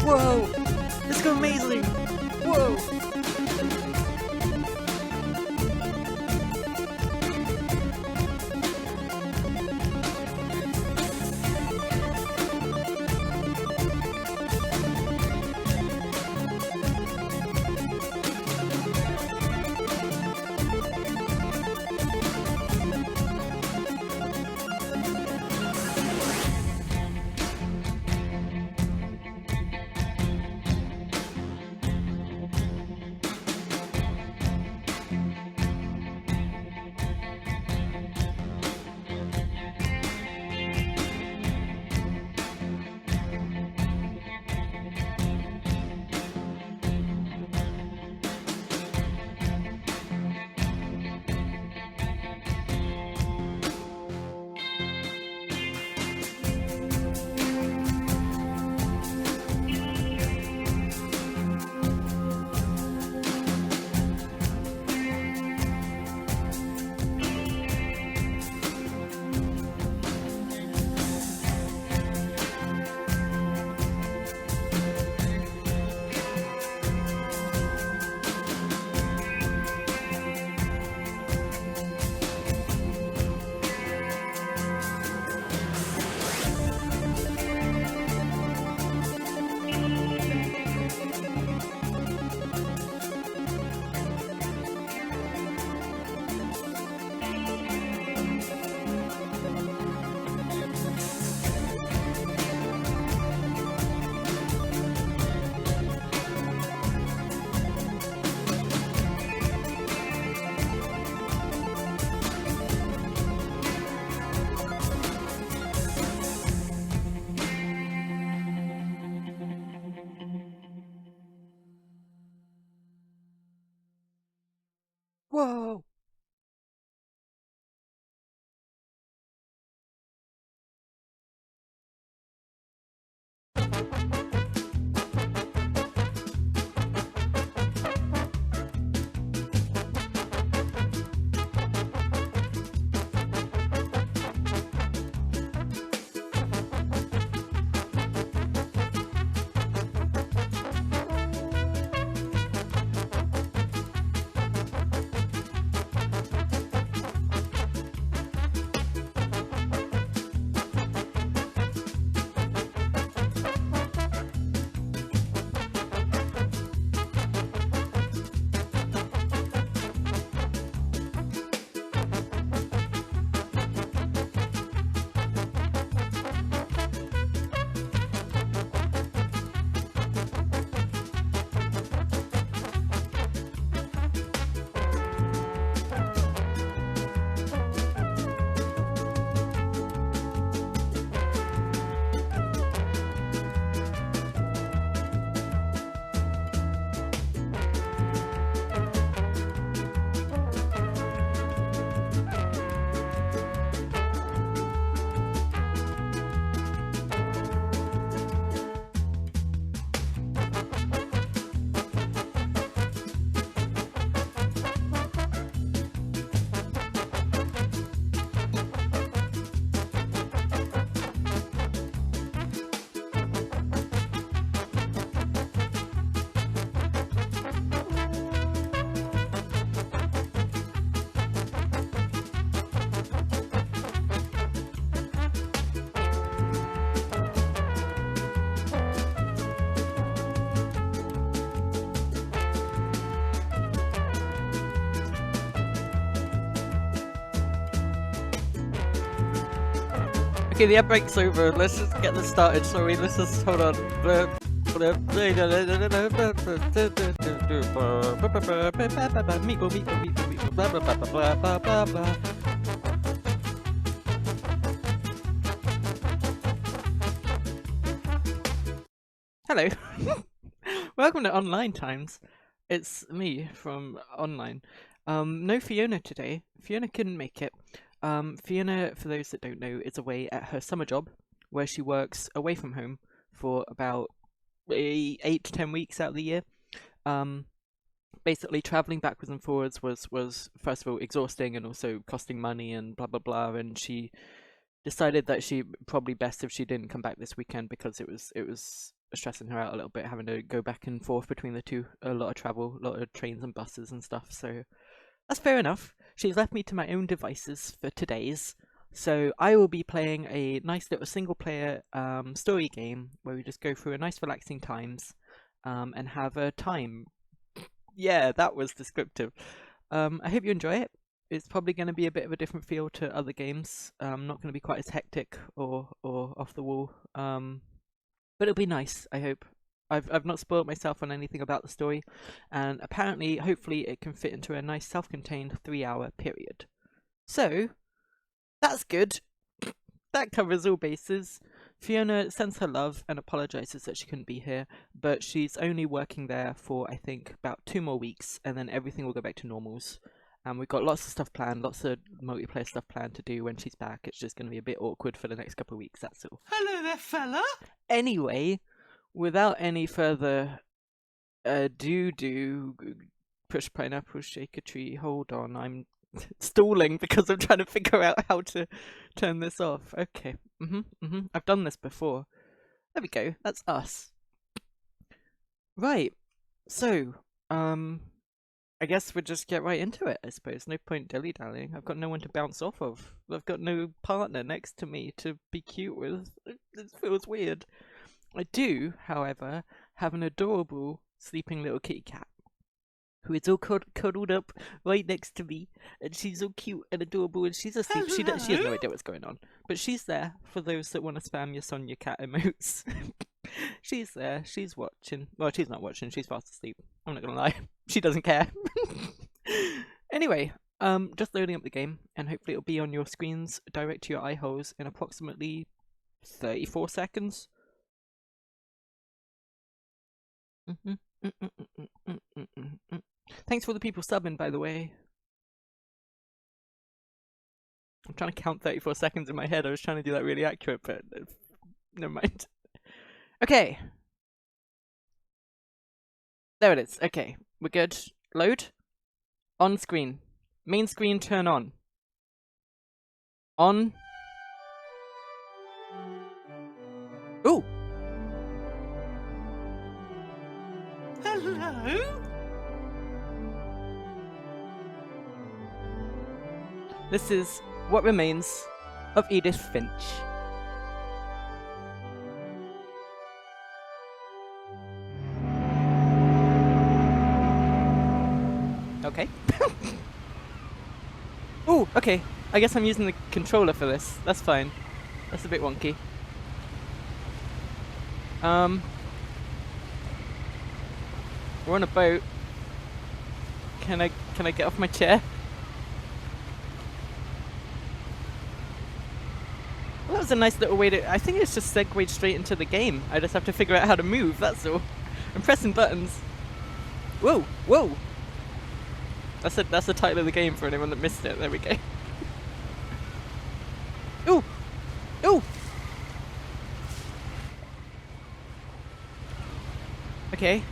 Whoa! This is amazing! Whoa! Whoa! Okay, the break's over. Let's just get this started. Sorry, let's just hold on. Hello. Welcome to Online Times. It's me from Online. No Fiona today. Fiona couldn't make it. Fiona, for those that don't know, is away at her summer job, where she works away from home for about 8 to 10 weeks out of the year. Basically, traveling backwards and forwards was first of all exhausting and also costing money and blah blah blah. And she decided that she probably best if she didn't come back this weekend because it was stressing her out a little bit, having to go back and forth between the two. A lot of travel, a lot of trains and buses and stuff. So that's fair enough. She's left me to my own devices for today's. So I will be playing a nice little single-player story game where we just go through a nice relaxing times and have a time. Yeah, that was descriptive. I hope you enjoy it. It's probably going to be a bit of a different feel to other games. Not going to be quite as hectic or off the wall. But it'll be nice, I hope. I've not spoiled myself on anything about the story, and apparently, hopefully, it can fit into a nice self-contained 3-hour period. So, that's good. That covers all bases. Fiona sends her love and apologizes that she couldn't be here, but she's only working there for, I think, about 2 more weeks, and then everything will go back to normals. And we've got lots of stuff planned, lots of multiplayer stuff planned to do when she's back. It's just going to be a bit awkward for the next couple of weeks, that's all. Hello there, fella. Anyway, without any further ado, push pineapple, shake a tree, hold on, I'm stalling because I'm trying to figure out how to turn this off. Okay, I've done this before. There we go, that's us. Right, so, I guess we'll just get right into it, I suppose. No point dilly-dallying. I've got no one to bounce off of. I've got no partner next to me to be cute with. It feels weird. I do, however, have an adorable sleeping little kitty cat who is all cuddled up right next to me, and she's all cute and adorable, and she's asleep. She has no idea what's going on, but she's there for those that want to spam your Sonia cat emotes. She's there. She's watching. Well, she's not watching. She's fast asleep. I'm not gonna lie. She doesn't care. Anyway, just loading up the game, and hopefully it'll be on your screens direct to your eye holes in approximately 34 seconds. Thanks for the people subbing, by the way. I'm trying to count 34 seconds in my head. I was trying to do that really accurate, but never mind. Okay. There it is. Okay, we're good. Load. On screen. Main screen, turn on. On. Ooh! Hello? This is What Remains of Edith Finch. Okay. Ooh, okay. I guess I'm using the controller for this. That's fine. That's a bit wonky. We're on a boat. Can I get off my chair? Well, that was a nice little way to... I think it's just segued straight into the game. I just have to figure out how to move, that's all. I'm pressing buttons. Whoa, whoa! That's the title of the game for anyone that missed it. There we go. Ooh! Ooh! Okay.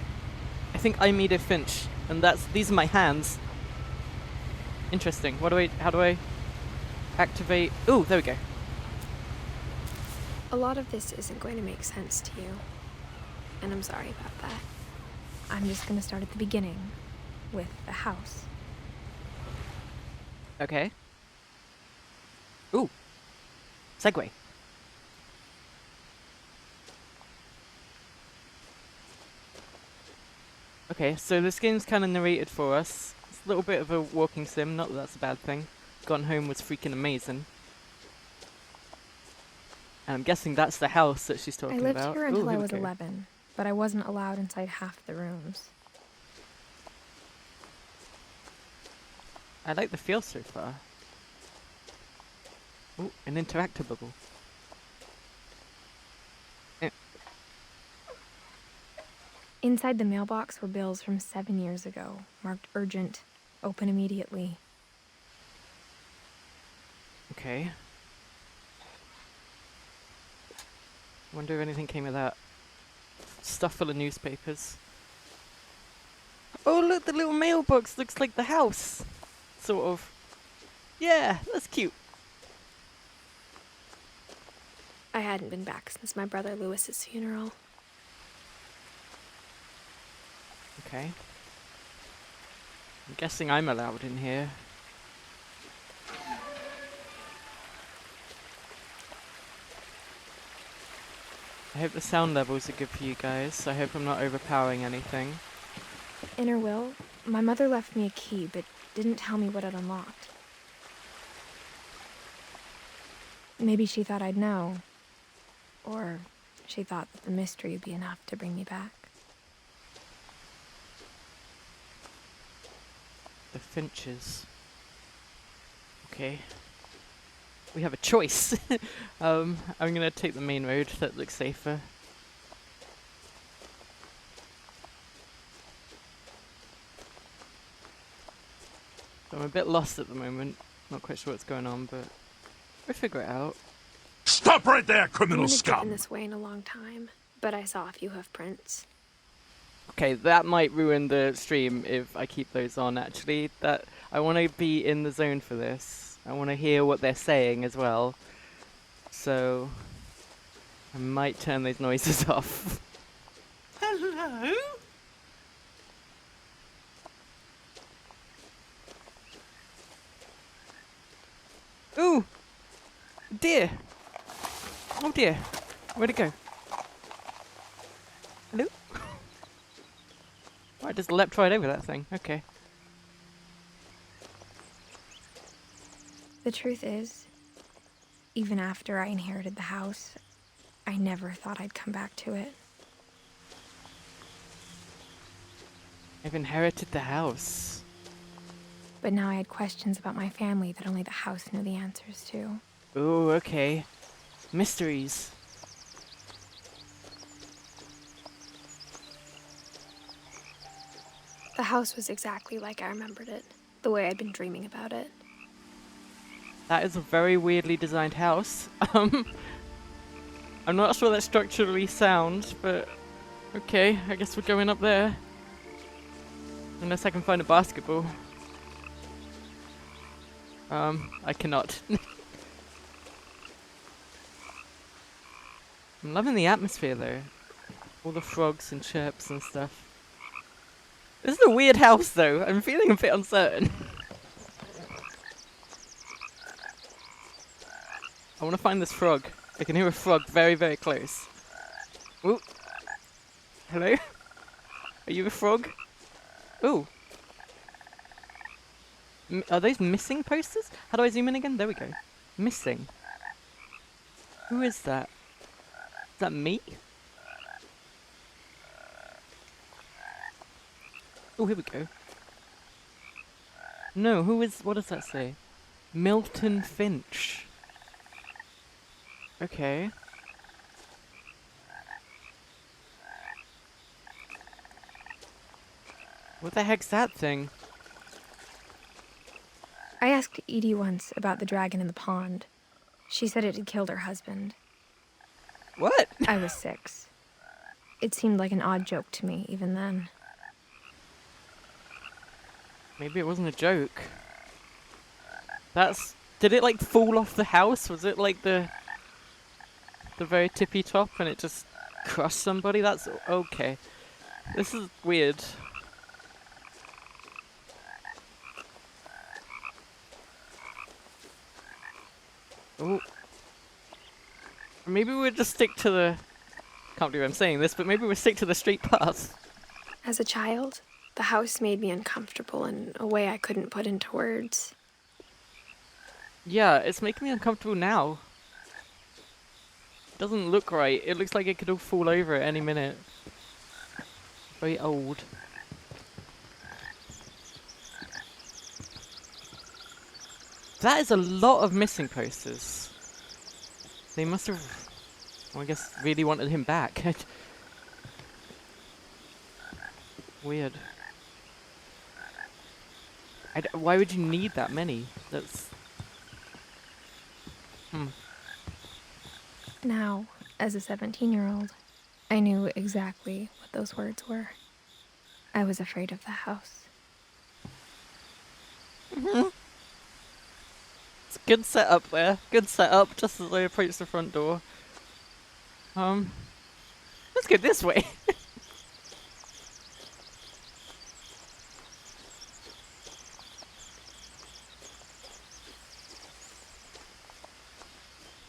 I think I'm Edith Finch, and these are my hands. Interesting. How do I activate? Ooh, there we go. A lot of this isn't going to make sense to you, and I'm sorry about that. I'm just going to start at the beginning, with the house. Okay. Ooh. Segway. Okay, so this game's kind of narrated for us. It's a little bit of a walking sim, not that that's a bad thing. Gone Home was freaking amazing. And I'm guessing that's the house that she's talking about. I lived here until I was 11, but I wasn't allowed inside half the rooms. I like the feel so far. Ooh, an interactive bubble. Inside the mailbox were bills from 7 years ago, marked urgent, open immediately. Okay. Wonder if anything came of that. Stuff full of newspapers. Oh look, the little mailbox looks like the house. Sort of. Yeah, that's cute. I hadn't been back since my brother Lewis's funeral. Okay. I'm guessing I'm allowed in here. I hope the sound levels are good for you guys. I hope I'm not overpowering anything. Inner Will, my mother left me a key, but didn't tell me what it unlocked. Maybe she thought I'd know. Or she thought that the mystery would be enough to bring me back. The Finches. Okay. We have a choice. I'm gonna take the main road. That looks safer. I'm a bit lost at the moment. Not quite sure what's going on, but we'll figure it out. Stop right there, criminal I've scum! been this way in a long time, but I saw a few hoof prints. Okay, that might ruin the stream if I keep those on, actually. That I want to be in the zone for this. I want to hear what they're saying as well. So I might turn those noises off. Hello? Ooh! Deer! Oh dear. Where'd it go? Hello? I just leapt right over that thing. Okay. The truth is, even after I inherited the house, I never thought I'd come back to it. I've inherited the house. But now I had questions about my family that only the house knew the answers to. Ooh, okay. Mysteries. The house was exactly like I remembered it, the way I'd been dreaming about it. That is a very weirdly designed house. I'm not sure that's structurally sound, but okay, I guess we're going up there. Unless I can find a basketball. I cannot. I'm loving the atmosphere though. All the frogs and chirps and stuff. This is a weird house though. I'm feeling a bit uncertain. I want to find this frog. I can hear a frog very, very close. Ooh. Hello? Are you a frog? Ooh. Are those missing posters? How do I zoom in again? There we go. Missing. Who is that? Is that me? Oh, here we go. No, who is... What does that say? Milton Finch. Okay. What the heck's that thing? I asked Edie once about the dragon in the pond. She said it had killed her husband. What? I was 6. It seemed like an odd joke to me, even then. Maybe it wasn't a joke. That's... Did it, like, fall off the house? Was it, like, the very tippy top and it just crushed somebody? That's... Okay. This is weird. Oh. Maybe we'll just stick to the... Can't believe I'm saying this, but maybe we'll stick to the straight path. As a child, the house made me uncomfortable in a way I couldn't put into words. Yeah, it's making me uncomfortable now. It doesn't look right. It looks like it could all fall over at any minute. Very old. That is a lot of missing posters. They must have, well, I guess, really wanted him back. Weird. Why would you need that many? That's... Now, as a 17-year-old, I knew exactly what those words were. I was afraid of the house. It's a good setup there. Good setup, just as I approach the front door. Let's go this way.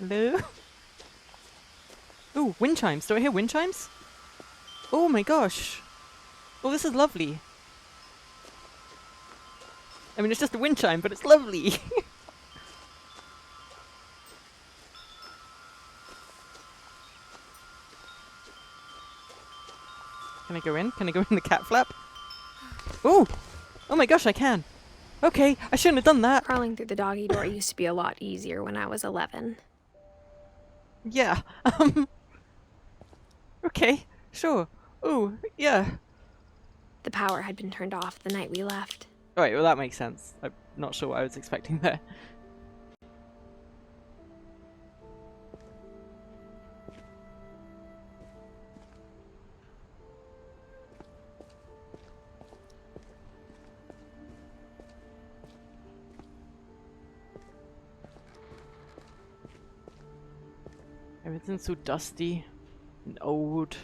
Hello? Ooh, wind chimes. Do I hear wind chimes? Oh my gosh. Oh, this is lovely. I mean, it's just a wind chime, but it's lovely. Can I go in? Can I go in the cat flap? Ooh! Oh my gosh, I can. Okay, I shouldn't have done that. Crawling through the doggy door used to be a lot easier when I was 11. Yeah. Okay, sure. Ooh, yeah. The power had been turned off the night we left. Alright, well that makes sense. I'm not sure what I was expecting there. Everything's so dusty and old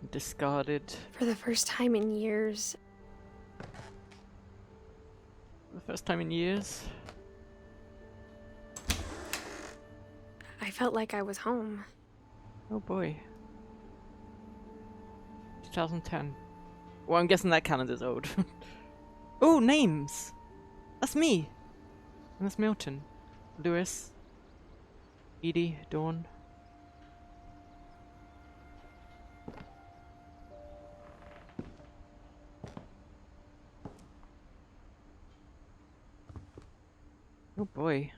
and discarded. For the first time in years, For the first time in years. I felt like I was home. Oh boy. 2010. Well, I'm guessing that calendar's old. Oh, names! That's me! And that's Milton. Lewis. Edie. Dawn. Oh boy.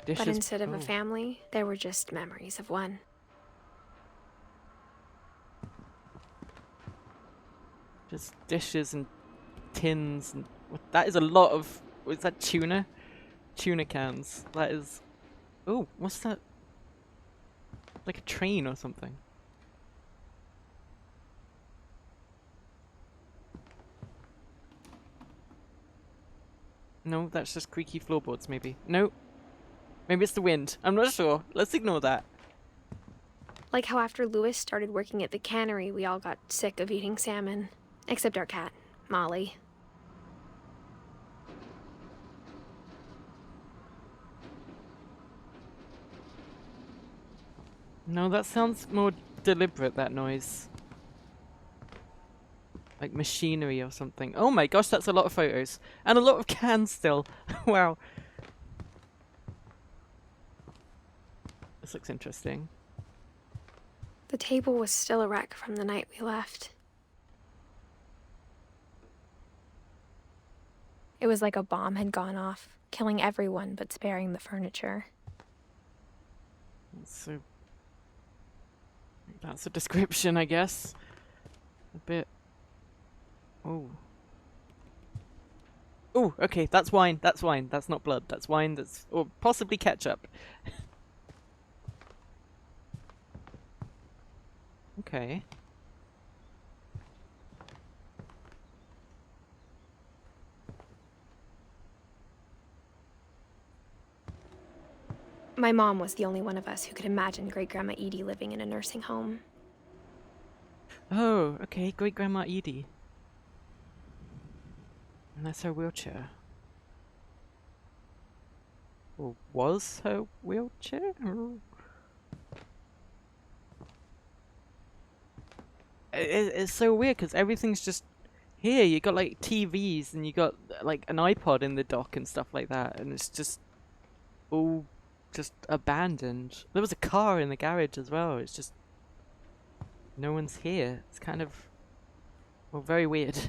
Dishes. But instead of oh. a family, there were just memories of one. Just dishes and tins and that is a lot of. Is that tuna? Tuna cans. That is. Oh, what's that? Like a train or something. No, that's just creaky floorboards, maybe. No. Maybe it's the wind. I'm not sure. Let's ignore that. Like how after Lewis started working at the cannery, we all got sick of eating salmon. Except our cat, Molly. No, that sounds more deliberate, that noise. Like machinery or something. Oh my gosh, that's a lot of photos. And a lot of cans still. Wow. This looks interesting. The table was still a wreck from the night we left. It was like a bomb had gone off, killing everyone but sparing the furniture. That's a description, I guess. A bit. Oh. Oh, okay, that's wine. That's wine. That's not blood. That's wine. That's or possibly ketchup. Okay. My mom was the only one of us who could imagine Great-Grandma Edie living in a nursing home. Oh, okay, Great Grandma Edie. And that's her wheelchair. Or was her wheelchair? It's so weird because everything's just here. You got like TVs and you got like an iPod in the dock and stuff like that, and it's just all just abandoned. There was a car in the garage as well. It's just no one's here. It's kind of well, very weird.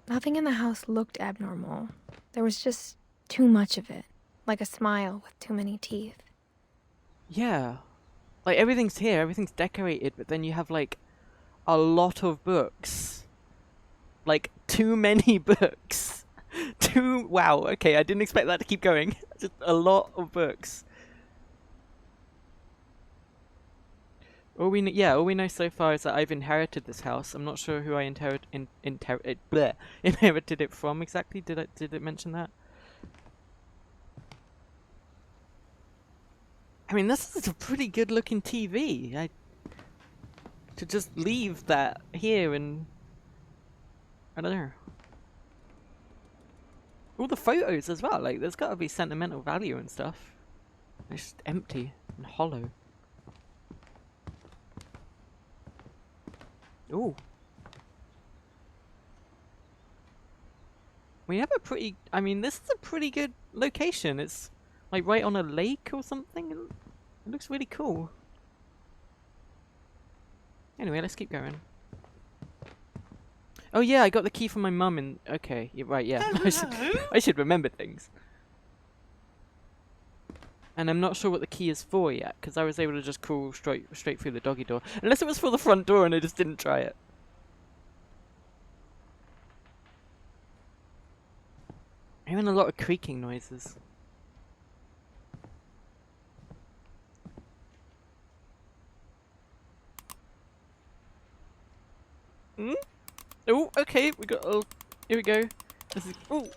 Nothing in the house looked abnormal. There was just too much of it, like a smile with too many teeth. Yeah, like everything's here. Everything's decorated, but then you have like a lot of books. Like too many books. Wow, okay, I didn't expect that to keep going. Just a lot of books. All we know so far is that I've inherited this house. I'm not sure who I inherited it from exactly. Did it mention that? I mean, this is a pretty good looking TV. To just leave that here and I don't know. All the photos as well. Like, there's got to be sentimental value and stuff. It's just empty and hollow. Ooh. We have a pretty... I mean, this is a pretty good location. It's like right on a lake or something. It looks really cool. Anyway, let's keep going. Oh yeah, I got the key from my mum and... Okay, you're right, yeah. I should remember things. And I'm not sure what the key is for yet, because I was able to just crawl straight through the doggy door. Unless it was for the front door and I just didn't try it. I'm hearing a lot of creaking noises. Hmm? Oh, okay, we got... Oh, here we go. This is... Oh!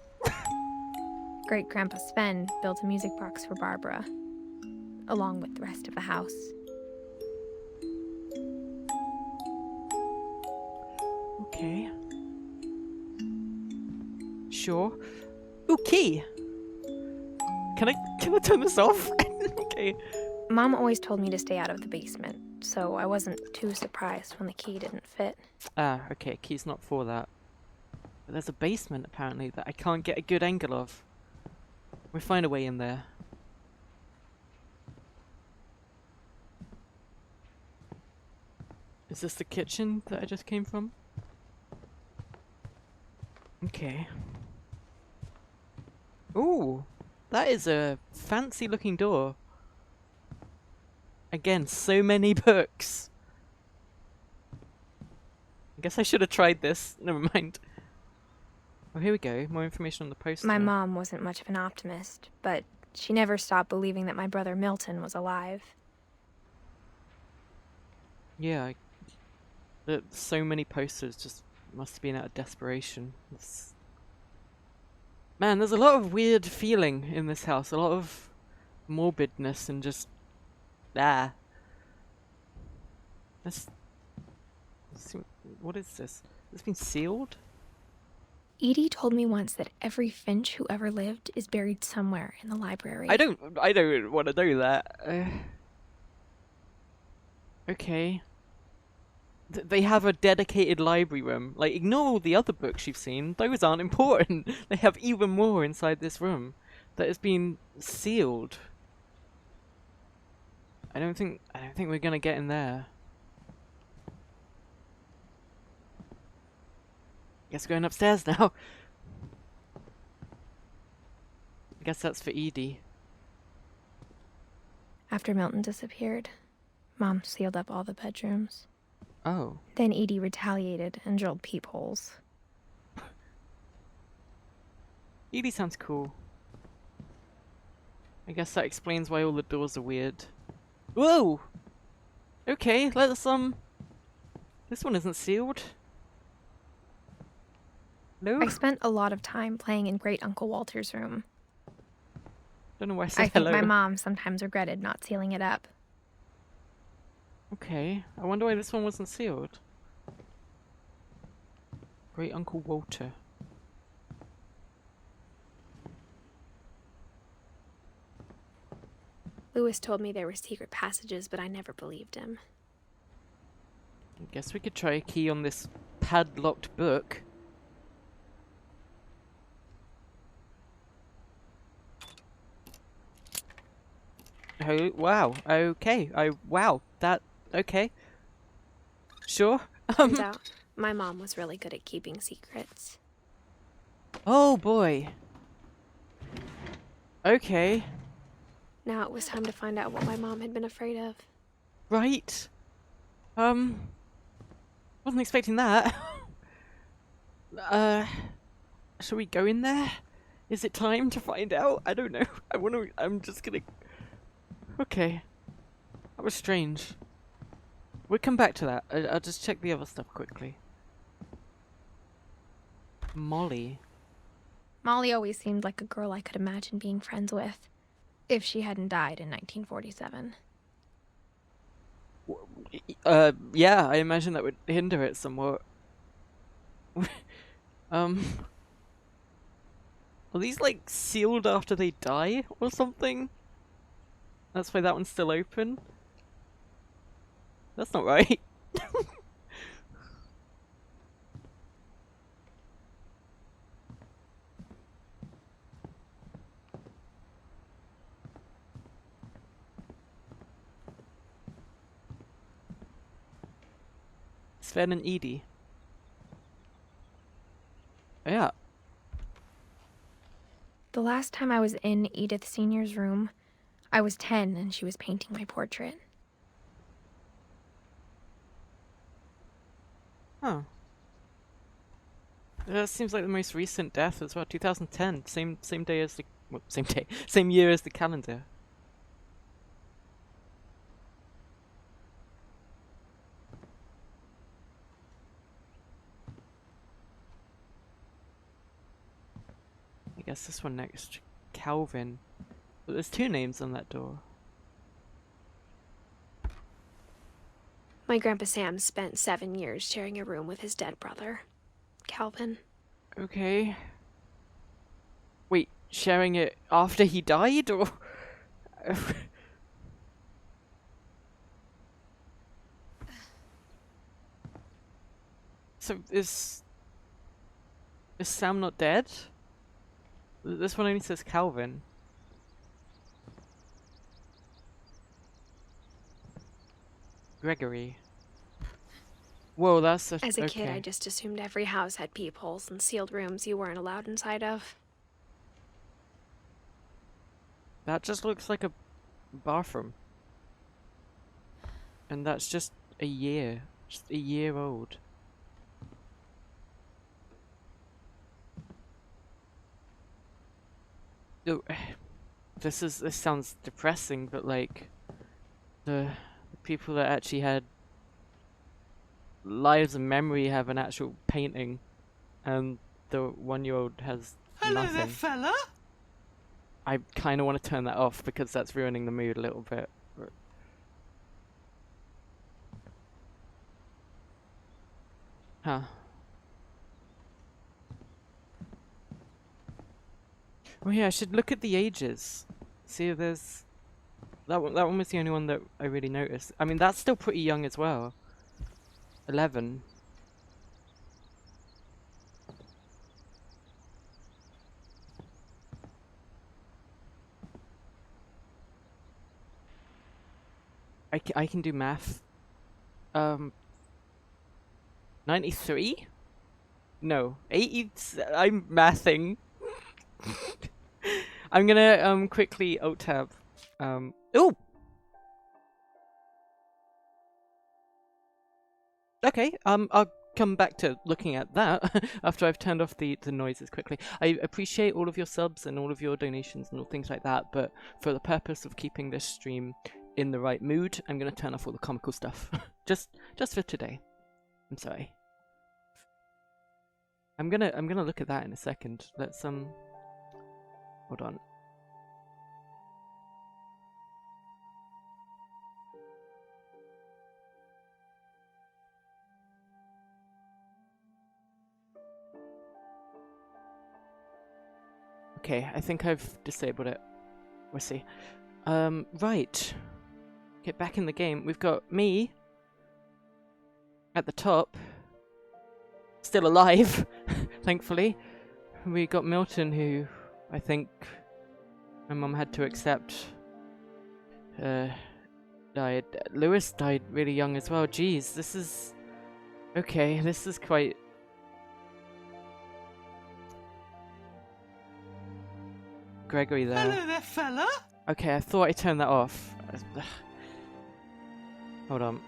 Great Grandpa Sven built a music box for Barbara, along with the rest of the house. Okay. Sure. Ooh, key! Can I turn this off? Okay. Mom always told me to stay out of the basement, so I wasn't too surprised when the key didn't fit. Ah, okay, key's not for that. But there's a basement, apparently, that I can't get a good angle of. We'll find a way in there. Is this the kitchen that I just came from? Okay. Ooh, that is a fancy looking door. Again, so many books. I guess I should have tried this. Never mind. Oh, here we go. More information on the poster. My mom wasn't much of an optimist, but she never stopped believing that my brother Milton was alive. Yeah, so many posters just must have been out of desperation. Man, there's a lot of weird feeling in this house. A lot of morbidness and just... Ah. Let's see, what is this? It's been sealed? Edie told me once that every Finch who ever lived is buried somewhere in the library. I don't want to know that. Okay. They have a dedicated library room. Like, ignore all the other books you've seen. Those aren't important. They have even more inside this room that has been sealed. I don't think we're gonna get in there. Guess we're going upstairs now. I guess that's for Edie. After Milton disappeared, Mom sealed up all the bedrooms. Oh. Then Edie retaliated and drilled peepholes. Edie sounds cool. I guess that explains why all the doors are weird. Whoa! Okay, let's this one isn't sealed. No? I spent a lot of time playing in Great Uncle Walter's room. Don't know why I said I think hello. my mom sometimes regretted not sealing it up. Okay, I wonder why this one wasn't sealed. Great Uncle Walter. Lewis told me there were secret passages, but I never believed him. I guess we could try a key on this padlocked book. Oh, wow. Okay. Wow. That... Okay. Sure. Turns out, my mom was really good at keeping secrets. Oh, boy. Okay. Now it was time to find out what my mom had been afraid of. Right. Wasn't expecting that. Shall we go in there? Is it time to find out? I don't know. I'm just gonna... Okay. That was strange. We'll come back to that. I'll just check the other stuff quickly. Molly. Molly always seemed like a girl I could imagine being friends with, if she hadn't died in 1947. Yeah, I imagine that would hinder it somewhat. Are these like sealed after they die or something? That's why that one's still open. That's not right. Sven and Edie. Yeah. The last time I was in Edith Sr.'s room, I was 10 and she was painting my portrait. Huh. That seems like the most recent death as well. 2010. Same day as the same day. Same year as the calendar. I guess this one next. Calvin. But there's two names on that door. My Grandpa Sam spent 7 years sharing a room with his dead brother, Calvin. Okay. Wait, sharing it after he died, or? So is Sam not dead? This one only says Calvin. Gregory. Whoa, that's a As a kid, I just assumed every house had peepholes and sealed rooms you weren't allowed inside of. That just looks like a bathroom. And that's just a year old. Oh, this sounds depressing, but like the people that actually had lives and memory have an actual painting, and the 1-year-old has nothing. Hello there, fella. I kind of want to turn that off because that's ruining the mood a little bit. Huh. Oh yeah, I should look at the ages. See if there's that one was the only one that I really noticed. I mean, that's still pretty young as well. 11. I can do math. 93? No, 80. I'm mathing. I'm gonna quickly alt tab. Oh. Okay. I'll come back to looking at that after I've turned off the noises quickly. I appreciate all of your subs and all of your donations and all things like that, but for the purpose of keeping this stream in the right mood, I'm gonna turn off all the comical stuff. just for today. I'm sorry. I'm gonna look at that in a second. Let's hold on. Okay, I think I've disabled it. We'll see. Right. Get back in the game. We've got me at the top, still alive, thankfully. We got Milton, who I think my mum had to accept died. Lewis died really young as well. Jeez, this is okay. This is quite. Gregory there. Hello there, fella. Okay, I thought I turned that off. Hold on.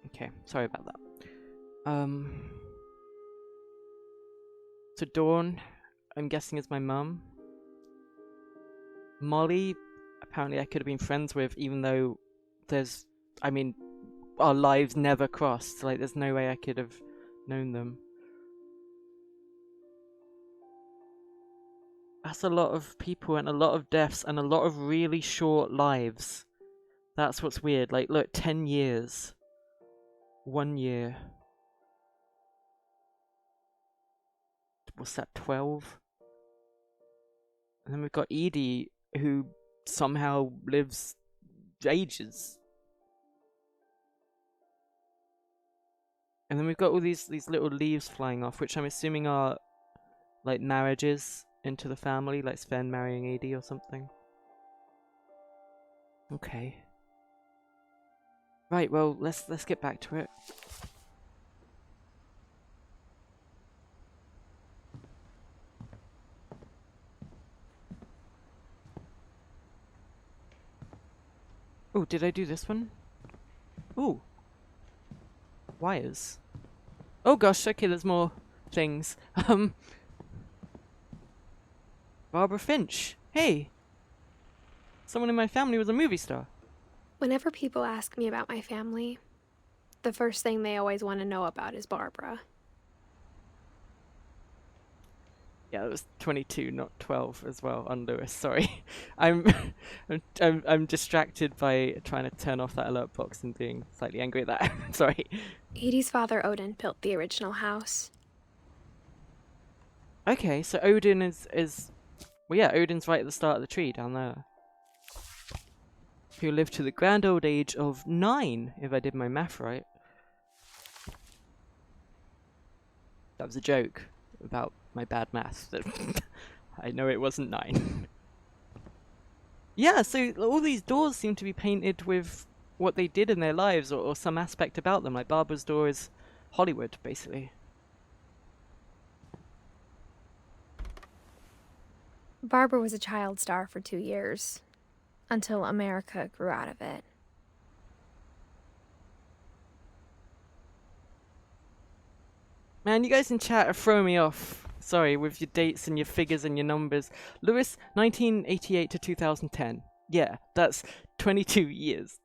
Okay, sorry about that. So Dawn, I'm guessing is my mum. Molly, apparently I could have been friends with, even though I mean, our lives never crossed. Like, there's no way I could have known them. That's a lot of people and a lot of deaths and a lot of really short lives. That's what's weird. Like, look, 10 years. 1 year. what's that, 12? And then we've got Edie, who somehow lives ages. And then we've got all these little leaves flying off, which I'm assuming are like marriages into the family, like Sven marrying Edie or something. Okay. Right, well, let's get back to it. Oh, did I do this one? Ooh. Wires. Oh gosh, okay, there's more things. Barbara Finch. Hey. Someone in my family was a movie star. Whenever people ask me about my family, the first thing they always want to know about is Barbara. Yeah, it was 22, not 12 as well on Lewis. Sorry, I'm distracted by trying to turn off that alert box and being slightly angry at that. Sorry. Edie's father, Odin, built the original house. Okay, so Odin is well, yeah, Odin's right at the start of the tree down there. Who lived to the grand old age of 9, if I did my math right. That was a joke about my bad math. I know it wasn't 9. Yeah, so all these doors seem to be painted with what they did in their lives, or some aspect about them. Like Barbara's door is Hollywood, basically. Barbara was a child star for 2 years, until America grew out of it. Man, you guys in chat are throwing me off. Sorry, with your dates and your figures and your numbers. Lewis, 1988 to 2010. Yeah, that's 22 years.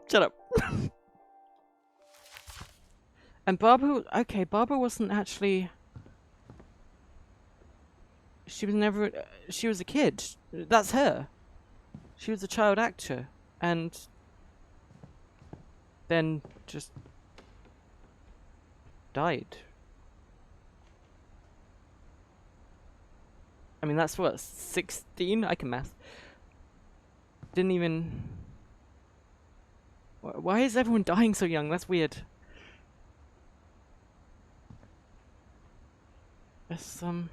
Shut up. And Barbara, okay, Barbara wasn't actually... She was never... she was a kid. That's her. She was a child actor. And... then just... died. I mean, that's what, 16? I can math. Didn't even... Why is everyone dying so young? That's weird. It's, oh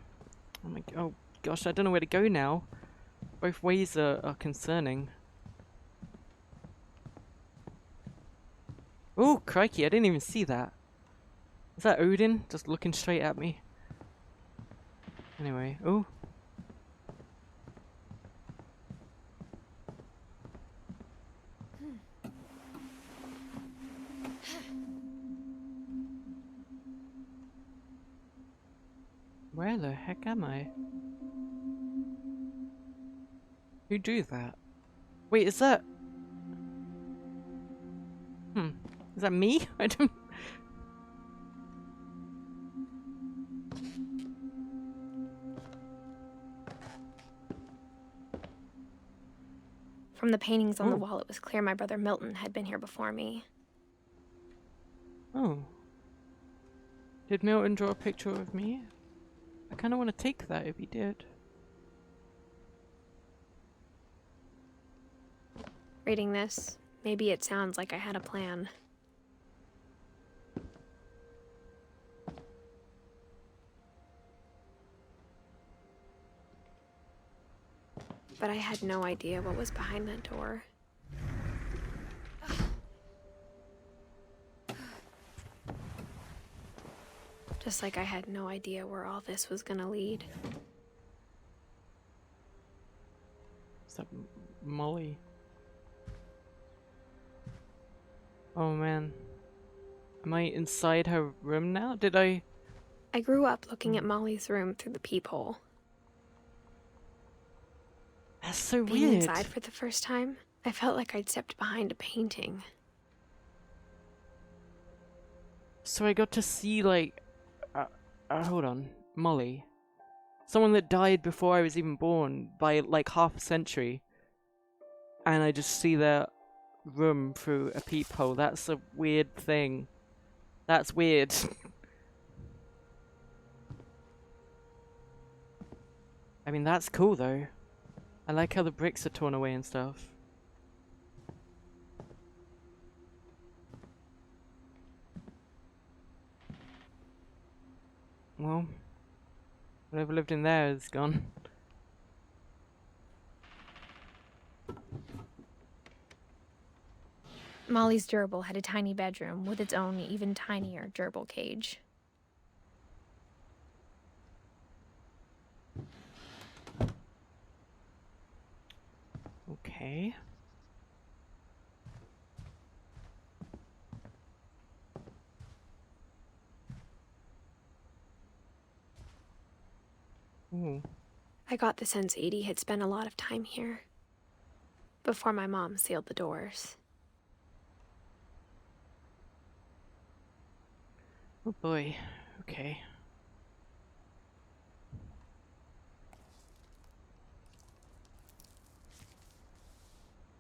oh gosh, I don't know where to go now. Both ways are concerning. Oh, crikey, I didn't even see that. Is that Odin just looking straight at me? Anyway, oh. Where the heck am I? Who drew that? Wait, is that... Is that me? I don't... From the paintings on the wall, it was clear my brother Milton had been here before me. Oh. Did Milton draw a picture of me? I kind of want to take that if he did. Reading this, maybe it sounds like I had a plan. But I had no idea what was behind that door. Just like I had no idea where all this was gonna lead. Is that Molly? Oh man. Am I inside her room now? Did I... I grew up looking at Molly's room through the peephole. That's so Being weird. inside for the first time, I felt like I'd stepped behind a painting. So I got to see, like... hold on. Molly. Someone that died before I was even born by, like, half a century. And I just see their room through a peephole. That's a weird thing. That's weird. I mean, that's cool though. I like how the bricks are torn away and stuff. Well, whatever lived in there is gone. Molly's gerbil had a tiny bedroom with its own even tinier gerbil cage. Okay. Ooh. I got the sense Edie had spent a lot of time here before my mom sealed the doors. Oh boy. Okay.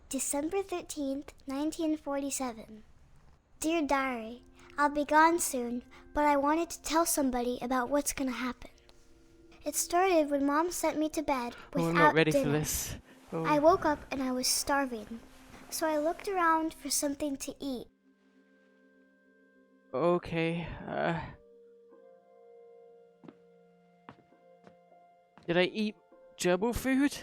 December 13th, 1947. Dear Diary, I'll be gone soon, but I wanted to tell somebody about what's gonna happen. It started when Mom sent me to bed without Oh, I'm not ready dinner. for this. Oh. I woke up and I was starving, so I looked around for something to eat. Okay. Did I eat gerbil food?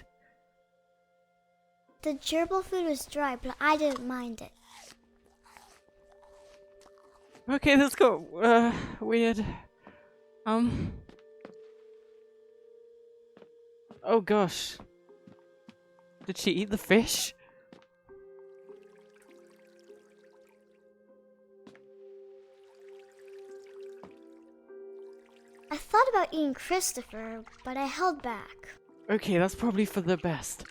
The gerbil food was dry, but I didn't mind it. Okay, this got weird. Oh gosh. Did she eat the fish? I thought about eating Christopher, but I held back. Okay, that's probably for the best.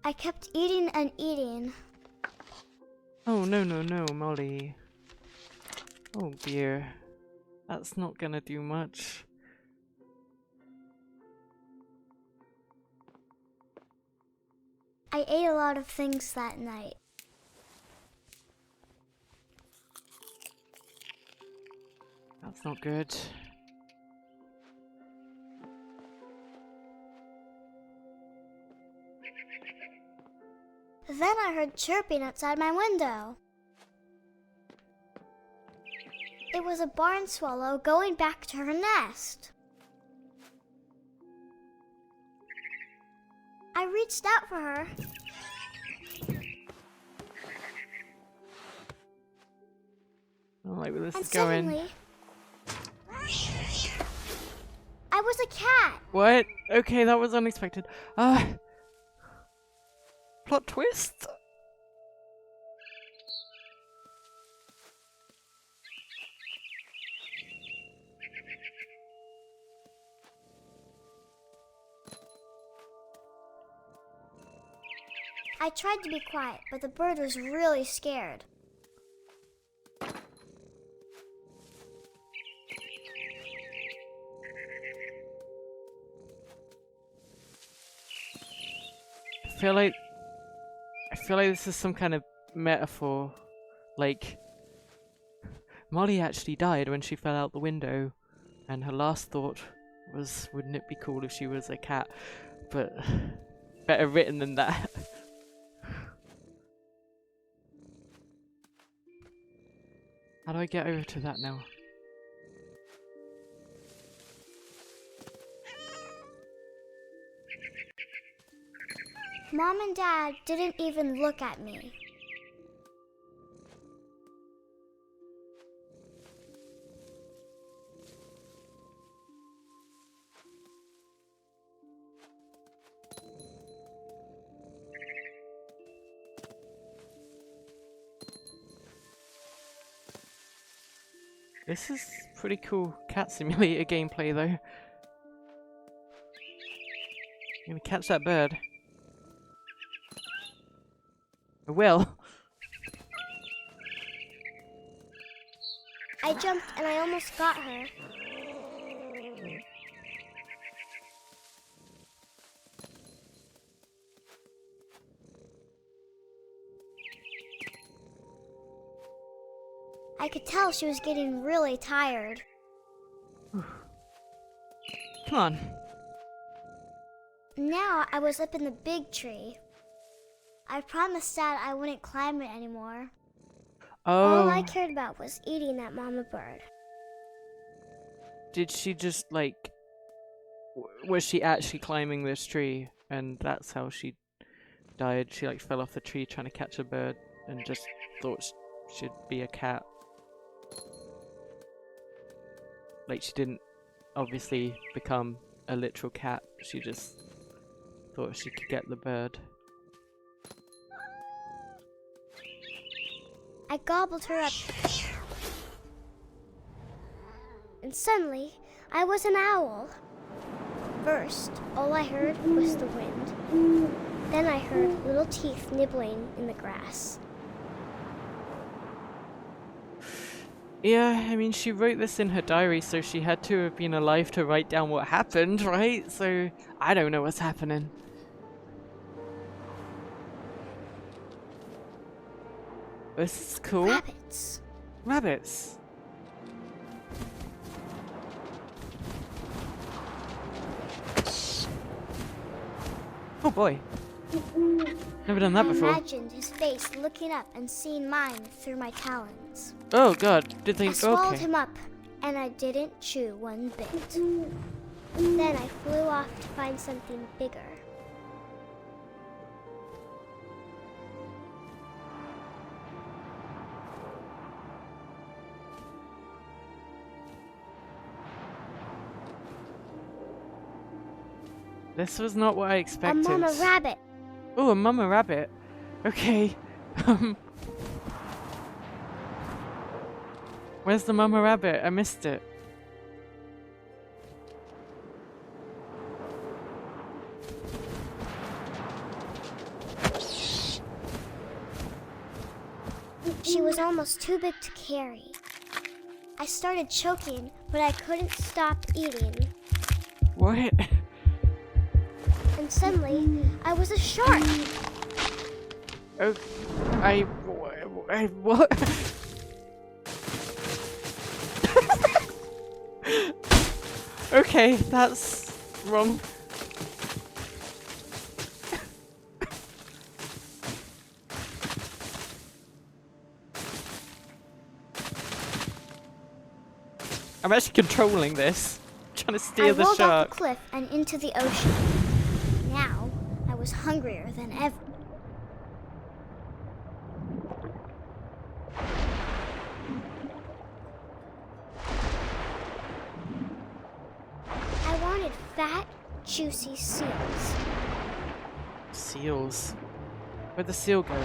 I kept eating and eating. Oh no, Molly. Oh dear. That's not gonna do much. I ate a lot of things that night. That's not good. Then I heard chirping outside my window. It was a barn swallow going back to her nest. I reached out for her. I don't like where this And is going. suddenly, I was a cat. What? Okay, that was unexpected. Plot twist? I tried to be quiet, but the bird was really scared. I feel like this is some kind of metaphor. Like, Molly actually died when she fell out the window, and her last thought was, wouldn't it be cool if she was a cat? But better written than that. How do I get over to that now? Mom and Dad didn't even look at me. This is pretty cool cat simulator gameplay though. I'm gonna catch that bird. I will. I jumped and I almost got her. I could tell she was getting really tired. Come on. Now I was up in the big tree. I promised Dad I wouldn't climb it anymore. All I Oh, cared about was eating that mama bird. did she just like... Was she actually climbing this tree and that's how she died? She like fell off the tree trying to catch a bird and just thought she'd be a cat. Like she didn't obviously become a literal cat, she just thought she could get the bird. I gobbled her up. And suddenly, I was an owl. First, all I heard was the wind. Then I heard little teeth nibbling in the grass. Yeah, I mean, she wrote this in her diary, so she had to have been alive to write down what happened, right? So, I don't know what's happening. This is cool. Rabbits. Rabbits. Oh boy. Never done that I before. imagined his face looking up and seeing mine through my talons. Oh god, did they... I swallowed Okay. him up, and I didn't chew one bit. Then I flew off to find something bigger. This was not what I A expected. mama rabbit. Oh, a mama rabbit. Okay. Where's the mama rabbit? I missed it. She was almost too big to carry. I started choking, but I couldn't stop eating. What? And suddenly, I was a shark. Oh, what? Okay, that's wrong. I'm actually controlling this. Trying to steer I the rolled off shark. the cliff and into the ocean. Now, I was hungrier than ever. I wanted fat, juicy seals. Seals. Where'd the seal go?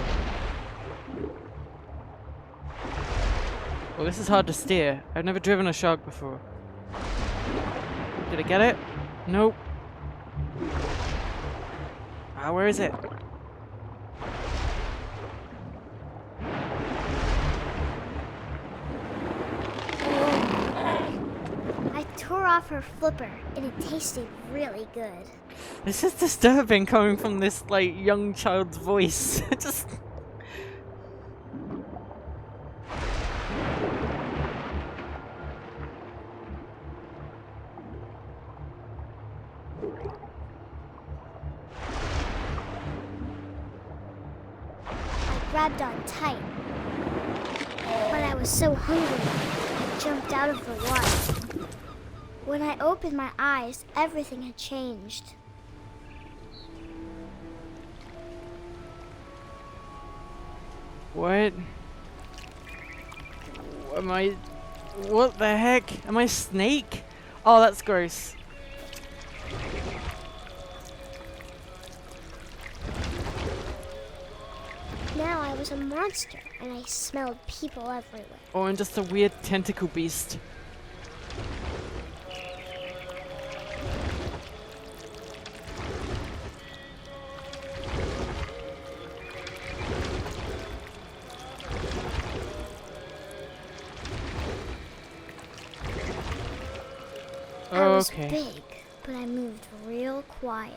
Well, this is hard to steer. I've never driven a shark before. Did I get it? Nope. Ah, where is it? I tore off her flipper, and it tasted really good. This is disturbing coming from this, like, young child's voice. Just... I grabbed on tight. But I was so hungry, I jumped out of the water. When I opened my eyes, everything had changed. What? Am I... What the heck? Am I a snake? Oh, that's gross. Now I was a monster, and I smelled people everywhere. Oh, I'm just a weird tentacle beast. I was Okay. big, but I moved real quiet.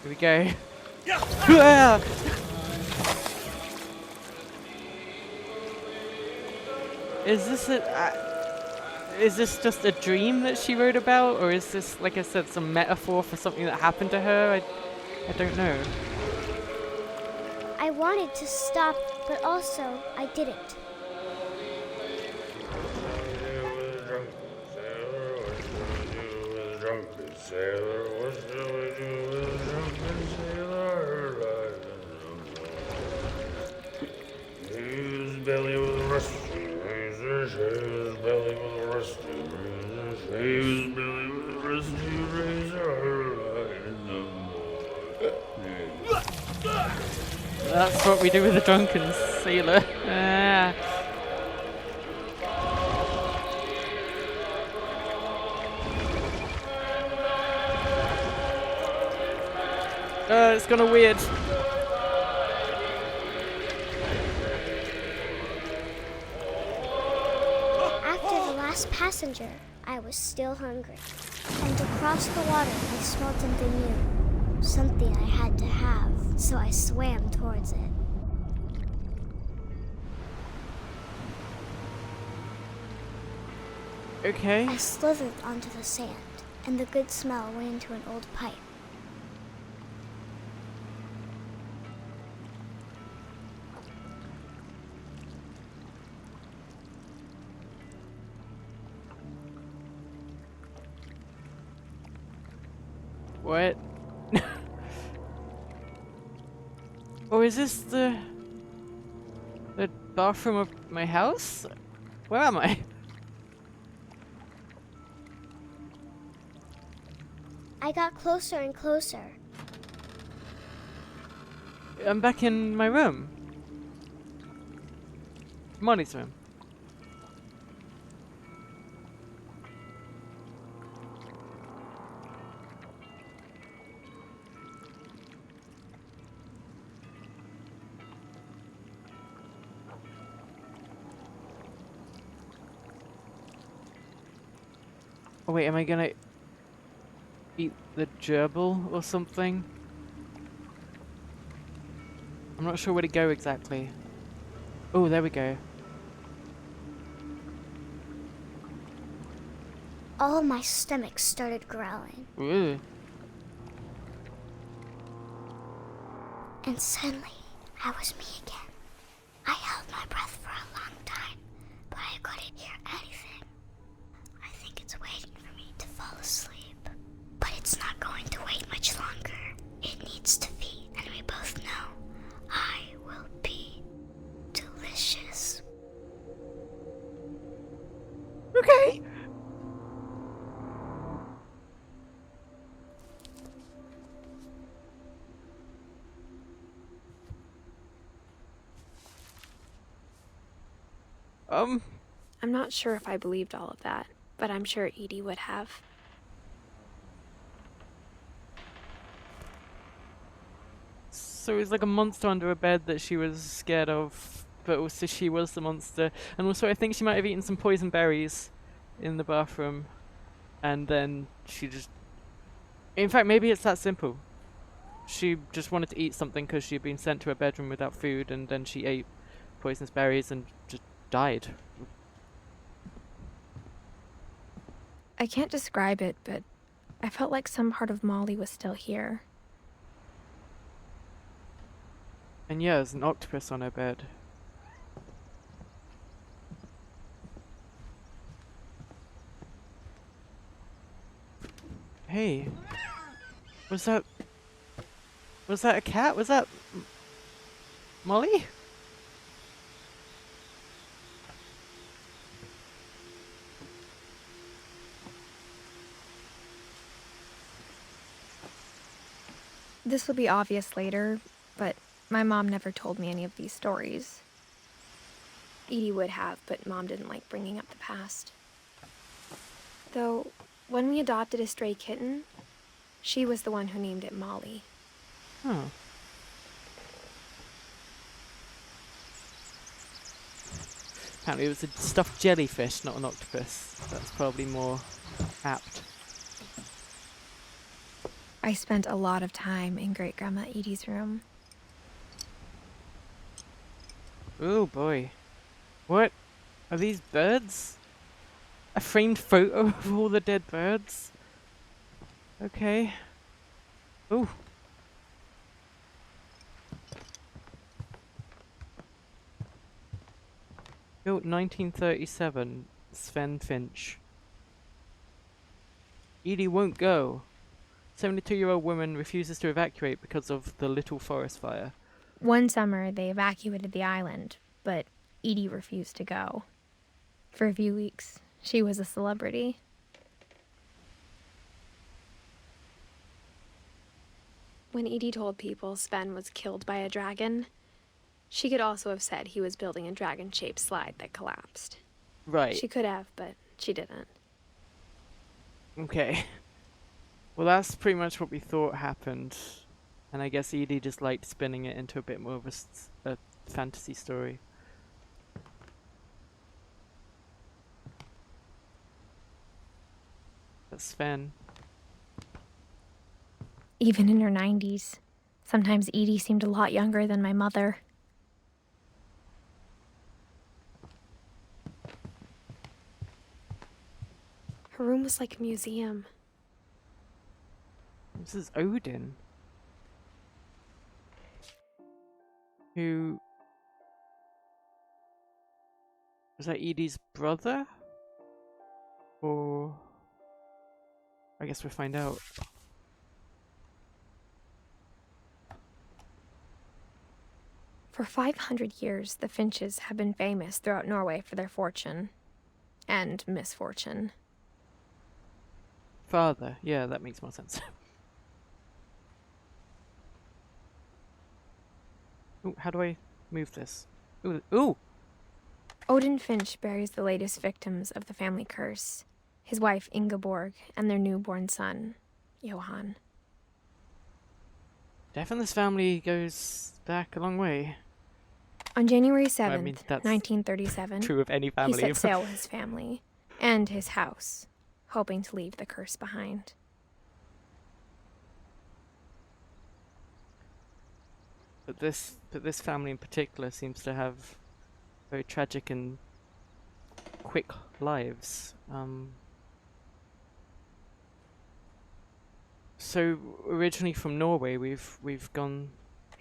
Here we go. Ah! Is this is this just a dream that she wrote about, or is this, like I said, some metaphor for something that happened to her? I don't know. I wanted to stop, but also I didn't. Belly with a rusty razor, his belly with a rusty razor, his belly with a rusty razor. That's what we do with a drunken sailor. Ah. It's gonna weird. After the last passenger, I was still hungry. And across the water, I smelled something new. Something I had to have, so I swam towards it. Okay. I slithered onto the sand, and the good smell went into an old pipe. What? Or is this the bathroom of my house? Where am I? I got closer and closer. I'm back in my room. Molly's room. Oh wait, am I gonna eat the gerbil or something? I'm not sure where to go exactly. Oh, there we go. All my stomach started growling. Ooh. And suddenly, I was me again. I held my breath for a long time, but I couldn't hear anything. I think it's waiting for me to fall asleep. But it's not going to wait much longer. It needs to feed, and we both know I will be delicious. Okay. I'm not sure if I believed all of that, but I'm sure Edie would have. So it's like a monster under a bed that she was scared of, but also she was the monster. And also I think she might have eaten some poison berries in the bathroom, and then she just... In fact, maybe it's that simple. She just wanted to eat something because she'd been sent to her bedroom without food, and then she ate poisonous berries and just died. I can't describe it, but I felt like some part of Molly was still here. And yeah, there's an octopus on her bed. Hey. Was that a cat? Was that Molly? This will be obvious later, but my mom never told me any of these stories. Edie would have, but Mom didn't like bringing up the past. Though, when we adopted a stray kitten, she was the one who named it Molly. Huh. Apparently it was a stuffed jellyfish, not an octopus. That's probably more apt. I spent a lot of time in Great-Grandma Edie's room. Oh boy. What Are these birds? A framed photo of all the dead birds? Okay. Ooh. Built 1937. Sven Finch. Edie won't go. 72-year-old woman refuses to evacuate because of the Little Forest Fire. One summer, they evacuated the island, but Edie refused to go. For a few weeks, she was a celebrity. When Edie told people Sven was killed by a dragon, she could also have said he was building a dragon-shaped slide that collapsed. Right. She could have, but she didn't. Okay. Well, that's pretty much what we thought happened. And I guess Edie just liked spinning it into a bit more of a fantasy story. That's Sven. Even in her 90s, sometimes Edie seemed a lot younger than my mother. Her room was like a museum. This is Odin. Who... Was that Edie's brother? Or... I guess we'll find out. For 500 years, the Finches have been famous throughout Norway for their fortune. And misfortune. Father. Yeah, that makes more sense. Ooh, how do I move this? Ooh! Ooh! Odin Finch buries the latest victims of the family curse. His wife Ingeborg and their newborn son, Johan. Death in this family goes back a long way. On January 7th, I mean, that's 1937, True of any he family. set sail with his family and his house, hoping to leave the curse behind. But this family in particular seems to have very tragic and quick lives. So originally from Norway, we've gone.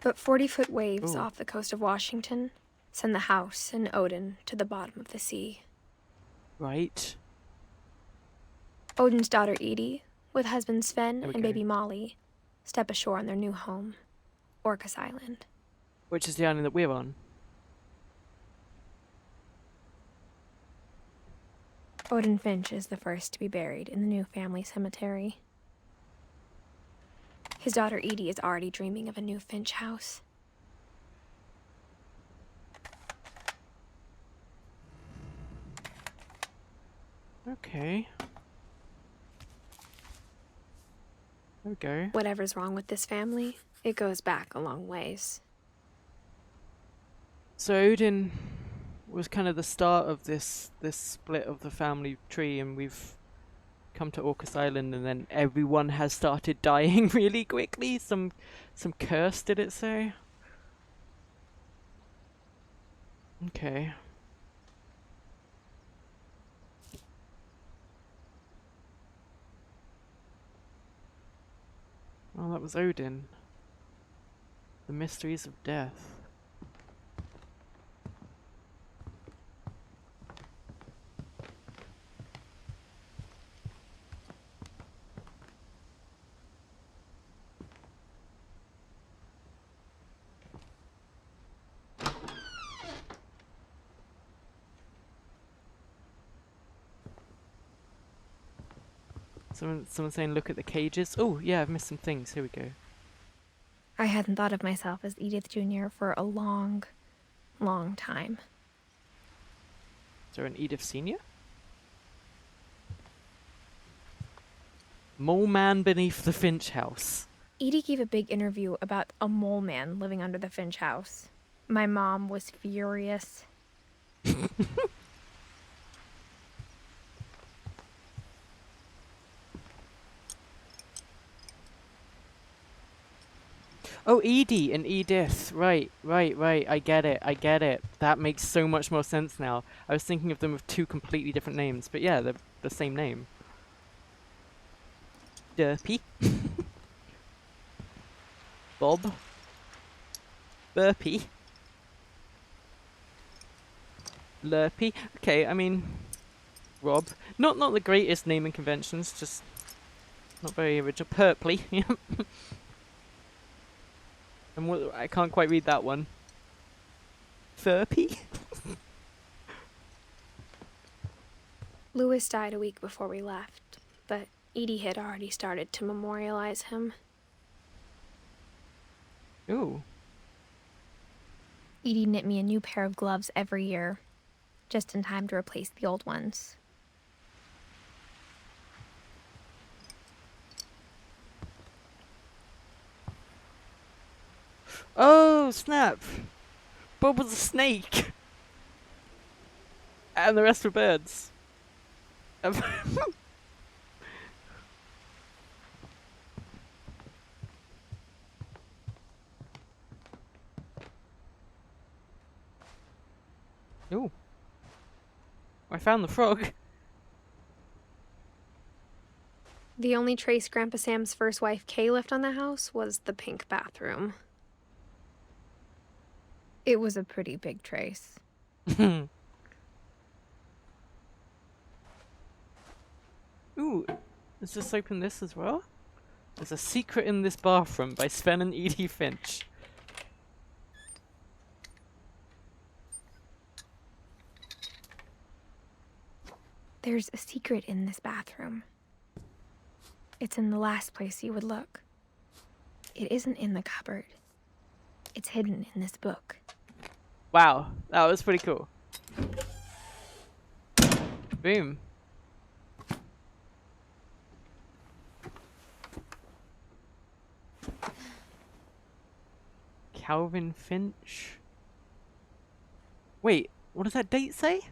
But 40-foot waves Ooh. off the coast of Washington send the house and Odin to the bottom of the sea. Right. Odin's daughter Edie, with husband Sven There we and go. baby Molly, step ashore on their new home, Orcas Island. Which is the island that we're on. Odin Finch is the first to be buried in the new family cemetery. His daughter Edie is already dreaming of a new Finch house. Okay. There we go. Whatever's wrong with this family, it goes back a long ways. So Odin was kind of the start of this split of the family tree, and we've come to Orcas Island, and then everyone has started dying really quickly. Some curse, did it say? Okay. Well, that was Odin. The mysteries of death. Someone saying look at the cages. Oh, yeah, I've missed some things. Here we go. I hadn't thought of myself as Edith Jr. for a long, long time. Is there an Edith Senior? Mole man beneath the Finch house. Edie gave a big interview about a mole man living under the Finch house. My mom was furious. Oh, Edie and Edith. Right. I get it. That makes so much more sense now. I was thinking of them with two completely different names, but yeah, they're the same name. Derpy. Bob. Burpy. Lurpy. Okay, I mean, Rob. Not the greatest naming conventions, just not very original. Purply. Yeah. And what, I can't quite read that one. Furpy? Louis died a week before we left, but Edie had already started to memorialize him. Ooh. Edie knit me a new pair of gloves every year, just in time to replace the old ones. Oh, snap! Bob was a snake! And the rest were birds. Ooh. I found the frog. The only trace Grandpa Sam's first wife Kay left on the house was the pink bathroom. It was a pretty big trace. Ooh, let's just open this as well. There's a secret in this bathroom by Sven and Edie Finch. There's a secret in this bathroom. It's in the last place you would look. It isn't in the cupboard. It's hidden in this book. Wow, that was pretty cool. Boom. Calvin Finch. Wait, what does that date say?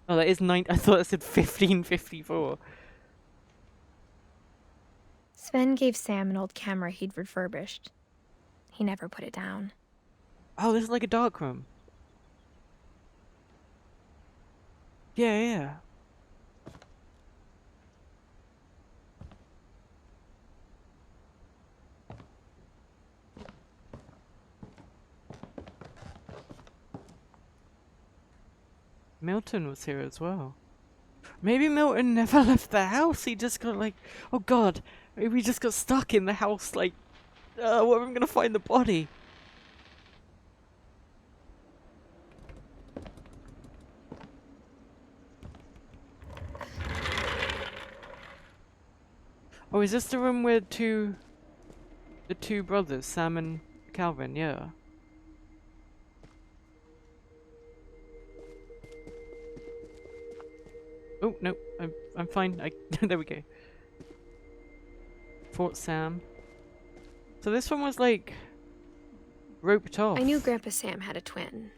Oh, that is I thought it said 1554. Sven gave Sam an old camera he'd refurbished. He never put it down. Oh, this is like a darkroom. Yeah. Milton was here as well. Maybe Milton never left the house. He just got like, oh god, maybe he just got stuck in the house. Like, where am I gonna find the body? Oh, is this the room where the two brothers, Sam and Calvin? Yeah. Oh no, I'm fine. There we go. Fort Sam. So this one was like roped off. I knew Grandpa Sam had a twin.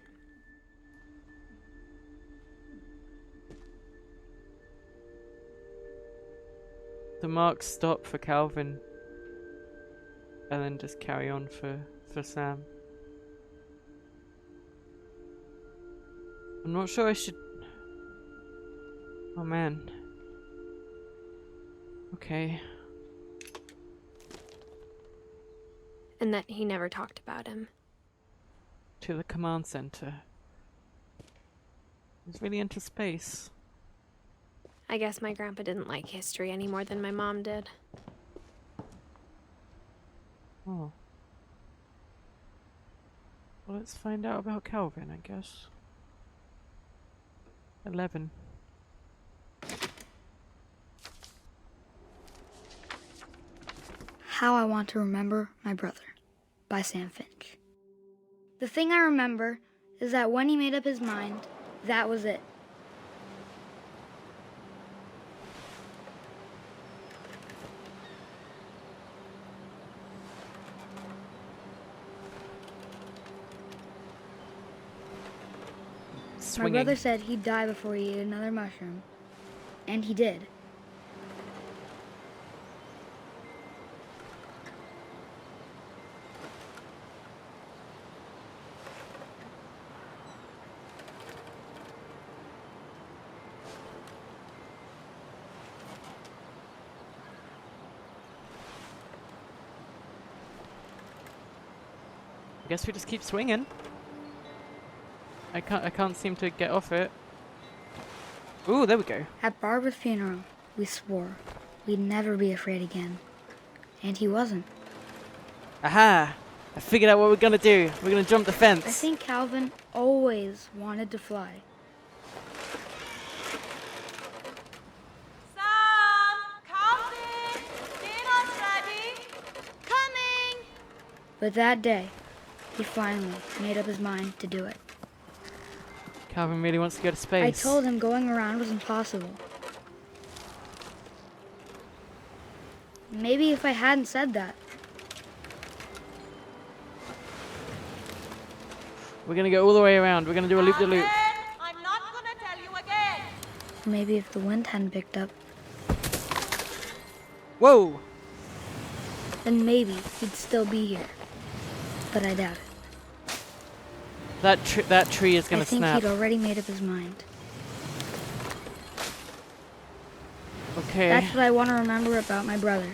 The marks stop for Calvin, and then just carry on for Sam. I'm not sure I should. Oh man. Okay. And that he never talked about him. To the command center. He's really into space. I guess my grandpa didn't like history any more than my mom did. Oh. Well, let's find out about Calvin, I guess. 11. How I Want to Remember My Brother by Sam Finch. The thing I remember is that when he made up his mind, that was it. Swinging. My brother said he'd die before he ate another mushroom. And he did. guess we just keep swinging. I can't seem to get off it. Ooh, there we go. At Barbara's funeral, we swore we'd never be afraid again. And he wasn't. Aha! I figured out what we're gonna do. We're gonna jump the fence. I think Calvin always wanted to fly. Sam! Calvin! Dinner's ready! Coming! But that day, he finally made up his mind to do it. Calvin really wants to go to I space. told him going around was impossible. Maybe if I hadn't said that, We're gonna go all the way around. We're gonna do a loop-de-loop. Calvin, I'm not gonna tell you again. maybe if the wind hadn't picked up, Whoa! then maybe he'd still be here. But I doubt it. That tree is gonna I think snap. he'd already made up his mind. Okay. That's what I want to remember about my brother.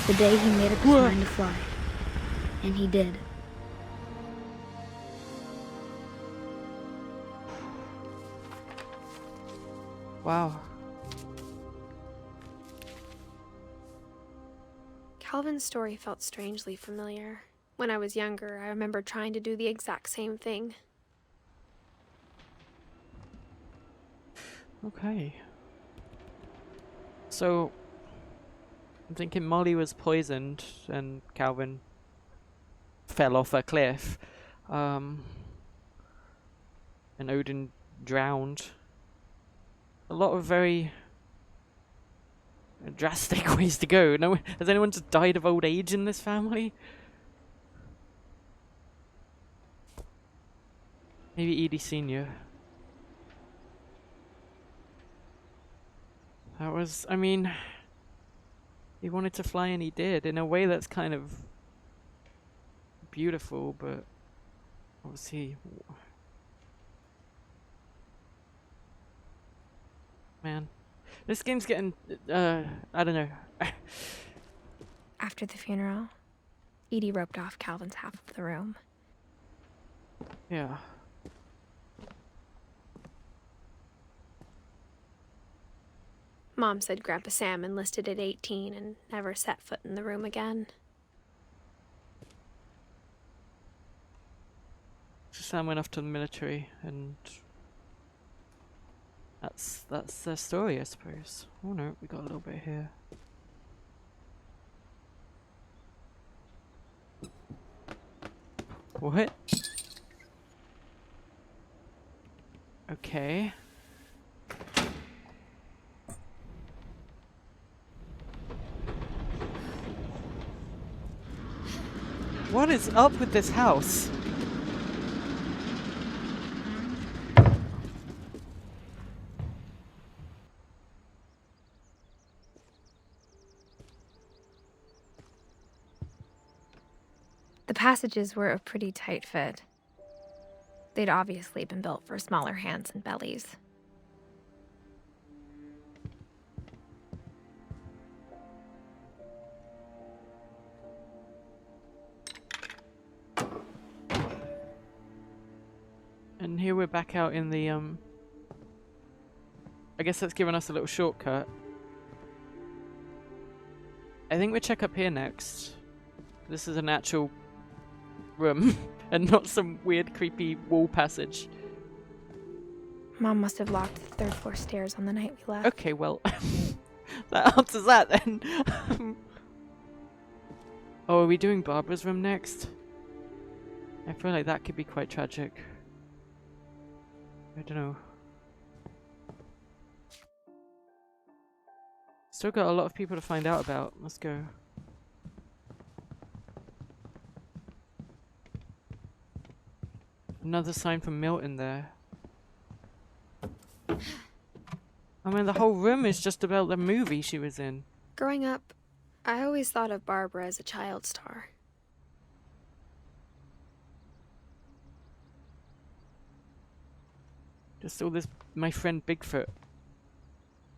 The day he made up his mind to fly. And he did. Wow. Calvin's story felt strangely familiar. When I was younger, I remember trying to do the exact same thing. Okay. So, I'm thinking Molly was poisoned and Calvin fell off a cliff. And Odin drowned. A lot of very drastic ways to go. No, has anyone just died of old age in this family? Maybe Edie Sr. That was, I mean, he wanted to fly and he did. In a way that's kind of beautiful, but obviously, man, this game's getting, I don't know. After the funeral, Edie roped off Calvin's half of the room. Yeah. Mom said Grandpa Sam enlisted at 18 and never set foot in the room again. So Sam went off to the military, and that's their story, I suppose. Oh no, we got a little bit here. What? Okay. What is up with this house? The passages were a pretty tight fit. They'd obviously been built for smaller hands and bellies. And here we're back out in the, I guess that's given us a little shortcut. I think we'll check up here next. This is an actual room, and not some weird, creepy wall passage. Mom must have locked the third floor stairs on the night we left. Okay, well, that answers that then. Oh, are we doing Barbara's room next? I feel like that could be quite tragic. I don't know. Still got a lot of people to find out about. Let's go. Another sign from Milton there. I mean, the whole room is just about the movie she was in. Growing up, I always thought of Barbara as a child star. Just all this my friend Bigfoot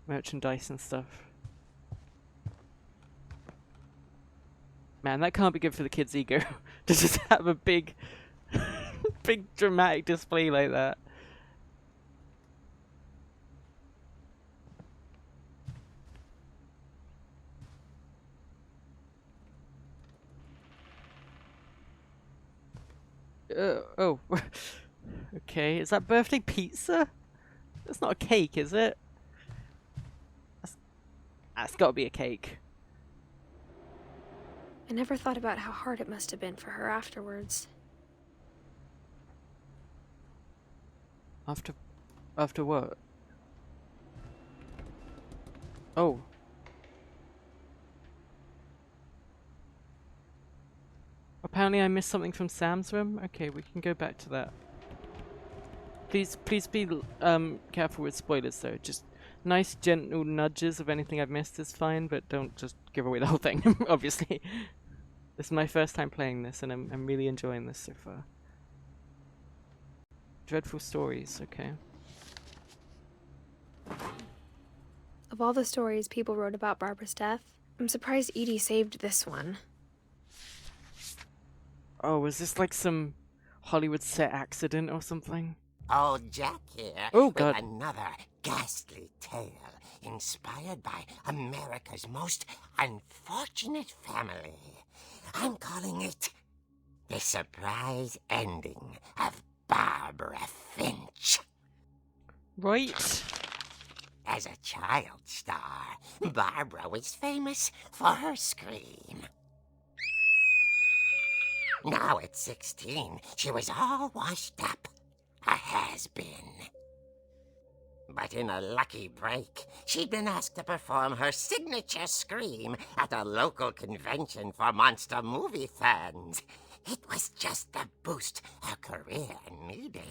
merchandise and stuff. Man, that can't be good for the kid's ego to just have a big, big dramatic display like that. Oh, okay. Is that birthday pizza? That's not a cake, is it? That's got to be a cake. I never thought about how hard it must have been for her afterwards. After what? Oh. Apparently I missed something from Sam's room. Okay, we can go back to that. Please be careful with spoilers though. Just nice gentle nudges of anything I've missed is fine, but don't just give away the whole thing, obviously. This is my first time playing this and I'm really enjoying this so far. Dreadful stories, okay. Of all the stories people wrote about Barbara's death, I'm surprised Edie saved this one. Oh, was this like some Hollywood set accident or something? Old Jack here Oh, with God. another ghastly tale inspired by America's most unfortunate family. I'm calling it The Surprise Ending of Barbara Finch. Right. As a child star, Barbara was famous for her scream. Now at 16, she was all washed up. A has-been. But in a lucky break, she'd been asked to perform her signature scream at a local convention for monster movie fans. It was just the boost her career needed.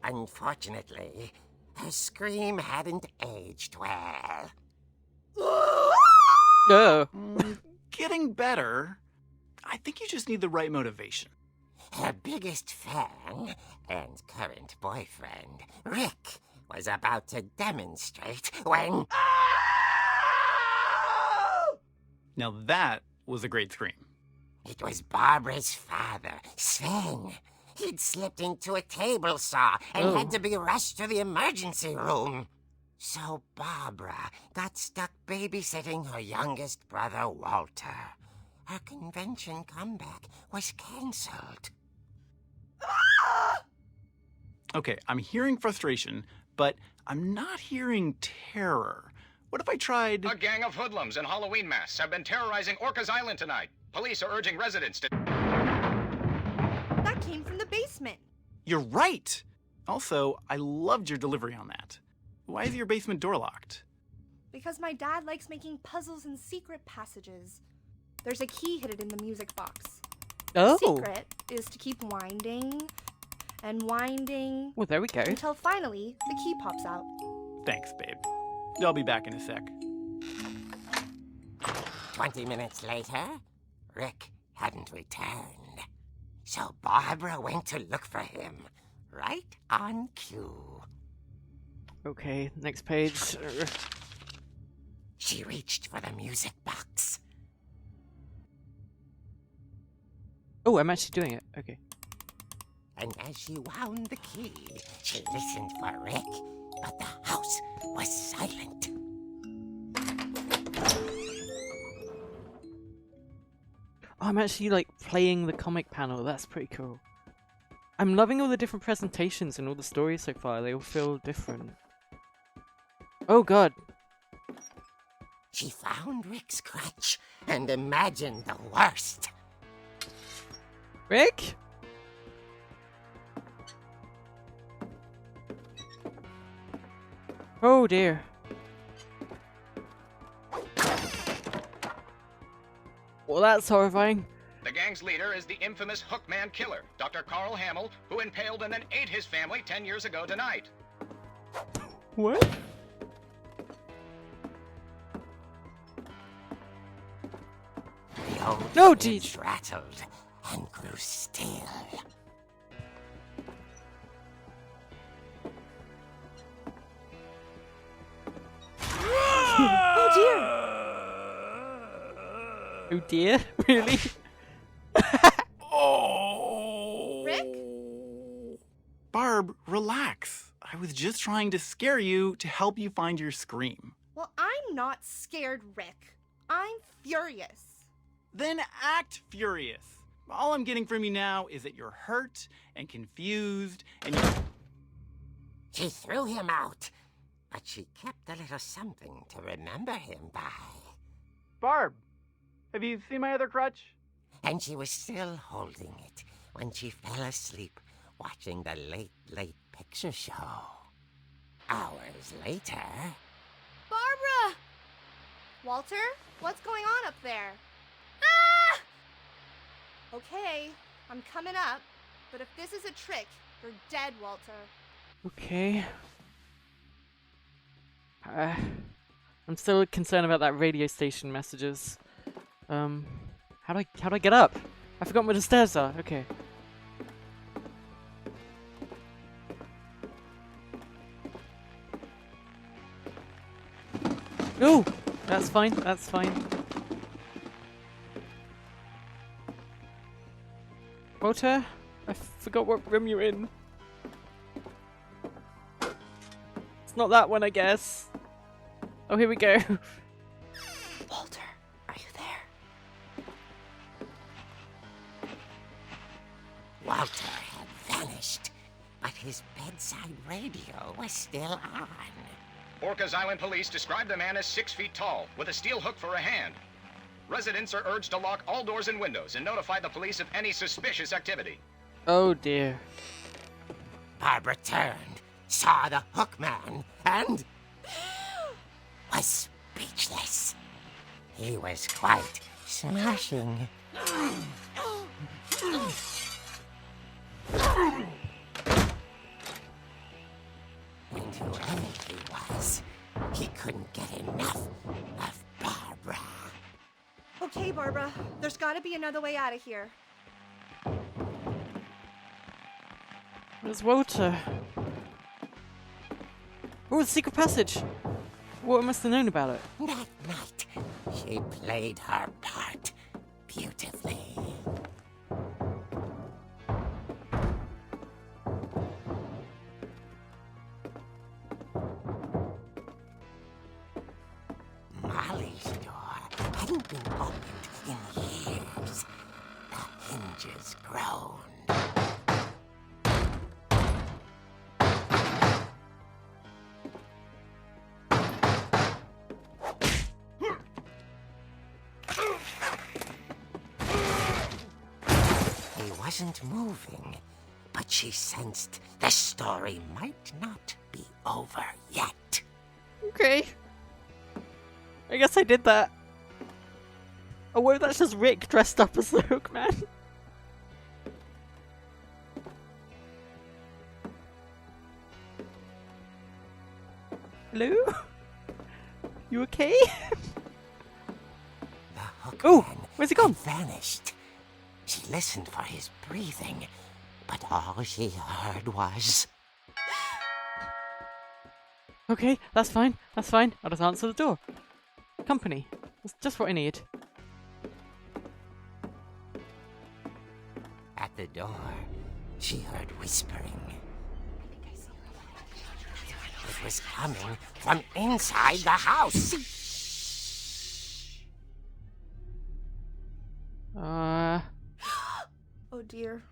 Unfortunately, her scream hadn't aged well. Oh. Getting better. I think you just need the right motivation. Her biggest fan and current boyfriend, Rick, was about to demonstrate when... Now that was a great scream. It was Barbara's father, Sven. He'd slipped into a table saw and had to be rushed to the emergency room. So Barbara got stuck babysitting her youngest brother, Walter. Her convention comeback was cancelled. Okay, I'm hearing frustration, but I'm not hearing terror. What if I tried... A gang of hoodlums in Halloween masks have been terrorizing Orcas Island tonight. Police are urging residents to... That came from the basement. You're right! Also, I loved your delivery on that. Why is your basement door locked? Because my dad likes making puzzles and secret passages. There's a key hidden in the music box. Oh. The secret is to keep winding and winding Well, there we go. until finally the key pops out. Thanks, babe. I'll be back in a sec. 20 minutes later, Rick hadn't returned. So Barbara went to look for him, right on cue. Okay, next page. She reached for the music box. Oh, I'm actually doing it. Okay. And as she wound the key, she listened for Rick, but the house was silent. Oh, I'm actually like playing the comic panel. That's pretty cool. I'm loving all the different presentations and all the stories so far. They all feel different. Oh god. She found Rick's crutch and imagined the worst. Rick? Oh dear. Well, that's horrifying. The gang's leader is the infamous Hookman killer, Dr. Carl Hamill, who impaled and then ate his family 10 years ago tonight. What? The old No, cage geez. rattled and grew still. Oh dear, really? Oh! Rick? Barb, relax. I was just trying to scare you to help you find your scream. Well, I'm not scared, Rick. I'm furious. Then act furious. All I'm getting from you now is that you're hurt and confused and you... She threw him out, but she kept a little something to remember him by. Barb, have you seen my other crutch? And she was still holding it when she fell asleep watching the late picture show. Hours later... Barbara! Walter, what's going on up there? Ah! Okay, I'm coming up, but if this is a trick, you're dead, Walter. Okay. I'm still concerned about that radio station messages. How do I get up? I forgot where the stairs are. Okay. Oh, that's fine. That's fine. Walter, I forgot what room you're in. It's not that one, I guess. Oh, here we go. Walter, are you there? Walter had vanished, but his bedside radio was still on. Orcas Island police describe the man as 6 feet tall, with a steel hook for a hand. Residents are urged to lock all doors and windows and notify the police of any suspicious activity. Oh dear. Barbara turned, saw the hook man, and was speechless. He was quite smashing. And whoever he was, he couldn't get enough of Barbara. Okay, Barbara, there's gotta be another way out of here. Where's Walter? Oh, the secret passage! Walter must have known about it. That night, she played her part beautifully. Molly's door hadn't been opened in years. The hinges groaned. He wasn't moving, but she sensed the story might not be over yet. Okay. I guess I did that. Oh, wait, that's just Rick dressed up as the Hook Man. Hello? You okay? The hook Oh, man where's he gone? had vanished. She listened for his breathing, but all she heard was... Okay, that's fine. That's fine. I'll just answer the door. Company. That's just what I need. At the door, she heard whispering. It was coming from inside the house. Oh dear.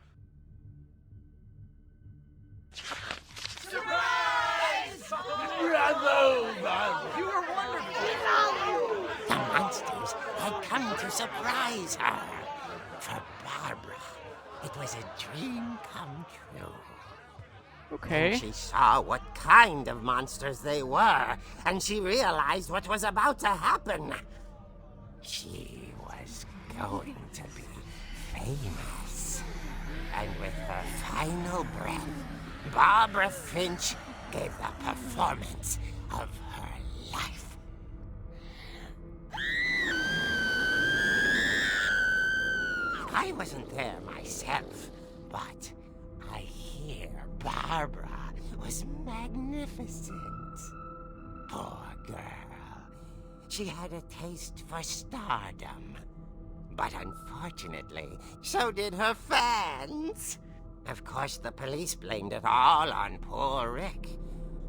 The monsters had come to surprise her. For Barbara, it was a dream come true. Okay. She saw what kind of monsters they were, and she realized what was about to happen. She was going to be famous. And with her final breath, Barbara Finch gave the performance of her life. I wasn't there myself, but I hear Barbara was magnificent. Poor girl. She had a taste for stardom, But unfortunately, so did her fans. Of course, the police blamed it all on poor Rick,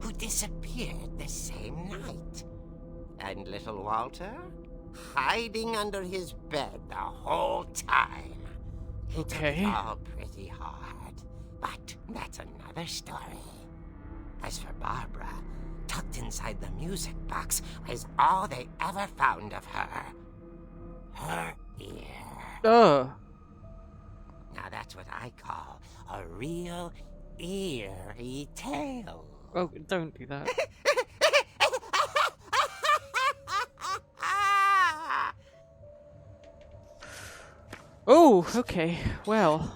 who disappeared the same night. And little Walter? Hiding under his bed the whole time. He took it all pretty hard, but that's another story. As for Barbara, tucked inside the music box was all they ever found of her. Her ear. Oh. Now that's what I call a real eerie tale. Oh, don't do that. Oh, okay. Well,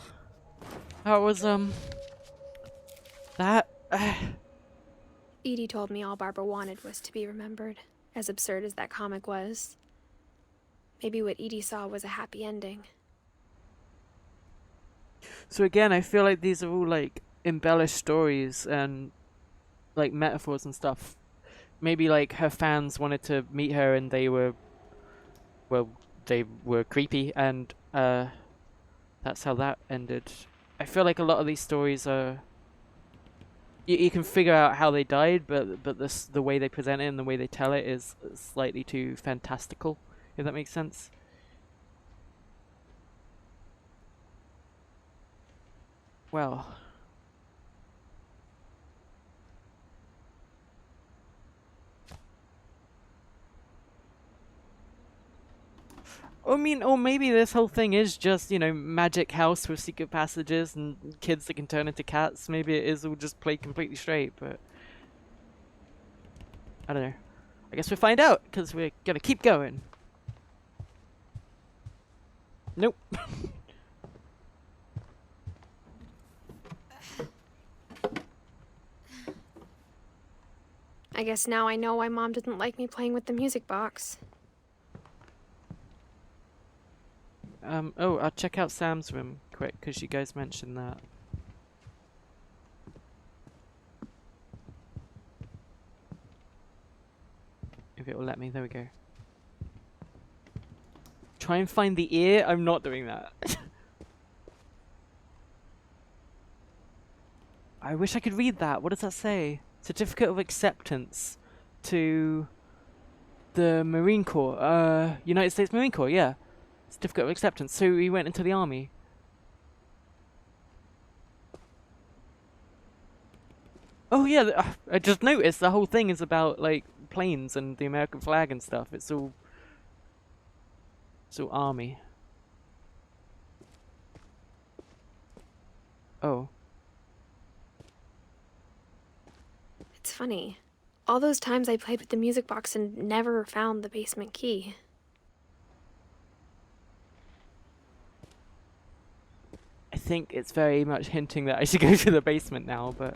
that was that. Edie told me all Barbara wanted was to be remembered, as absurd as that comic was. Maybe what Edie saw was a happy ending. So again, I feel like these are all like embellished stories and like metaphors and stuff. Maybe like her fans wanted to meet her and they were, well, they were creepy, and that's how that ended. I feel like a lot of these stories are, you can figure out how they died, but the way they present it and the way they tell it is slightly too fantastical, if that makes sense. Well, I mean, or maybe this whole thing is just, you know, magic house with secret passages and kids that can turn into cats. Maybe it is all just played completely straight, but I don't know. I guess we'll find out, because we're gonna keep going. Nope. I guess now I know why Mom didn't like me playing with the music box. Oh, I'll check out Sam's room quick, because you guys mentioned that. If it will let me, there we go. Try and find the ear? I'm not doing that. I wish I could read that. What does that say? Certificate of acceptance to the Marine Corps. United States Marine Corps, yeah. Certificate of acceptance. So he went into the army. Oh yeah, I just noticed the whole thing is about like planes and the American flag and stuff. It's all army. Oh. It's funny. All those times I played with the music box and never found the basement key. I think it's very much hinting that I should go to the basement now, but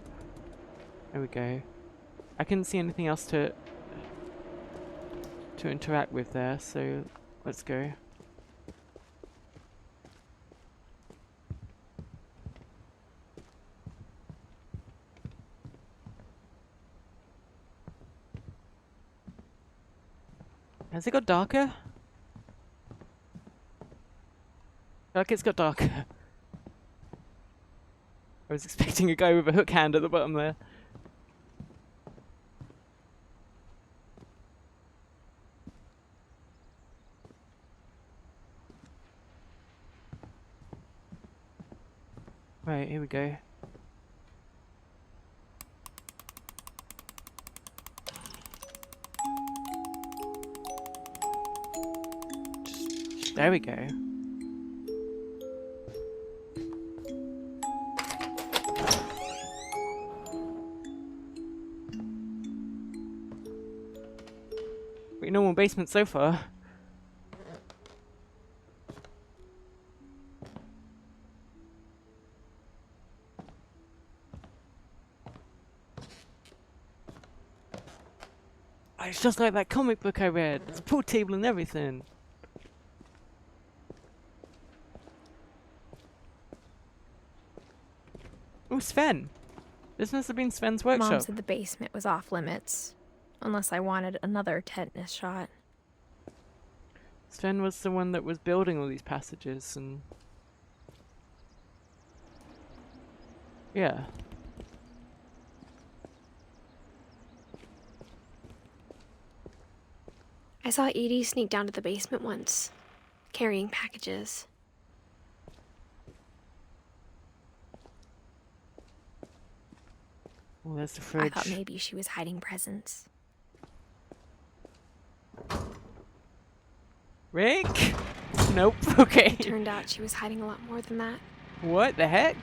there we go. I couldn't see anything else to interact with there, so let's go. Has it got darker? I like it's got darker. I was expecting a guy with a hook hand at the bottom there. Right, here we go. There we go. Pretty normal basement so far. It's just like that comic book I read. There's a pool table and everything. Oh, Sven. This must have been Sven's workshop. Mom said the basement was off limits. Unless I wanted another tetanus shot. Sven was the one that was building all these passages and... Yeah. I saw Edie sneak down to the basement once, carrying packages. Oh, there's the I fridge. thought maybe she was hiding presents. Rick? Nope. Okay. It turned out she was hiding a lot more than that. What the heck?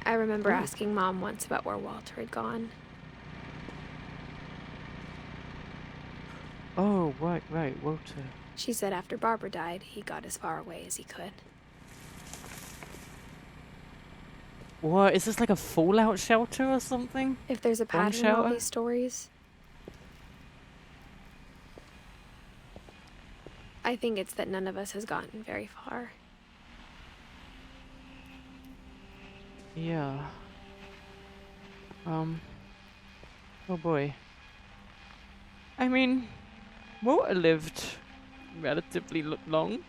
I remember Ooh. asking Mom once about where Walter had gone. Oh, right, Walter. She said after Barbara died, he got as far away as he could. What? Is this like a fallout shelter or something? If there's a Bomb pattern in all shelter? these stories, I think it's that none of us has gotten very far. Yeah. Oh boy. I mean, Walter lived relatively long.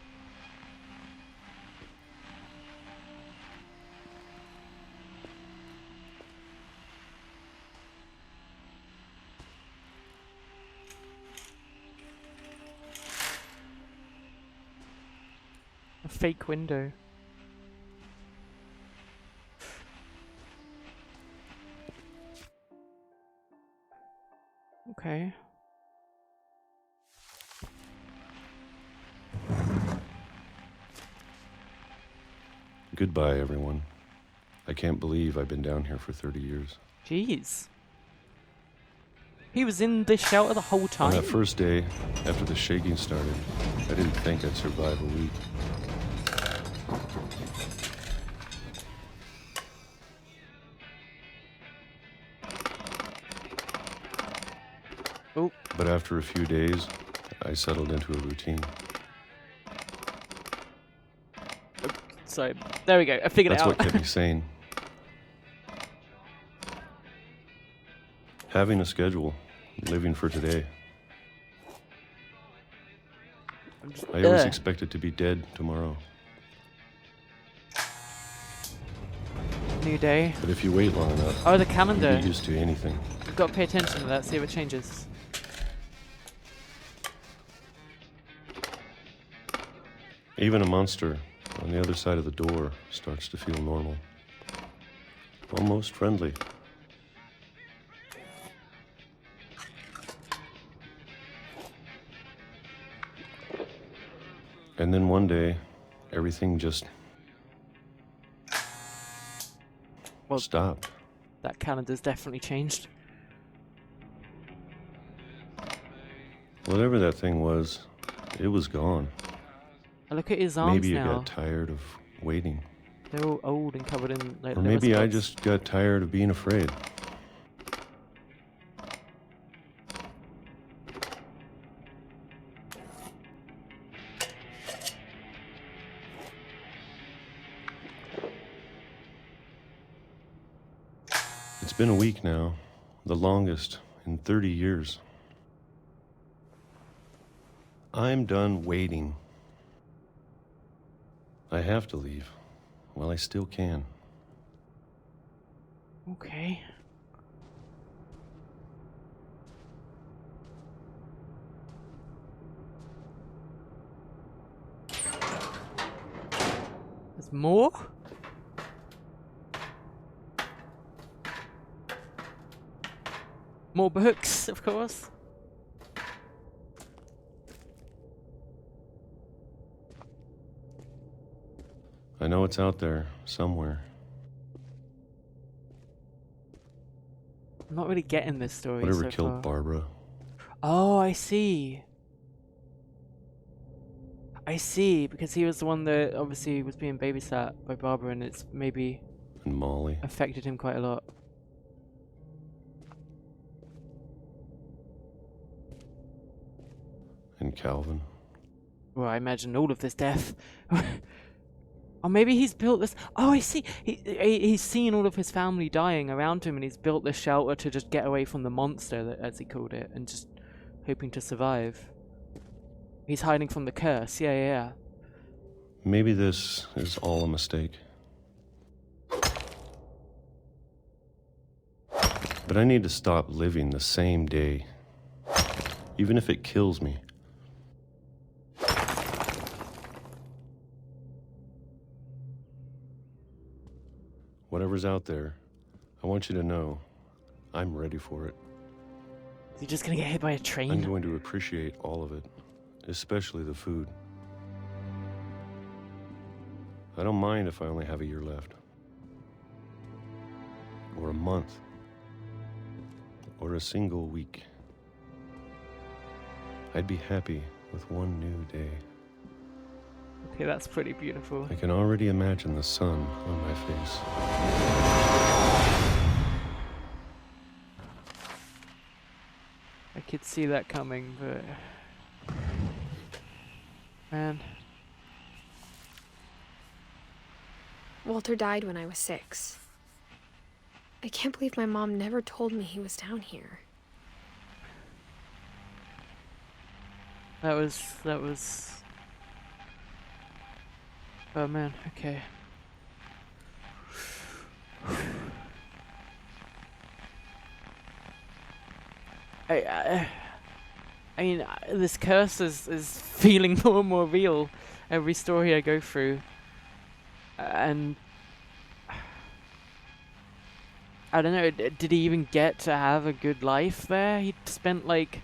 A fake window. Okay. Goodbye, everyone. I can't believe I've been down here for 30 years. Jeez. He was in this shelter the whole time? On that first day, after the shaking started, I didn't think I'd survive a week. Oh. But after a few days, I settled into a routine. So, there we go. I figured That's it out. what kept me sane. Having a schedule, living for today. I always expected to be dead tomorrow. New day. But if you wait long enough, Oh, the you calendar. get used to anything. You've got to pay attention to that, see if it changes. Even a monster on the other side of the door starts to feel normal. Almost friendly. And then one day, everything just Well, stopped. that calendar's definitely changed. Whatever that thing was, it was gone. I look at his arms Maybe you now. got tired of waiting. They're all old and covered in like Or liver maybe I spots. just got tired of being afraid. It's been a week now, the longest in 30 years. I'm done waiting. I have to leave while I still can. Okay. There's more? More books, of course. I know it's out there somewhere. I'm not really getting this story Whatever so killed far. Barbara. Oh, I see. I see, because he was the one that obviously was being babysat by Barbara, and it's maybe And Molly. affected him quite a lot. And Calvin. Well, I imagine all of this death. Or maybe he's built this. Oh, I see. He's seen all of his family dying around him, and he's built this shelter to just get away from the monster, as he called it, and just hoping to survive. He's hiding from the curse. Yeah. Maybe this is all a mistake. But I need to stop living the same day, even if it kills me. Whatever's out there, I want you to know I'm ready for it. Is he just gonna get hit by a train? I'm going to appreciate all of it, especially the food. I don't mind if I only have a year left. Or a month. Or a single week. I'd be happy with one new day. Okay, that's pretty beautiful. I can already imagine the sun on my face. I could see that coming, but... Man. Walter died when I was 6. I can't believe my mom never told me he was down here. That was... Oh man, okay. I mean, this curse is feeling more and more real every story I go through. And... I don't know, did he even get to have a good life there? He spent, like,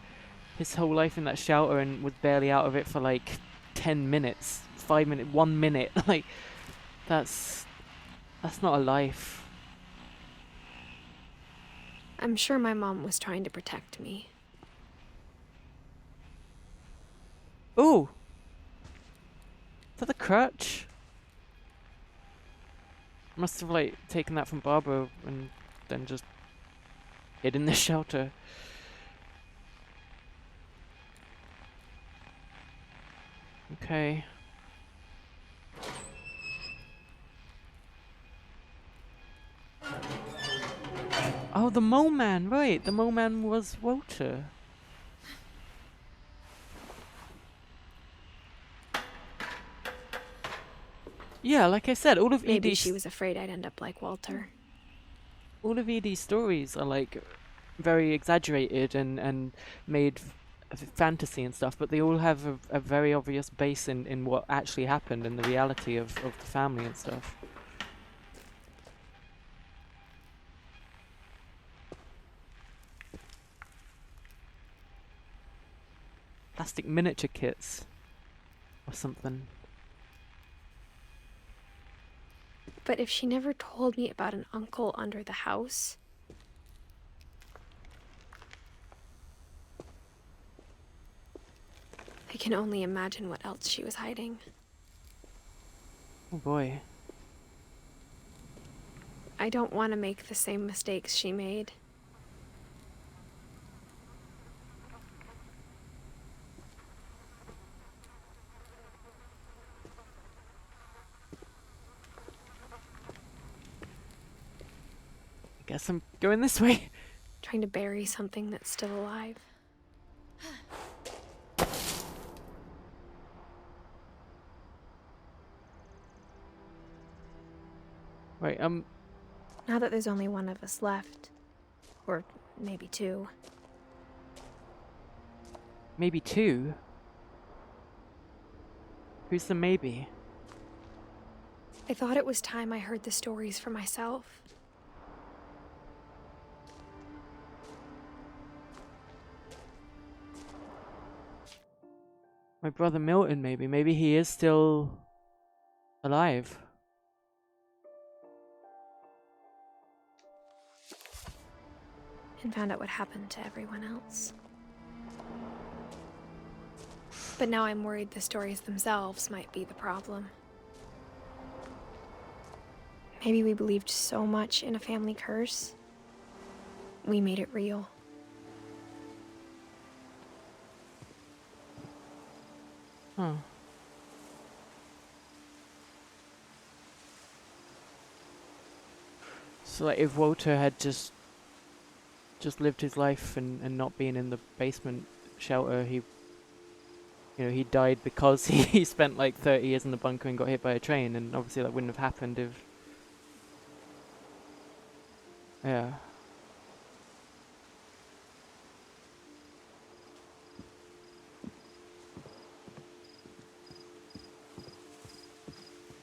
his whole life in that shelter and was barely out of it for, like, 10 minutes. 5 minutes, 1 minute. Like, that's not a life. I'm sure my mom was trying to protect me. Ooh! Is that the crutch? Must have, like, taken that from Barbara and then just hid in the shelter. Okay. Oh, the mole man, right. The mole man was Walter. Yeah, like I said, all of Maybe Edie's... she was afraid I'd end up like Walter. All of Edie's stories are, like, very exaggerated and made fantasy and stuff, but they all have a very obvious base in what actually happened and the reality of the family and stuff. Plastic miniature kits or something. But if she never told me about an uncle under the house... I can only imagine what else she was hiding. Oh boy. I don't want to make the same mistakes she made. I guess I'm going this way. Trying to bury something that's still alive. Right, Now that there's only one of us left, or maybe 2. maybe 2? Who's the maybe? I thought it was time I heard the stories for myself. My brother Milton, maybe. Maybe he is still alive. And found out what happened to everyone else. But now I'm worried the stories themselves might be the problem. Maybe we believed so much in a family curse, we made it real. Huh. So like if Walter had just lived his life and not been in the basement shelter, he died because he spent like 30 years in the bunker and got hit by a train, and obviously that wouldn't have happened if... Yeah.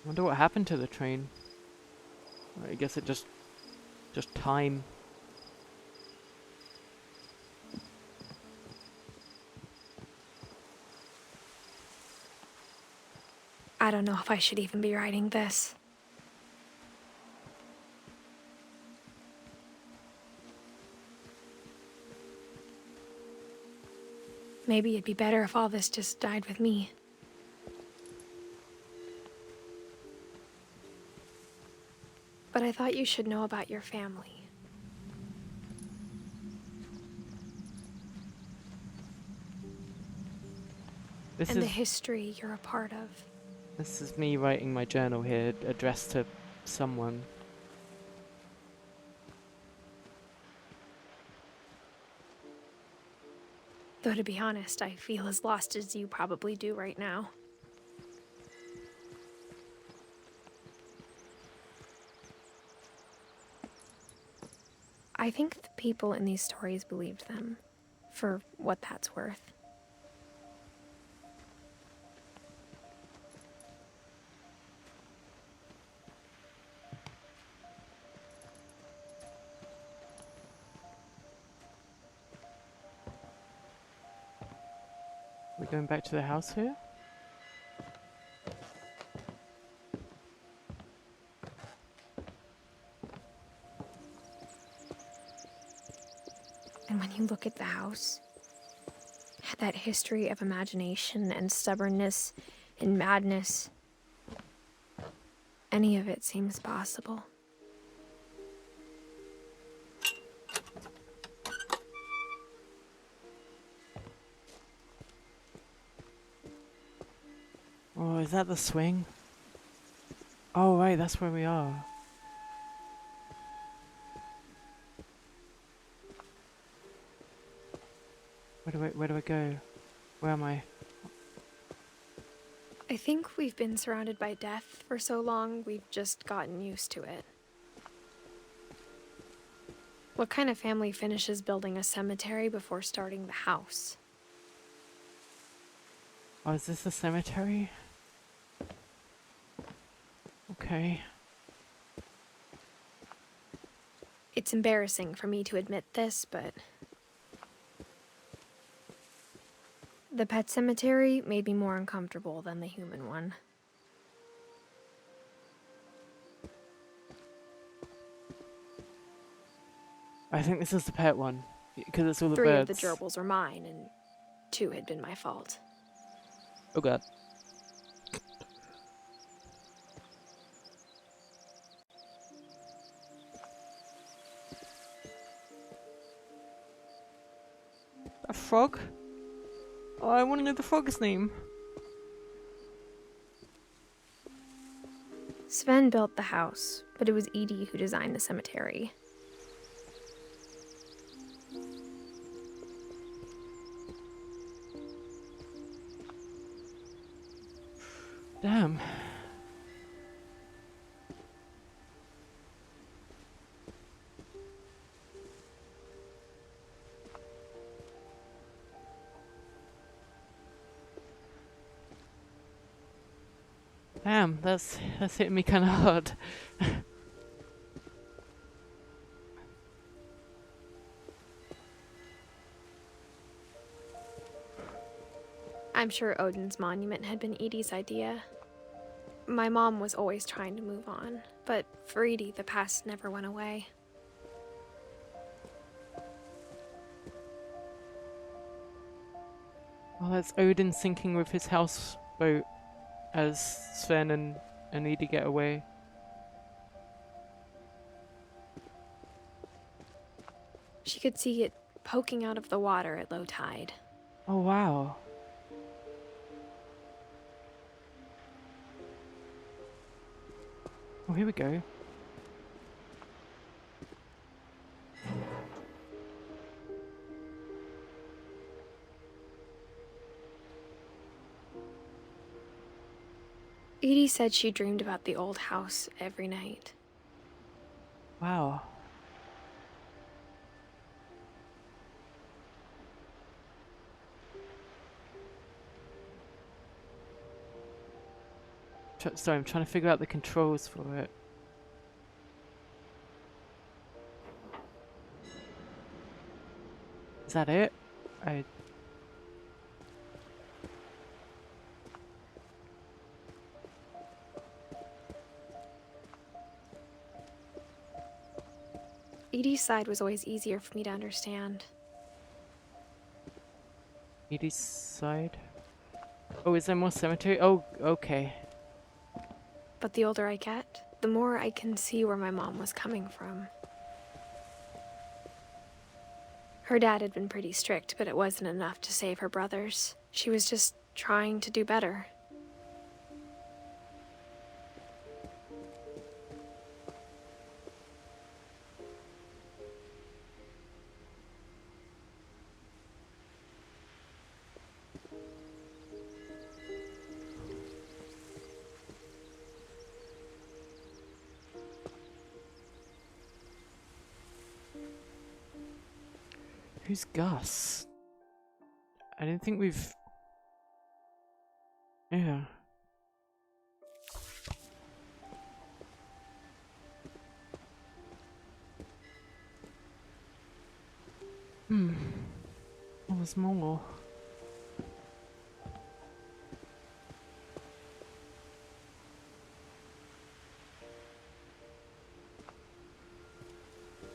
I wonder what happened to the train. I guess it just time. I don't know if I should even be writing this. Maybe it'd be better if all this just died with me. But I thought you should know about your family. This And the is history you're a part of. this is me writing my journal here, addressed to someone. Though to be honest, I feel as lost as you probably do right now. I think the people in these stories believed them, for what that's worth. We're going back to the house here? And when you look at the house, that history of imagination and stubbornness and madness, any of it seems possible. Oh, is that the swing? Oh, right, that's where we are. Where do I go? Where am I? I think we've been surrounded by death for so long, we've just gotten used to it. What kind of family finishes building a cemetery before starting the house? Oh, is this the cemetery? Okay. It's embarrassing for me to admit this, but the pet cemetery made me more uncomfortable than the human one. I think this is the pet one, because it's all the 3 birds. of the gerbils were mine, and 2 had been my fault. Oh god. A frog? Oh, I want to know the frog's name. Sven built the house, but it was Edie who designed the cemetery. Damn. Damn, that's hitting me kind of hard. I'm sure Odin's monument had been Edie's idea. My mom was always trying to move on, but for Edie, the past never went away. Oh, that's Odin sinking with his houseboat as Sven and Edie get away. She could see it poking out of the water at low tide. Oh wow. Oh, here we go. Edie said she dreamed about the old house every night. Wow. Sorry, I'm trying to figure out the controls for it. Is that it? Edie's side was always easier for me to understand. Edie's side? Oh, is there more cemetery? Oh, okay. But the older I get, the more I can see where my mom was coming from. Her dad had been pretty strict, but it wasn't enough to save her brothers. She was just trying to do better. Who's Gus? I don't think we've... Yeah. Oh, there's more.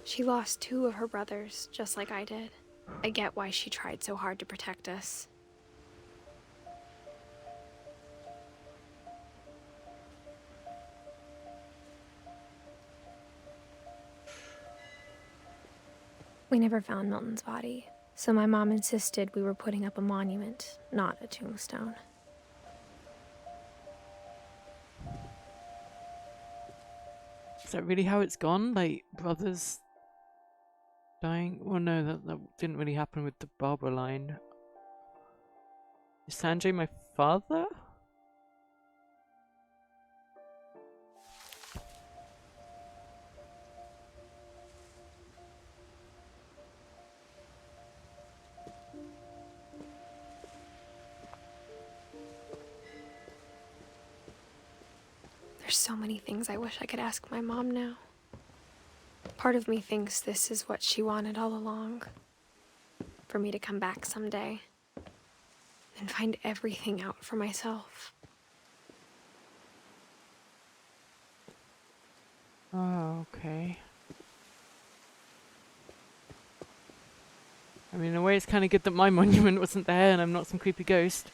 She lost 2 of her brothers, just like I did. I get why she tried so hard to protect us. We never found Milton's body, so my mom insisted we were putting up a monument, not a tombstone. Is that really how it's gone? Like, brothers dying? Well, no, that didn't really happen with the Barbara line. Is Sanjay my father? There's so many things I wish I could ask my mom now. Part of me thinks this is what she wanted all along. For me to come back someday and find everything out for myself. Oh, okay. I mean, in a way it's kind of good that my monument wasn't there and I'm not some creepy ghost.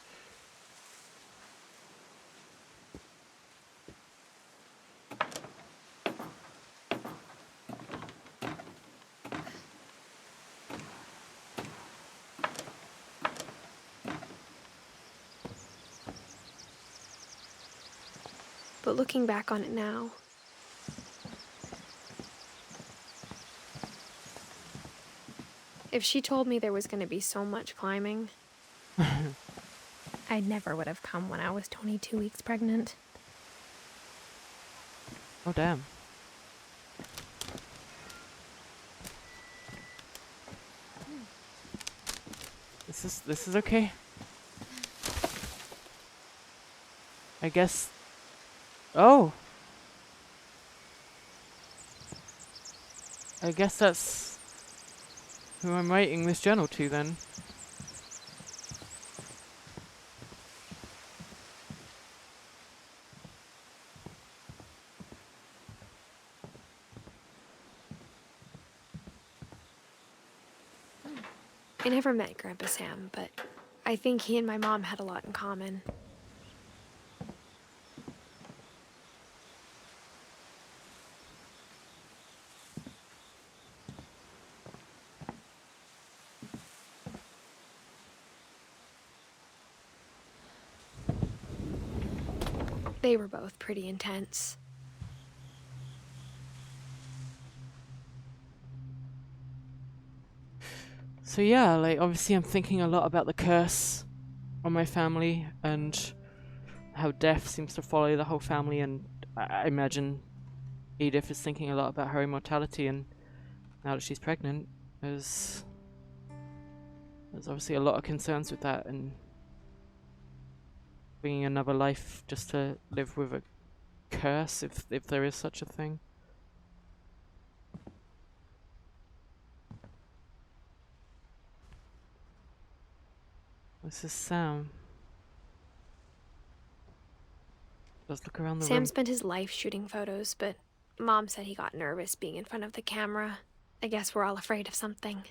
But looking back on it now, if she told me there was going to be so much climbing, I never would have come when I was 22 weeks pregnant. Oh, damn. This is okay. I guess. Oh. I guess that's who I'm writing this journal to then. I never met Grandpa Sam, but I think he and my mom had a lot in common. They were both pretty intense. So yeah, like obviously I'm thinking a lot about the curse on my family and how death seems to follow the whole family, and I imagine Edith is thinking a lot about her immortality, and now that she's pregnant, there's obviously a lot of concerns with that, and bringing another life just to live with a curse, if there is such a thing. What's this sound? Let's look around the Sam room. spent his life shooting photos, but Mom said he got nervous being in front of the camera. I guess we're all afraid of something.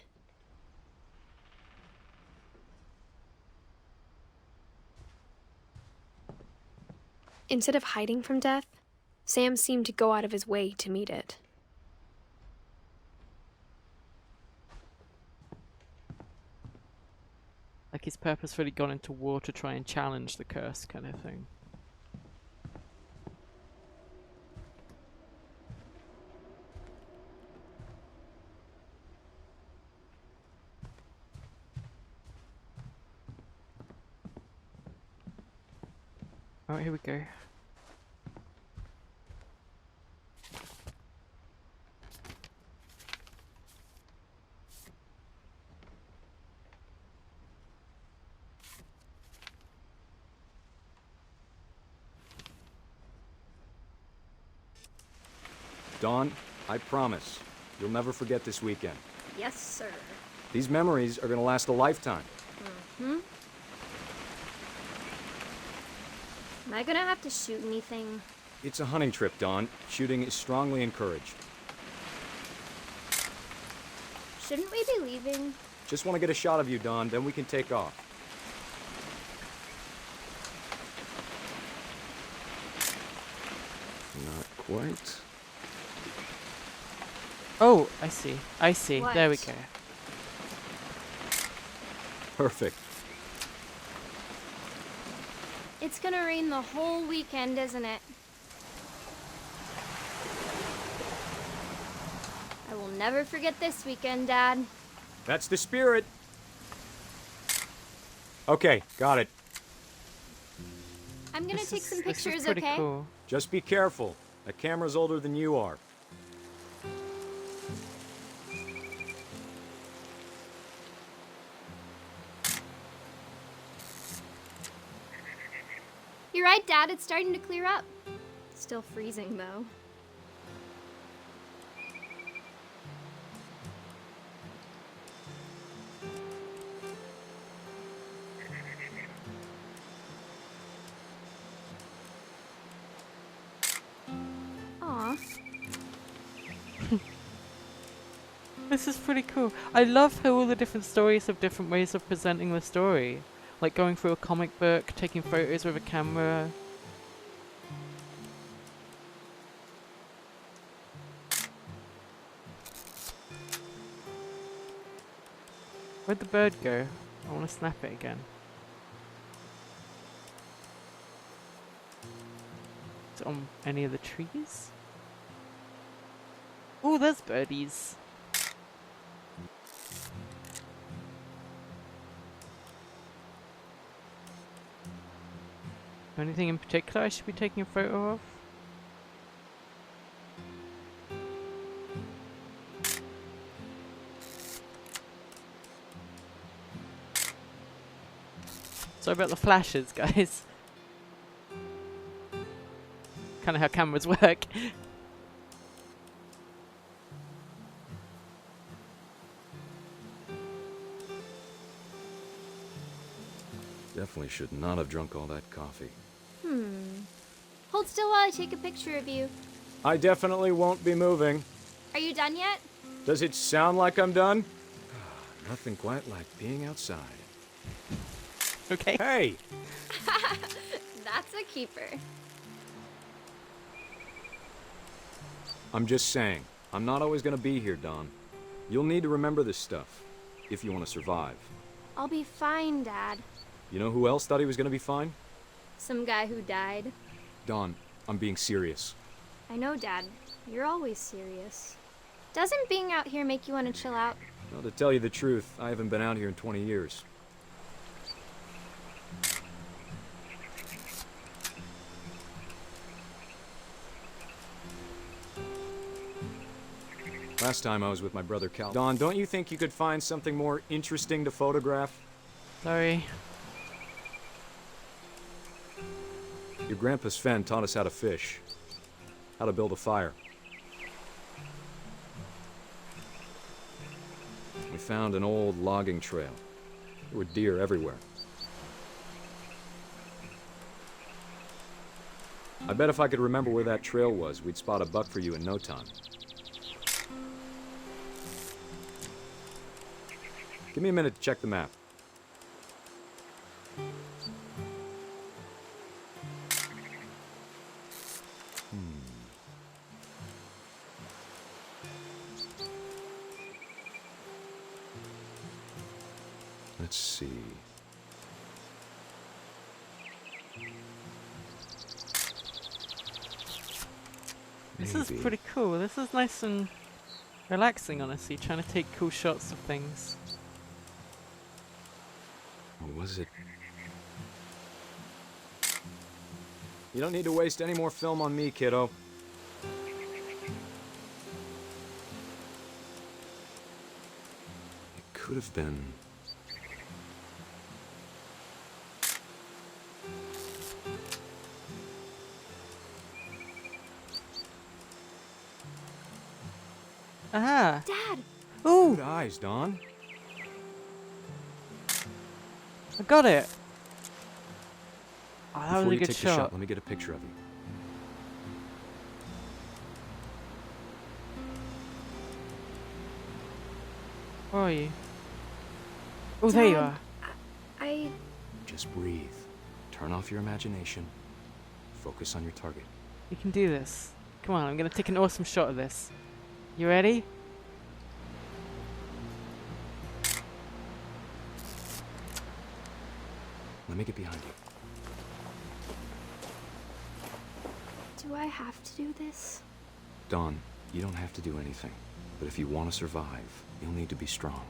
Instead of hiding from death, Sam seemed to go out of his way to meet it. Like he's purposefully gone into war to try and challenge the curse, kind of thing. Alright, here we go. Dawn, I promise, you'll never forget this weekend. Yes, sir. These memories are gonna last a lifetime. Mm-hmm. Am I gonna have to shoot anything? It's a hunting trip, Dawn. Shooting is strongly encouraged. Shouldn't we be leaving? Just want to get a shot of you, Dawn, then we can take off. Not quite. Oh, I see. I see. What? There we go. Perfect. It's gonna rain the whole weekend, isn't it? I will never forget this weekend, Dad. That's the spirit. Okay, got it. I'm gonna This take is- some this is pictures, pretty okay? cool. Just be careful. That camera's older than you are. You're right, Dad. It's starting to clear up. Still freezing, though. Aw. This is pretty cool. I love how all the different stories have different ways of presenting the story. Like going through a comic book, taking photos with a camera. Where'd the bird go? I want to snap it again. Is it on any of the trees? Oh, there's birdies. Anything in particular I should be taking a photo of? Sorry about the flashes, guys. Kind of how cameras work. Definitely should not have drunk all that coffee. Hold still while I take a picture of you. I definitely won't be moving. Are you done yet? Does it sound like I'm done? Nothing quite like being outside. Okay. Hey! That's a keeper. I'm just saying, I'm not always gonna be here, Dawn. You'll need to remember this stuff, if you want to survive. I'll be fine, Dad. You know who else thought he was gonna be fine? Some guy who died. Dawn, I'm being serious. I know, Dad. You're always serious. Doesn't being out here make you want to chill out? Well, to tell you the truth, I haven't been out here in 20 years. Last time I was with my brother Cal. Don, don't you think you could find something more interesting to photograph? Sorry. Your grandpa Sven taught us how to fish, how to build a fire. We found an old logging trail. There were deer everywhere. I bet if I could remember where that trail was, we'd spot a buck for you in no time. Give me a minute to check the map. Let's see. This is pretty cool. This is nice and relaxing, honestly, trying to take cool shots of things. Or was it? You don't need to waste any more film on me, kiddo. It could have been... Aha! Dad! Ooh! Good eyes, Don. I got it! Oh, that Before was a you good take the shot. let me get a picture of you. Where are you? Oh, there you Dad, are. I... Just breathe. Turn off your imagination. Focus on your target. You can do this. Come on, I'm gonna take an awesome shot of this. You ready? Let me get behind you. Do I have to do this? Don, you don't have to do anything. But if you want to survive, you'll need to be strong.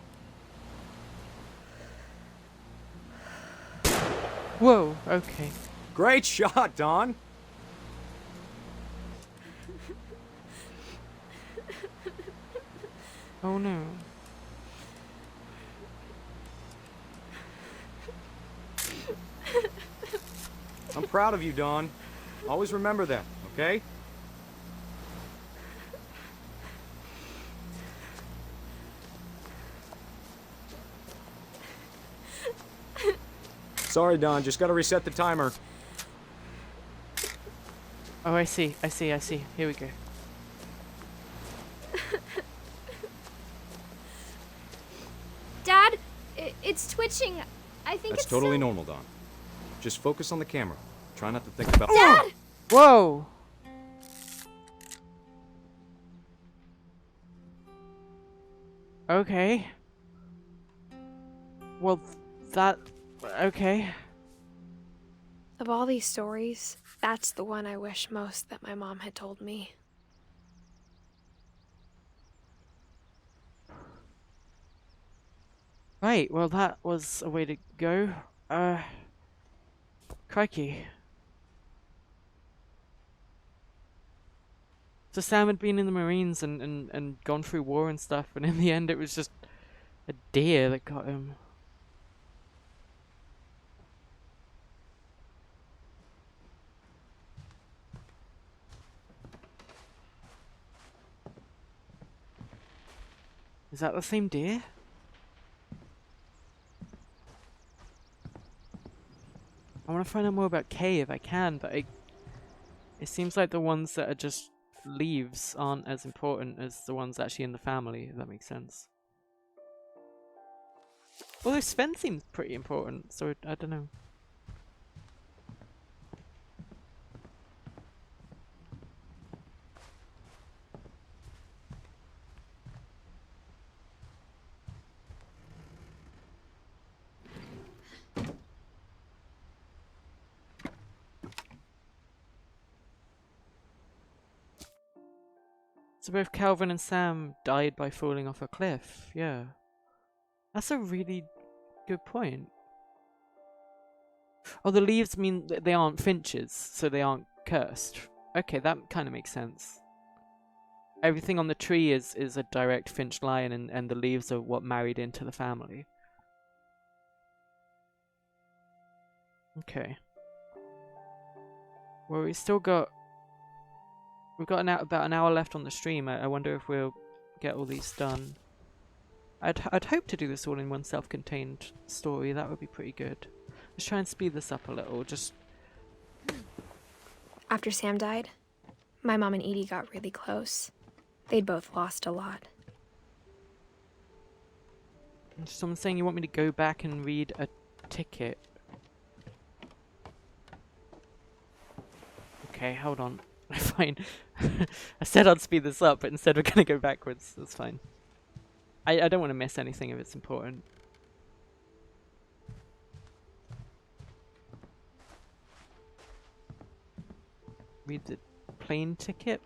Whoa, okay. Great shot, Don! Oh no. I'm proud of you, Don. Always remember that, okay? Sorry, Don. Just gotta reset the timer. Oh, I see. Here we go. Dad, it's twitching. I think That's it's totally so... normal, Don. Just focus on the camera. Try not to think about... Dad! Whoa! Okay. Well, that... Okay. Of all these stories, that's the one I wish most that my mom had told me. Right, well that was a way to go. Crikey. So Sam had been in the Marines and gone through war and stuff, and in the end it was just a deer that got him. Is that the same deer? I want to find out more about Kay if I can, but it seems like the ones that are just leaves aren't as important as the ones actually in the family, if that makes sense. Although Sven seems pretty important, so I don't know. So both Calvin and Sam died by falling off a cliff, yeah. That's a really good point. Oh, the leaves mean that they aren't finches, so they aren't cursed. Okay, that kind of makes sense. everything on the tree is a direct Finch line, and the leaves are what married into the family. Okay. Well, we've got about an hour left on the stream. I wonder if we'll get all these done. I'd hope to do this all in one self-contained story. That would be pretty good. Let's try and speed this up a little. Just After Sam died, my mom and Edie got really close. They'd both lost a lot. someone's saying you want me to go back and read a ticket. Okay, hold on. Fine. I said I'd speed this up, but instead we're gonna go backwards. That's fine. I don't want to miss anything if it's important. Read the plane ticket.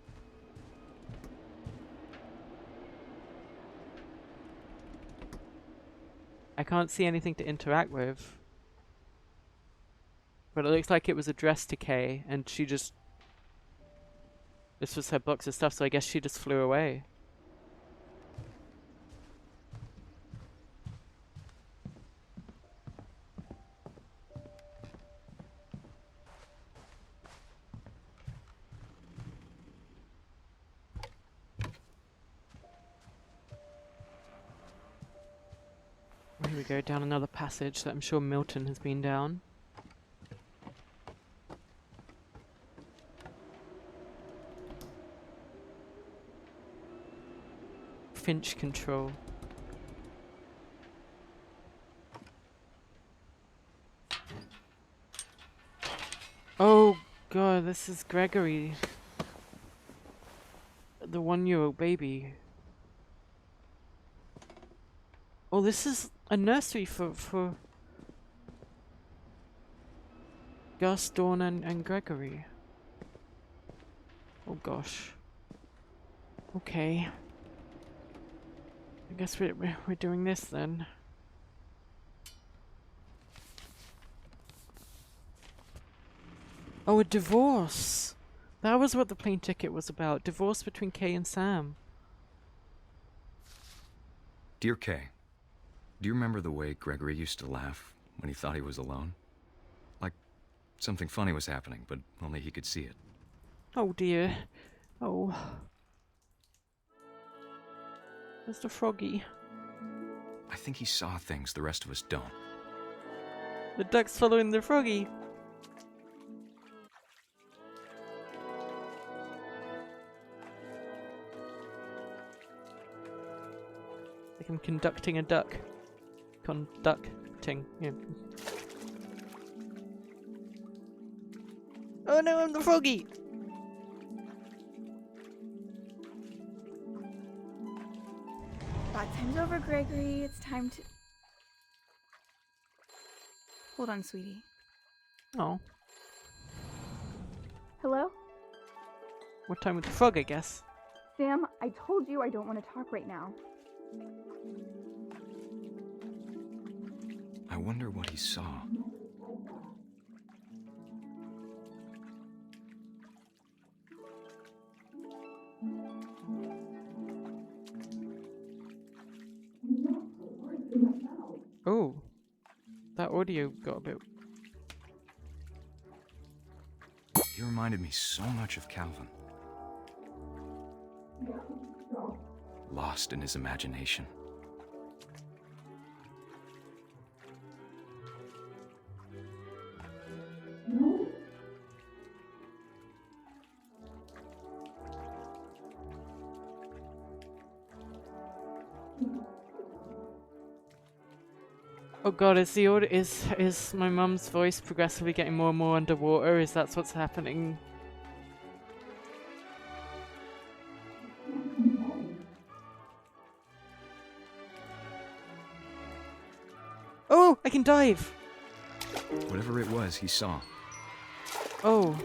I can't see anything to interact with. But it looks like it was addressed to Kay, and she just... This was her box of stuff, so I guess she just flew away. Here we go, down another passage that I'm sure Milton has been down. Finch control. Oh god, this is Gregory. The 1-year-old baby. Oh, this is a nursery for Gus, Dawn, and Gregory. Oh gosh. Okay. I guess we're doing this then. Oh, a divorce! That was what the plane ticket was about. Divorce between Kay and Sam. Dear Kay, do you remember the way Gregory used to laugh when he thought he was alone? Like something funny was happening, but only he could see it. Oh dear. Oh. Mr. Froggy. I think he saw things the rest of us don't. The duck's following the froggy. Like I'm conducting a duck. Conducting. Yeah. Oh no, I'm the froggy! Bath time's over, Gregory. It's time to... Hold on, sweetie. Oh. Hello? What time with the frog, I guess? Sam, I told you I don't want to talk right now. I wonder what he saw. Oh. That audio got a bit... He reminded me so much of Calvin. Lost in his imagination. Oh god, is my mum's voice progressively getting more and more underwater? Is that what's happening? Oh, I can dive! Whatever it was, he saw. Oh.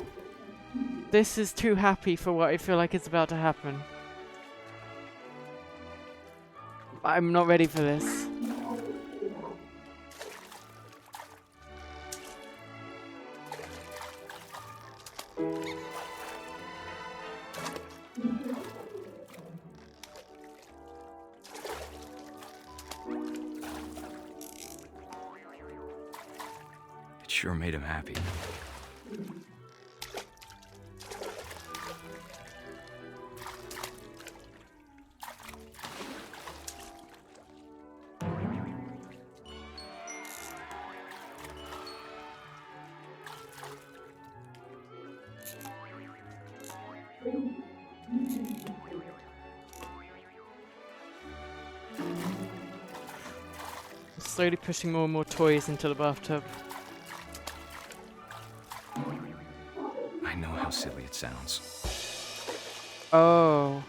This is too happy for what I feel like is about to happen. I'm not ready for this. sure made him happy. Slowly pushing more and more toys into the bathtub. I know how silly it sounds. Oh.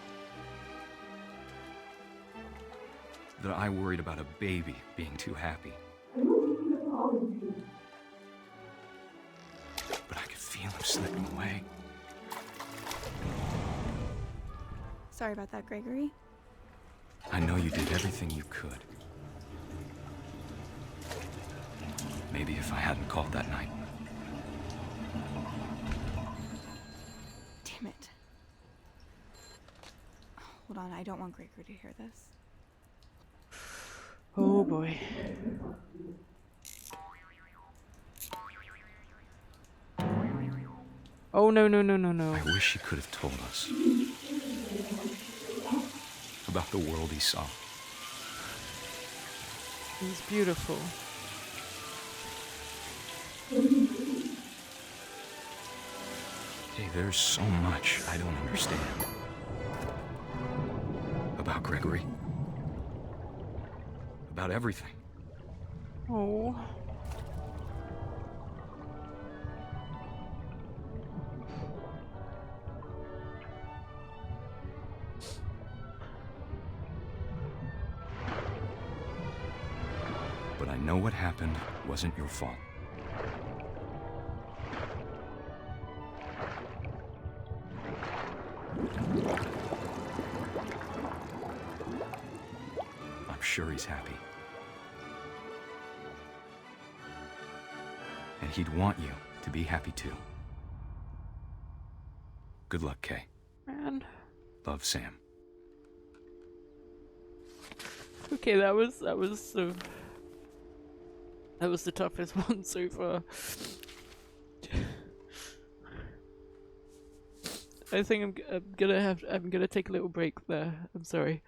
That I worried about a baby being too happy. But I could feel him slipping away. Sorry about that, Gregory. I know you did everything you could. Maybe if I hadn't called that night. Damn it. Hold on, I don't want Gregory to hear this. Oh boy. Oh no, no, no, no, no. I wish he could have told us about the world he saw. He's beautiful. Hey, there's so much I don't understand about Gregory. About everything. Oh. But I know what happened wasn't your fault. I'm sure he's happy. And he'd want you to be happy too. Good luck, Kay. Man. Love, Sam. Okay, that was the toughest one so far. I think I'm gonna take a little break there. I'm sorry.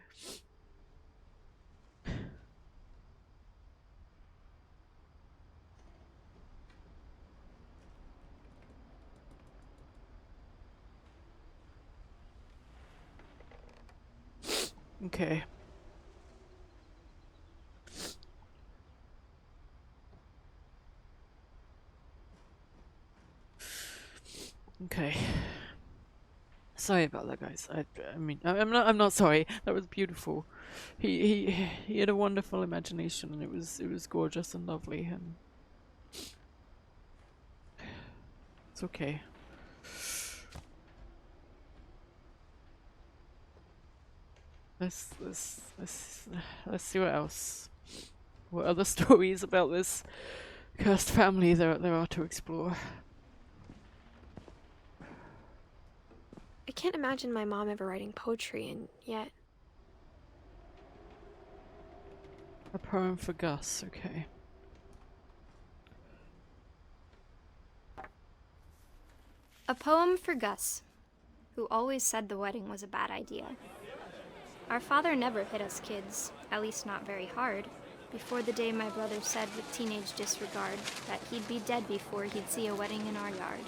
Okay. Okay. Sorry about that, guys. I mean, I'm not sorry. That was beautiful. He had a wonderful imagination, and it was gorgeous and lovely, and it's okay. Let's see what else. What other stories about this cursed family there are to explore. I can't imagine my mom ever writing poetry, and yet... A poem for Gus, okay. A poem for Gus, who always said the wedding was a bad idea. Our father never hit us kids, at least not very hard, before the day my brother said with teenage disregard that he'd be dead before he'd see a wedding in our yard.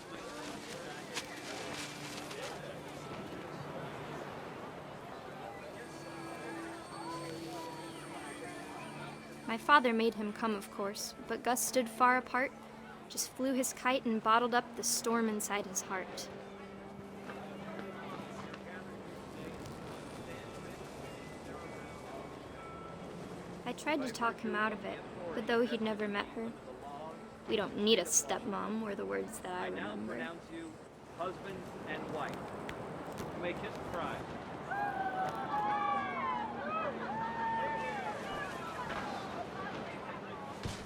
My father made him come, of course, but Gus stood far apart, just flew his kite and bottled up the storm inside his heart. I tried to talk him out of it, but though he'd never met her, "We don't need a stepmom," were the words that I remember. Now we're down to husband and wife. You may kiss the bride.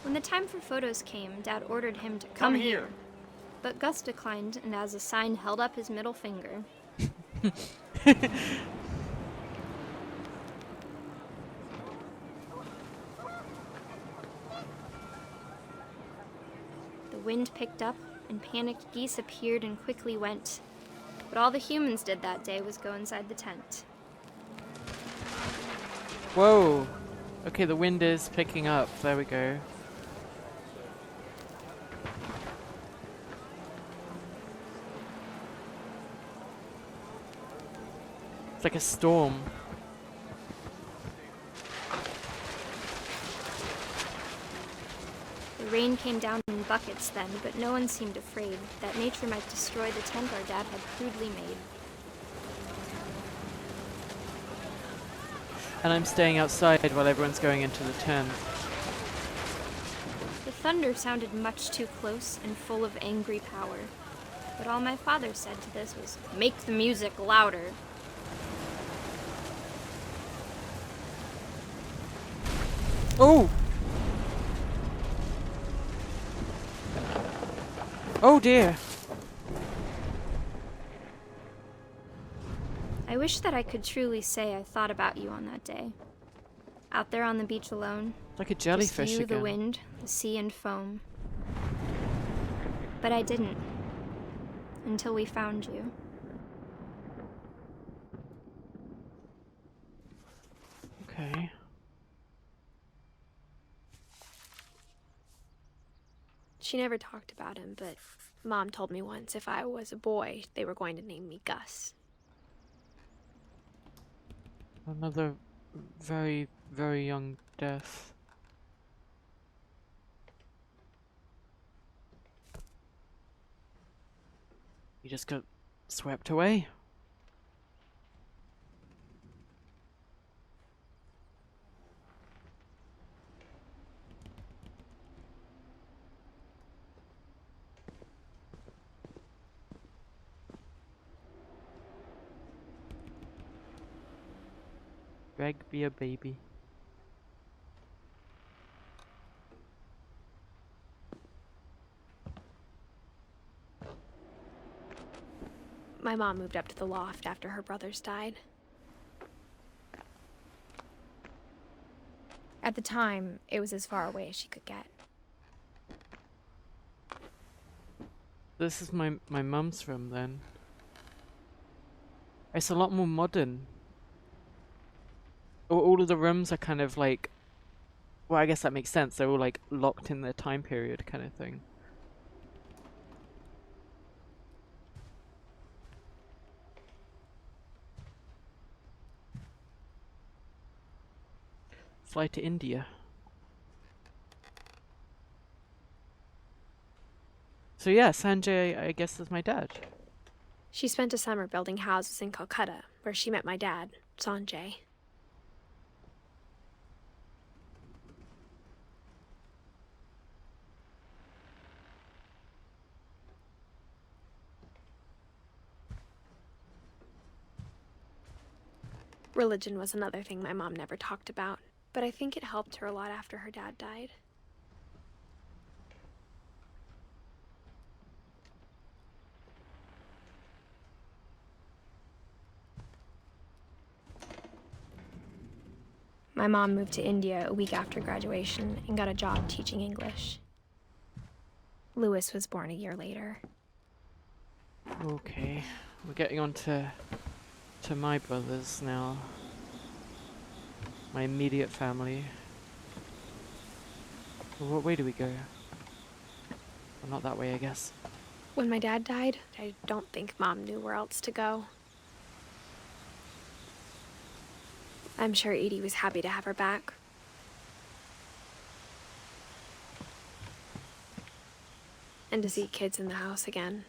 When the time for photos came, Dad ordered him to come here. But Gus declined, and as a sign held up his middle finger. The wind picked up, and panicked geese appeared and quickly went. But all the humans did that day was go inside the tent. Whoa! Okay, the wind is picking up. There we go. It's like a storm. The rain came down in buckets then, but no one seemed afraid that nature might destroy the tent our dad had crudely made. And I'm staying outside while everyone's going into the tent. The thunder sounded much too close and full of angry power. But all my father said to this was, "Make the music louder." Oh! Oh dear! I wish that I could truly say I thought about you on that day. Out there on the beach alone. Like a jellyfish just you, again. the wind, the sea and foam. But I didn't. Until we found you. Okay. She never talked about him, but Mom told me once if I was a boy, they were going to name me Gus. Another very, very young death. You just got swept away. Greg, be a baby. My mom moved up to the loft after her brothers died. At the time, it was as far away as she could get. This is my mum's room then. It's a lot more modern. All of the rooms are kind of like, well, I guess that makes sense. They're all like locked in their time period kind of thing. Fly to India. So yeah, Sanjay, I guess, is my dad. She spent a summer building houses in Calcutta, where she met my dad, Sanjay. Religion was another thing my mom never talked about, but I think it helped her a lot after her dad died. My mom moved to India a week after graduation and got a job teaching English. Lewis was born a year later. Okay, we're getting on to my brothers now. My immediate family. Well, what way do we go? Well, not that way, I guess. When my dad died, I don't think Mom knew where else to go. I'm sure Edie was happy to have her back. And to see kids in the house again.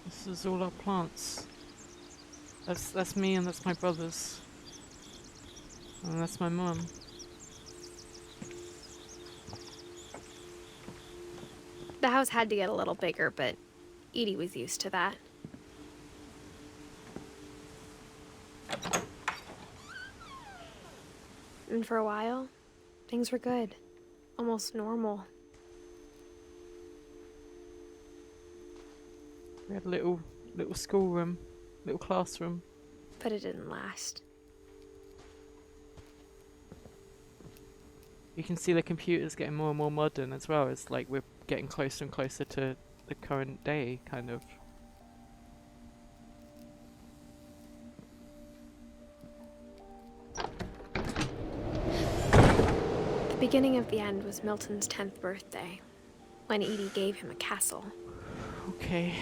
This is all our plants. That's me and that's my brothers. And that's my mum. The house had to get a little bigger, but Edie was used to that. And for a while, things were good. Almost normal. We had a little schoolroom, little classroom. But it didn't last. You can see the computers getting more and more modern as well. It's like we're getting closer and closer to the current day, kind of. The beginning of the end was Milton's 10th birthday, when Edie gave him a castle. Okay.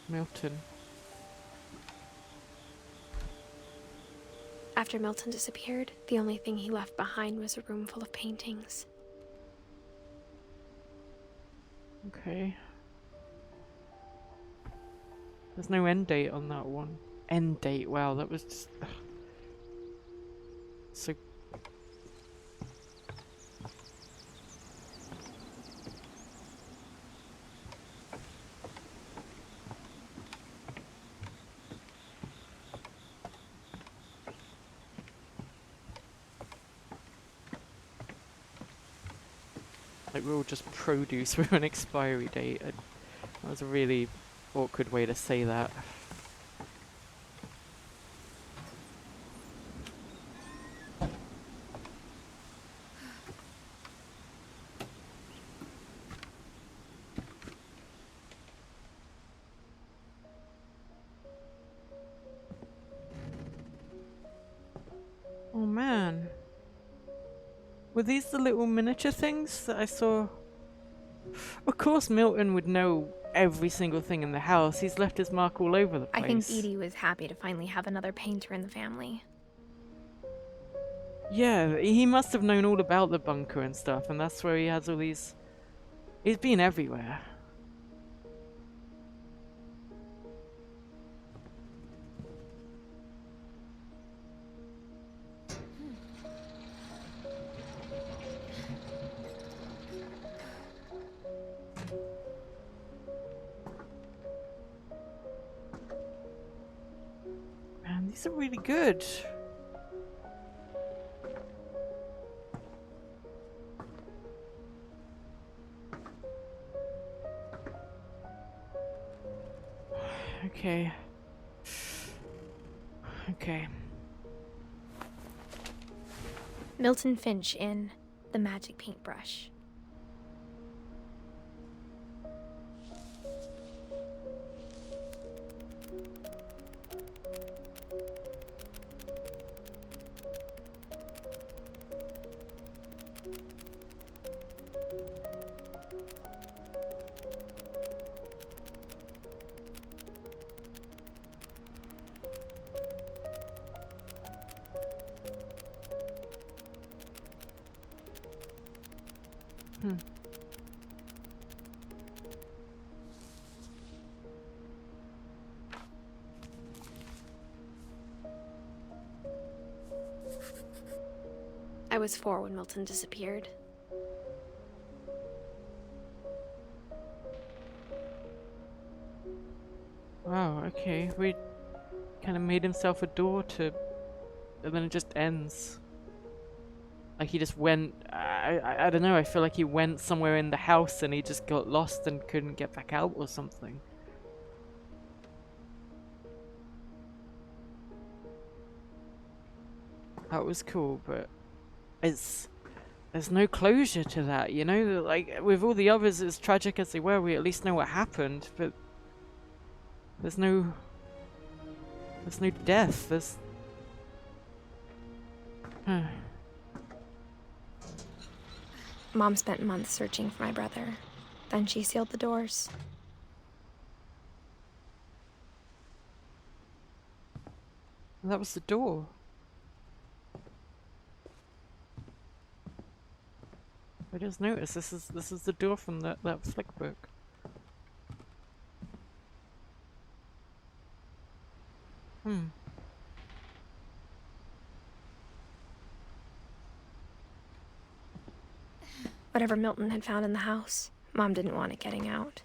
Milton. After Milton disappeared, the only thing he left behind was a room full of paintings. Okay. There's no end date on that one. End date, wow, that was just... so... like, we're all just produce with an expiry date. That was a really awkward way to say that. Oh man. Were these the little miniature things that I saw? Of course Milton would know every single thing in the house. He's left his mark all over the place. I think Edie was happy to finally have another painter in the family. Yeah, he must have known all about the bunker and stuff, and that's where he has all these... He's been everywhere. Man, these are really good. Okay. Okay. Milton Finch in The Magic Paintbrush. I was 4 when Milton disappeared. Wow, okay. We kind of made himself a door to... and then it just ends. Like he just went... I don't know, I feel like he went somewhere in the house and he just got lost and couldn't get back out or something. That was cool, but... there's no closure to that, you know? Like, with all the others, as tragic as they were, we at least know what happened, but... There's no death, there's... Mom spent months searching for my brother. Then she sealed the doors. That was the door. I just noticed this is the door from that flick book. Whatever Milton had found in the house, Mom didn't want it getting out.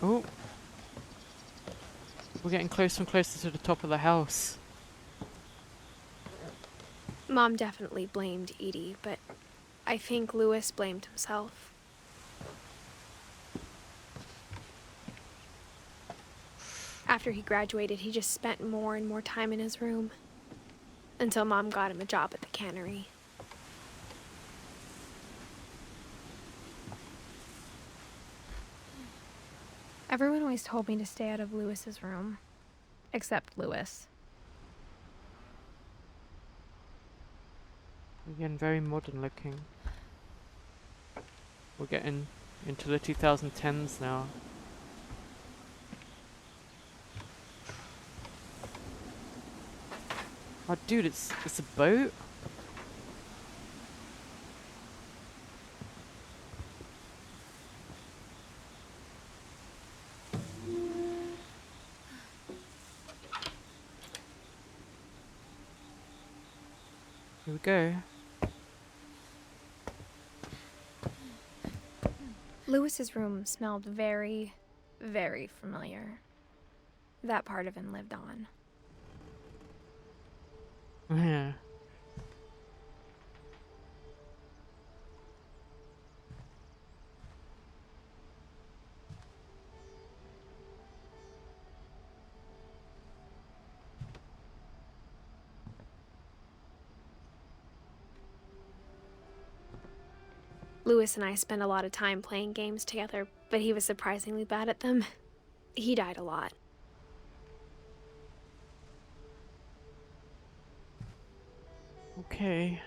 Oh. We're getting closer and closer to the top of the house. Mom definitely blamed Edie, but I think Lewis blamed himself. After he graduated, he just spent more and more time in his room. Until Mom got him a job at the cannery. Everyone always told me to stay out of Lewis's room. Except Lewis. Again, very modern looking. We're getting into the 2010s now. Oh, dude, it's a boat? Here we go. Lewis's room smelled very, very familiar. That part of him lived on. Yeah. Lewis and I spent a lot of time playing games together, but he was surprisingly bad at them. He died a lot. Okay.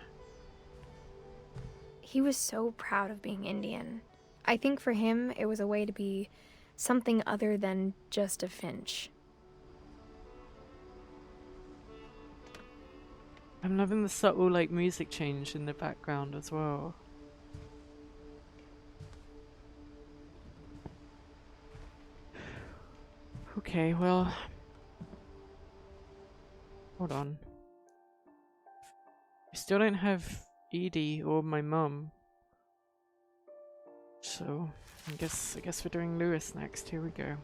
He was so proud of being Indian. I think for him, it was a way to be something other than just a Finch. I'm loving the subtle, like, music change in the background as well. Okay, well... Hold on. We still don't have Edie or my mum. So, I guess we're doing Lewis next. Here we go.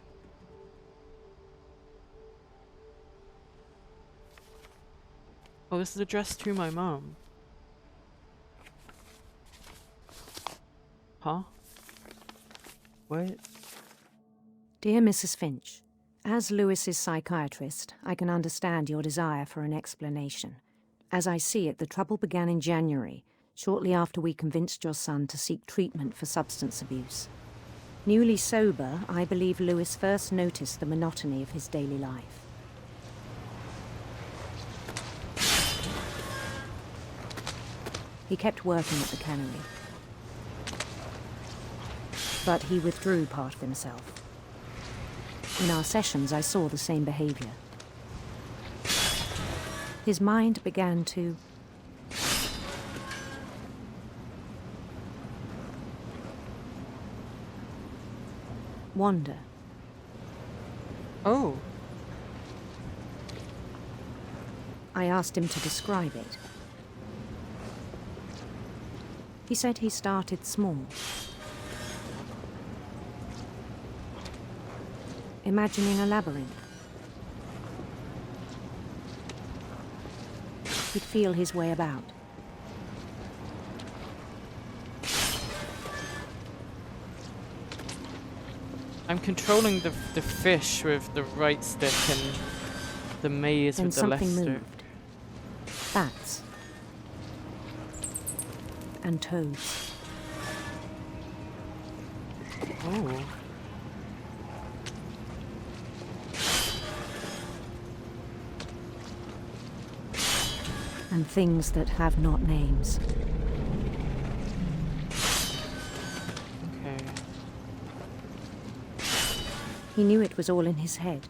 Oh, this is addressed to my mum. Huh? What? Dear Mrs. Finch, as Lewis's psychiatrist, I can understand your desire for an explanation. As I see it, the trouble began in January, shortly after we convinced your son to seek treatment for substance abuse. Newly sober, I believe Lewis first noticed the monotony of his daily life. He kept working at the cannery, but he withdrew part of himself. In our sessions, I saw the same behavior. His mind began to wander. Oh. I asked him to describe it. He said he started small. Imagining a labyrinth. He'd feel his way about. I'm controlling the fish with the right stick and the maze Then with the left something stick. moved. Bats. And toads. Oh. And things that have not names. Okay. He knew it was all in his head.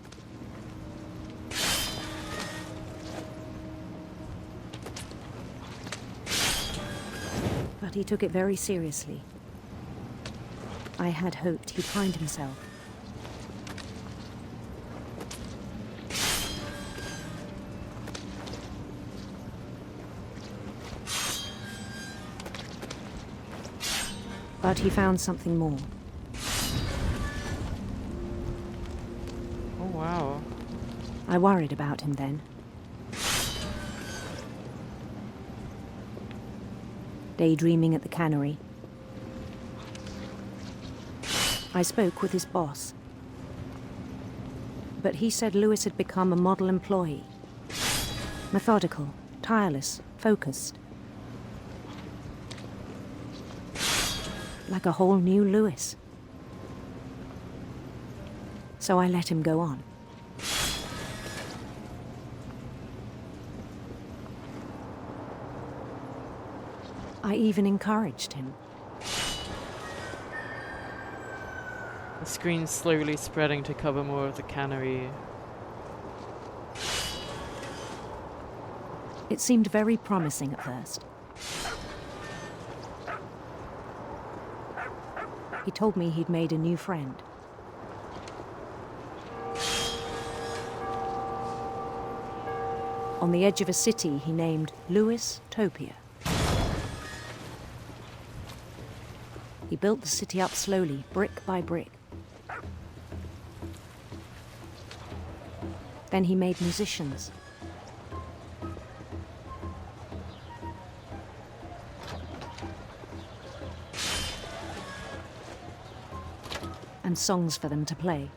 But he took it very seriously. I had hoped he'd find himself. But he found something more. Oh, wow. I worried about him then. Daydreaming at the cannery. I spoke with his boss. but he said Lewis had become a model employee. Methodical, tireless, focused. Like a whole new Lewis. So I let him go on. I even encouraged him. The screen's slowly spreading to cover more of the cannery. It seemed very promising at first. He told me he'd made a new friend. On the edge of a city he named Lewis Topia. He built the city up slowly, brick by brick. Then he made musicians. And songs for them to play.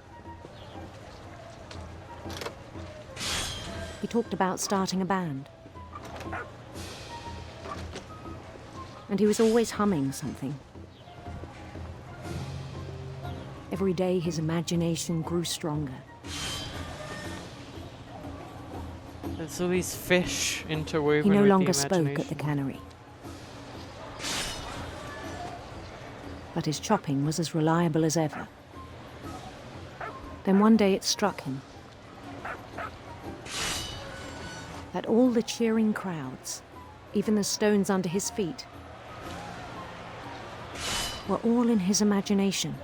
He talked about starting a band. And he was always humming something. Every day his imagination grew stronger. There's all these fish interwoven He no with longer the spoke at the imagination. cannery. But his chopping was as reliable as ever. Then one day it struck him that all the cheering crowds, even the stones under his feet, were all in his imagination,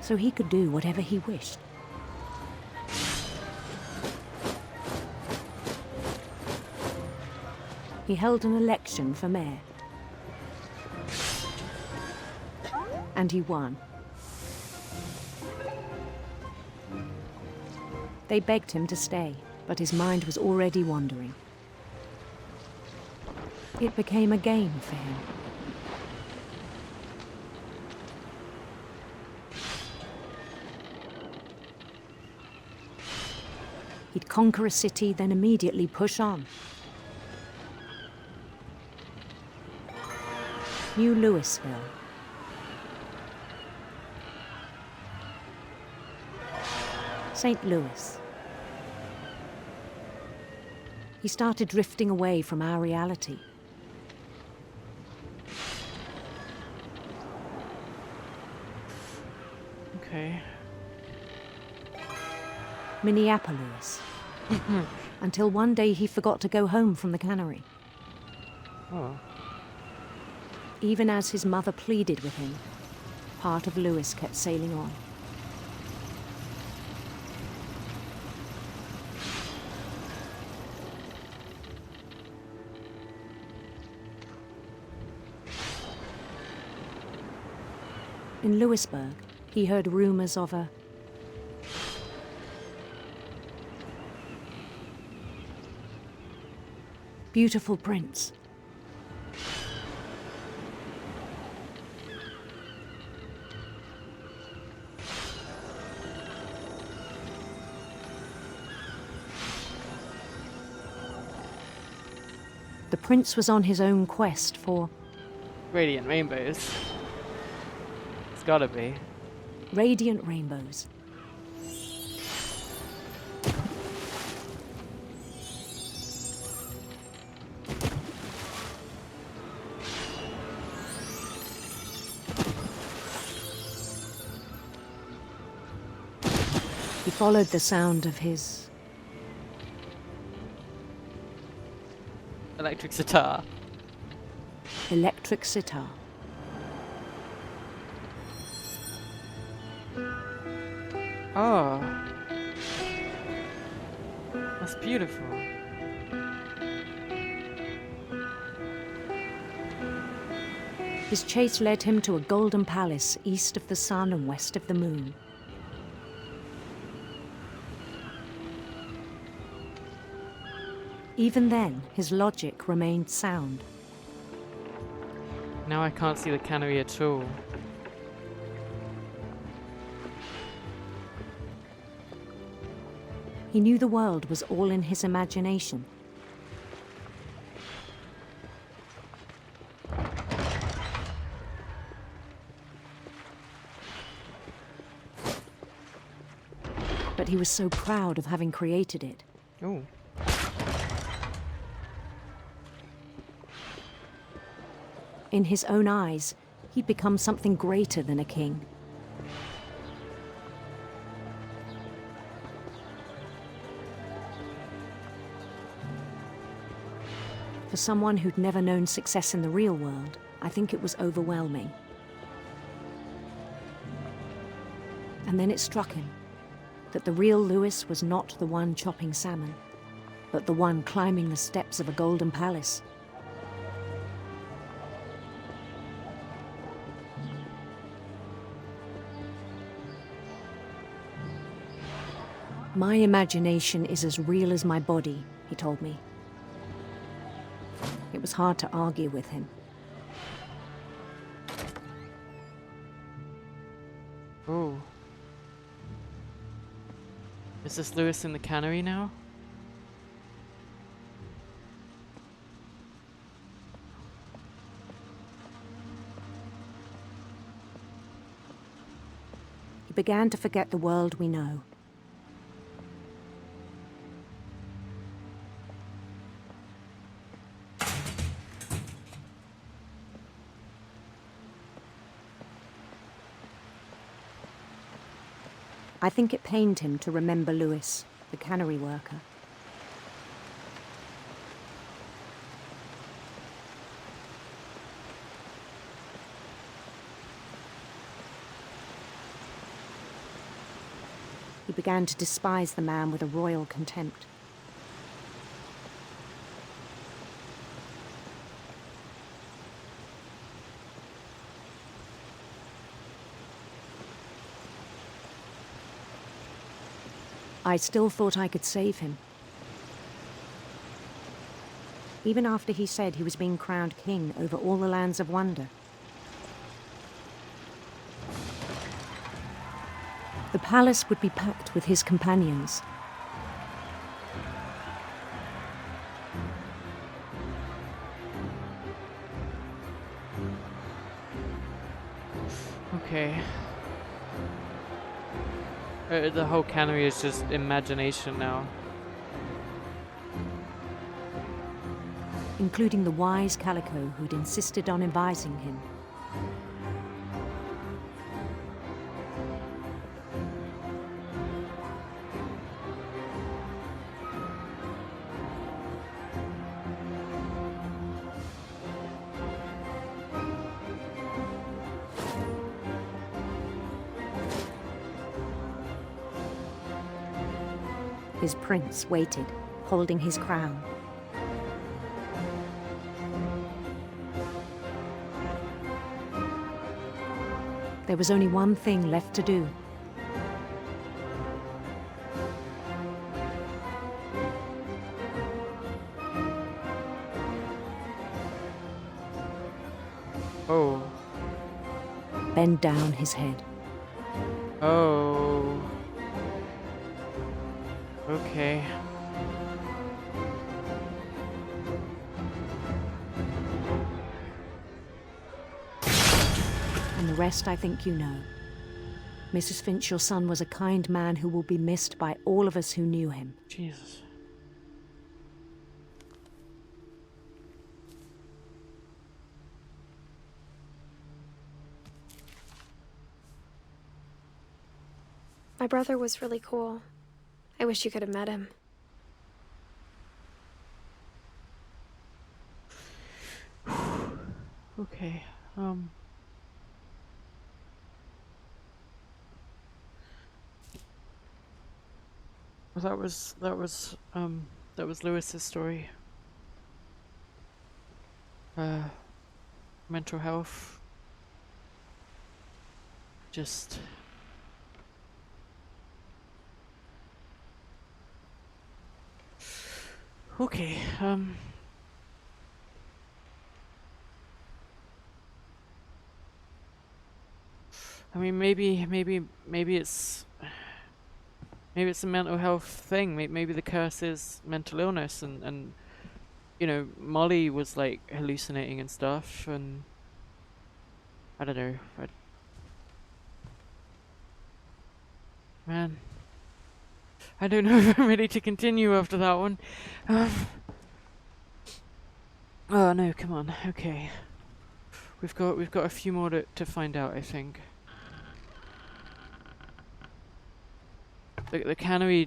so he could do whatever he wished. He held an election for mayor. And he won. They begged him to stay, but his mind was already wandering. It became a game for him. He'd conquer a city, then immediately push on. New Louisville. St. Louis. He started drifting away from our reality. Okay. Minneapolis. Until one day he forgot to go home from the cannery. Oh. Even as his mother pleaded with him, part of Lewis kept sailing on. In Lewisburg, he heard rumors of a beautiful prince. The prince was on his own quest for Radiant rainbows. It's gotta be. radiant rainbows. He followed the sound of his Electric sitar. electric sitar. Oh. That's beautiful. His chase led him to a golden palace east of the sun and west of the moon. Even then, his logic remained sound. Now I can't see the cannery at all. He knew the world was all in his imagination. But he was so proud of having created it. Oh. In his own eyes, he'd become something greater than a king. For someone who'd never known success in the real world, I think it was overwhelming. And then it struck him that the real Lewis was not the one chopping salmon, but the one climbing the steps of a golden palace. My imagination is as real as my body, he told me. It was hard to argue with him. Oh. Is this Lewis in the cannery now? He began to forget the world we know. I think it pained him to remember Lewis, the cannery worker. He began to despise the man with a royal contempt. I still thought I could save him. Even after he said he was being crowned king over all the lands of wonder. The palace would be packed with his companions. Okay. The whole cannery is just imagination now. Including the wise Calico who'd insisted on advising him. His prince waited, holding his crown. There was only one thing left to do. Oh. Bend down his head. Oh. Okay. And the rest I think you know. Mrs. Finch, your son was a kind man who will be missed by all of us who knew him. Jesus. My brother was really cool. I wish you could have met him. Okay. Well, that was Lewis's story. Mental health. Just okay. I mean, maybe it's Maybe it's a mental health thing. Maybe the curse is mental illness, and you know, Molly was like hallucinating and stuff, and I don't know. Man, I don't know if I'm ready to continue after that one. Oh no, come on. Okay, we've got a few more to find out, I think. The cannery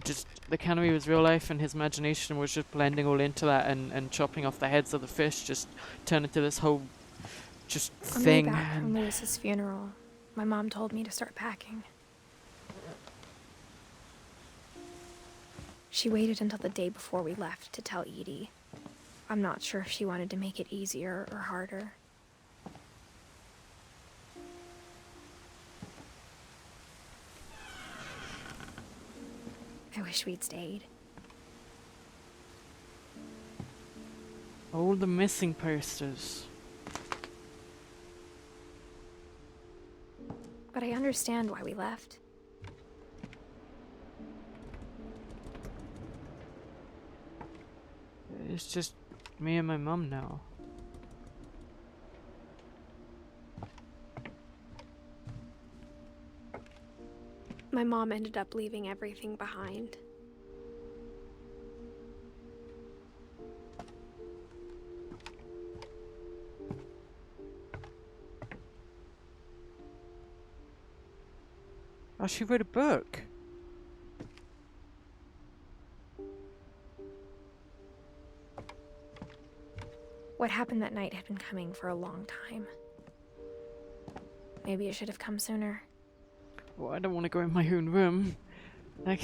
was real life, and his imagination was just blending all into that, and chopping off the heads of the fish just turned into this whole just On the way thing. back from Lewis's funeral, my mom told me to start packing. She waited until the day before we left to tell Edie. I'm not sure if she wanted to make it easier or harder. I wish we'd stayed. All the missing posters. But I understand why we left. It's just me and my mum now. My mom ended up leaving everything behind. Oh, she wrote a book. What happened that night had been coming for a long time. Maybe it should have come sooner. Well, I don't want to go in my own room. Like...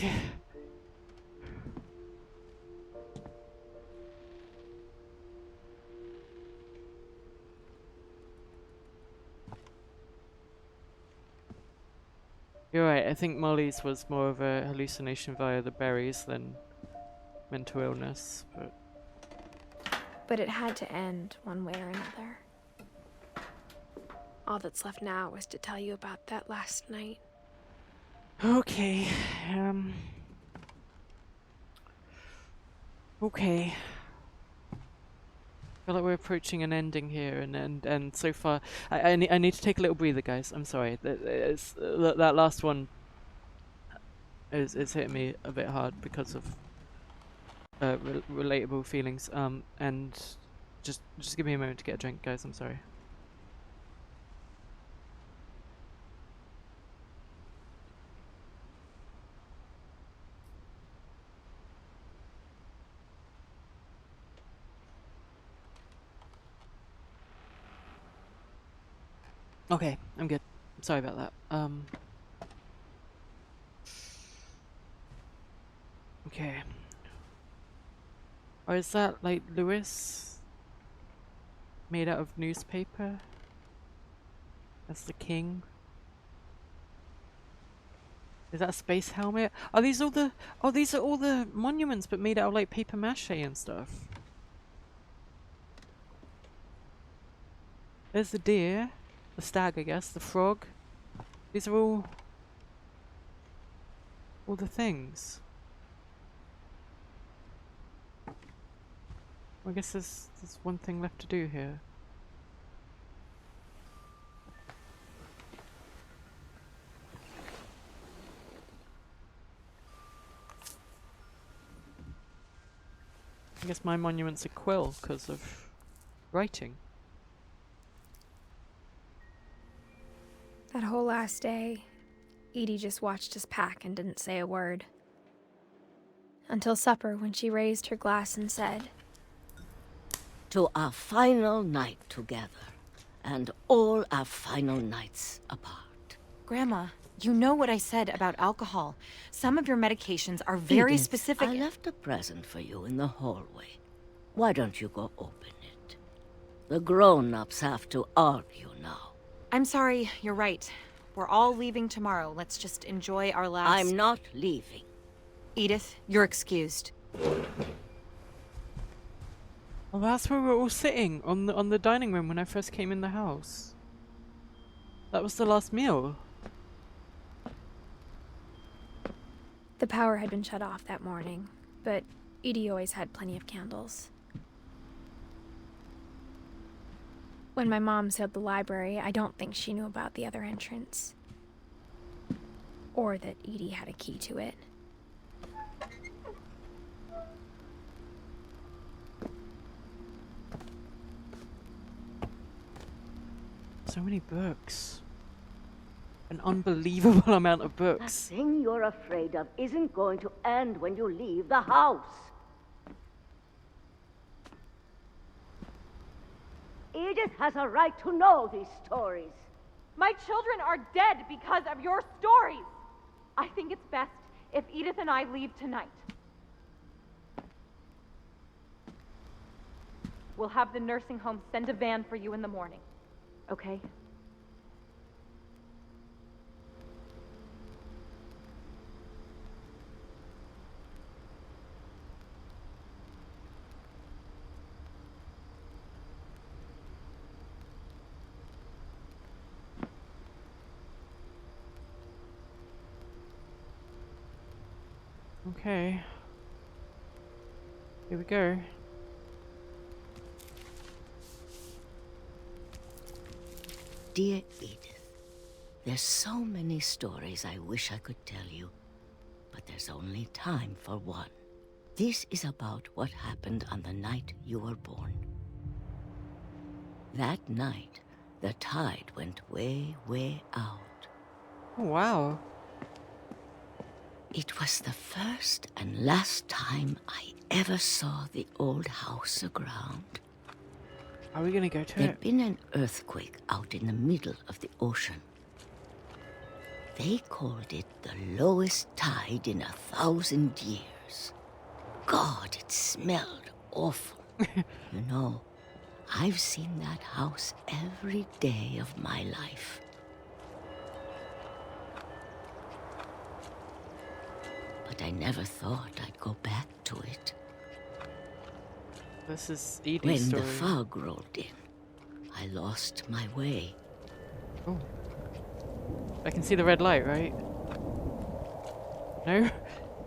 You're right, I think Molly's was more of a hallucination via the berries than mental illness, But it had to end one way or another. All that's left now is to tell you about that last night. Okay, okay. I feel like we're approaching an ending here, and so far, I need to take a little breather, guys. I'm sorry. That last one is hitting me a bit hard because of relatable feelings. And just give me a moment to get a drink, guys. I'm sorry. Okay, I'm good. Sorry about that. Okay. Or is that like Lewis? Made out of newspaper? That's the king? Is that a space helmet? Are these all the... Oh, these are all the monuments, but made out of like paper mache and stuff. There's the deer. The stag, I guess. The frog. These are all the things. I guess there's one thing left to do here. I guess my monument's a quill because of writing. That whole last day, Edie just watched us pack and didn't say a word. Until supper, when she raised her glass and said, "To our final night together, and all our final nights apart." Grandma, you know what I said about alcohol. Some of your medications are very Edith, specific. I left a present for you in the hallway. Why don't you go open it? The grown-ups have to argue now. I'm sorry, you're right. We're all leaving tomorrow. Let's just enjoy our last... I'm not leaving. Edith, you're excused. Well, that's where we were all sitting, on the dining room when I first came in the house. That was the last meal. The power had been shut off that morning, but Edie always had plenty of candles. When my mom sealed the library, I don't think she knew about the other entrance. Or that Edie had a key to it. So many books. An unbelievable amount of The books. thing you're afraid of isn't going to end when you leave the house. Edith has a right to know these stories. My children are dead because of your stories. I think it's best if Edith and I leave tonight. We'll have the nursing home send a van for you in the morning, okay? Okay. Here we go. Dear Edith, there's so many stories I wish I could tell you, but there's only time for one. This is about what happened on the night you were born. That night, the tide went way, way out. Oh, wow. It was the first and last time I ever saw the old house aground. Are we gonna go to There'd it? been an earthquake out in the middle of the ocean. They called it the lowest tide in 1,000 years. God, it smelled awful. You know, I've seen that house every day of my life. But I never thought I'd go back to it. This is Edie's When story. the fog rolled in, I lost my way. Oh. I can see the red light, right? No?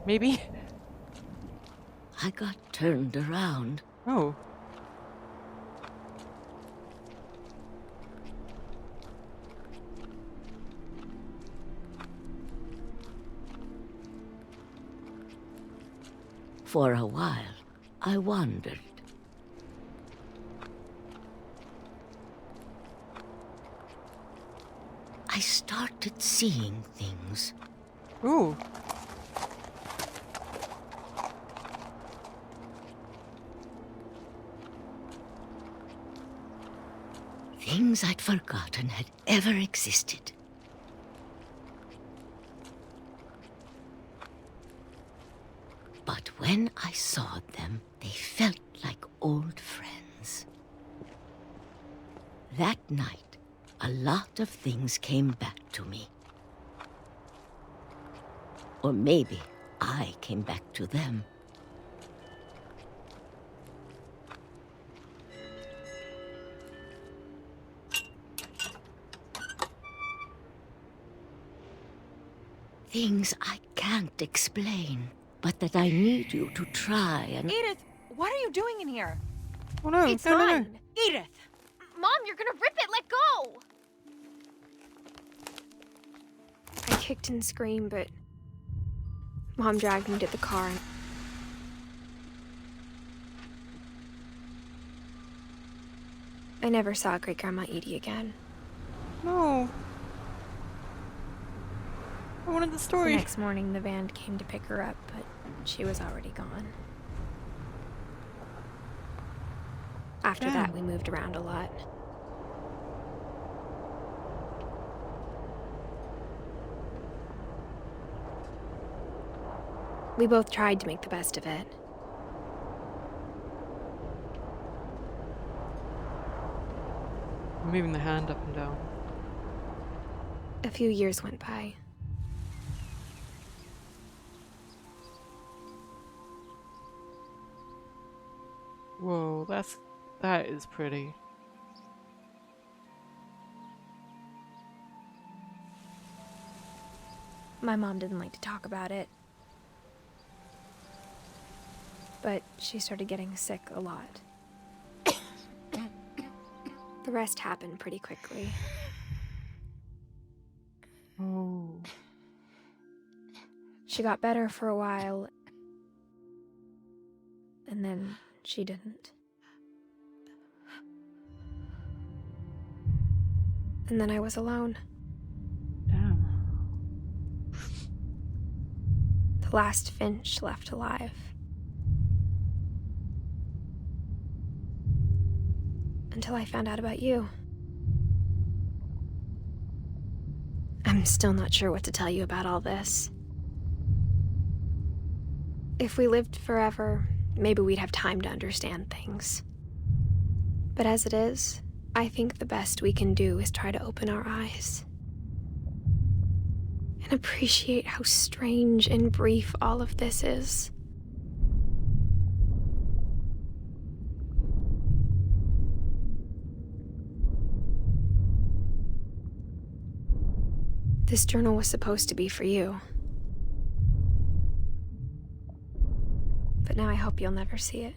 Maybe? I got turned around. Oh. For a while, I wandered. I started seeing things. Ooh. Things I'd forgotten had ever existed. But when I saw them, they felt like old friends. That night, a lot of things came back to me. Or maybe I came back to them. Things I can't explain, but that I need you to try and... Edith, what are you doing in here? Oh no, It's no, no, no. mine. Edith! Mom, you're gonna rip it! Let go! I kicked and screamed, but Mom dragged me to the car. I never saw Great-Grandma Edie again. No. I wanted the The story. next morning, the van came to pick her up, but she was already gone. After Damn. that, we moved around a lot. We both tried to make the best of it. I'm moving the hand up and down. A few years went by. Whoa, that is pretty. My mom didn't like to talk about it. but she started getting sick a lot. The rest happened pretty quickly. Oh. She got better for a while, and then she didn't. And then I was alone. Damn. The last Finch left alive. Until I found out about you. I'm still not sure what to tell you about all this. If we lived forever, maybe we'd have time to understand things. But as it is, I think the best we can do is try to open our eyes. And appreciate how strange and brief all of this is. This journal was supposed to be for you. But now I hope you'll never see it.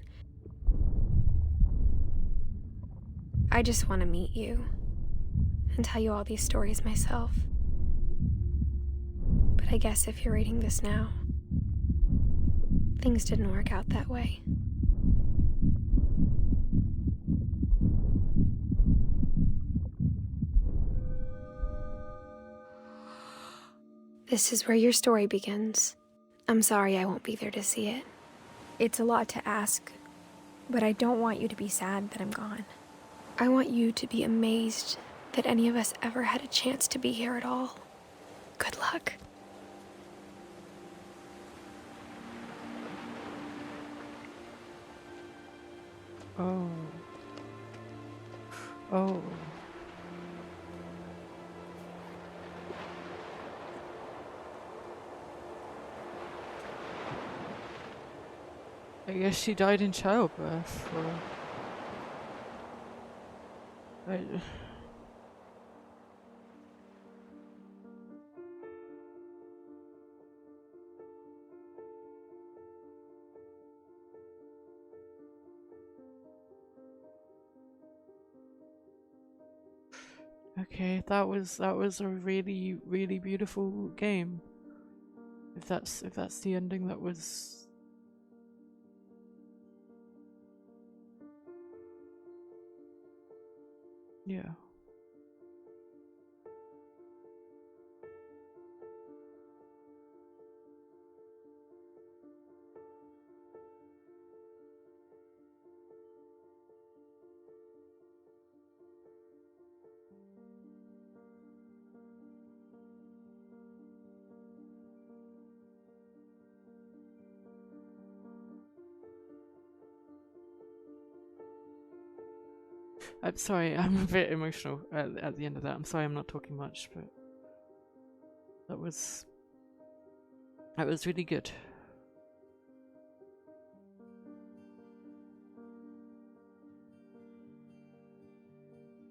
I just want to meet you and tell you all these stories myself. But I guess if you're reading this now, things didn't work out that way. This is where your story begins. I'm sorry I won't be there to see it. It's a lot to ask, but I don't want you to be sad that I'm gone. I want you to be amazed that any of us ever had a chance to be here at all. Good luck. Oh. Oh. I guess she died in childbirth, or... Okay, that was a really, really beautiful game. If that's the ending that was... Yeah. I'm sorry, I'm a bit emotional at the end of that. I'm sorry I'm not talking much, but that was really good.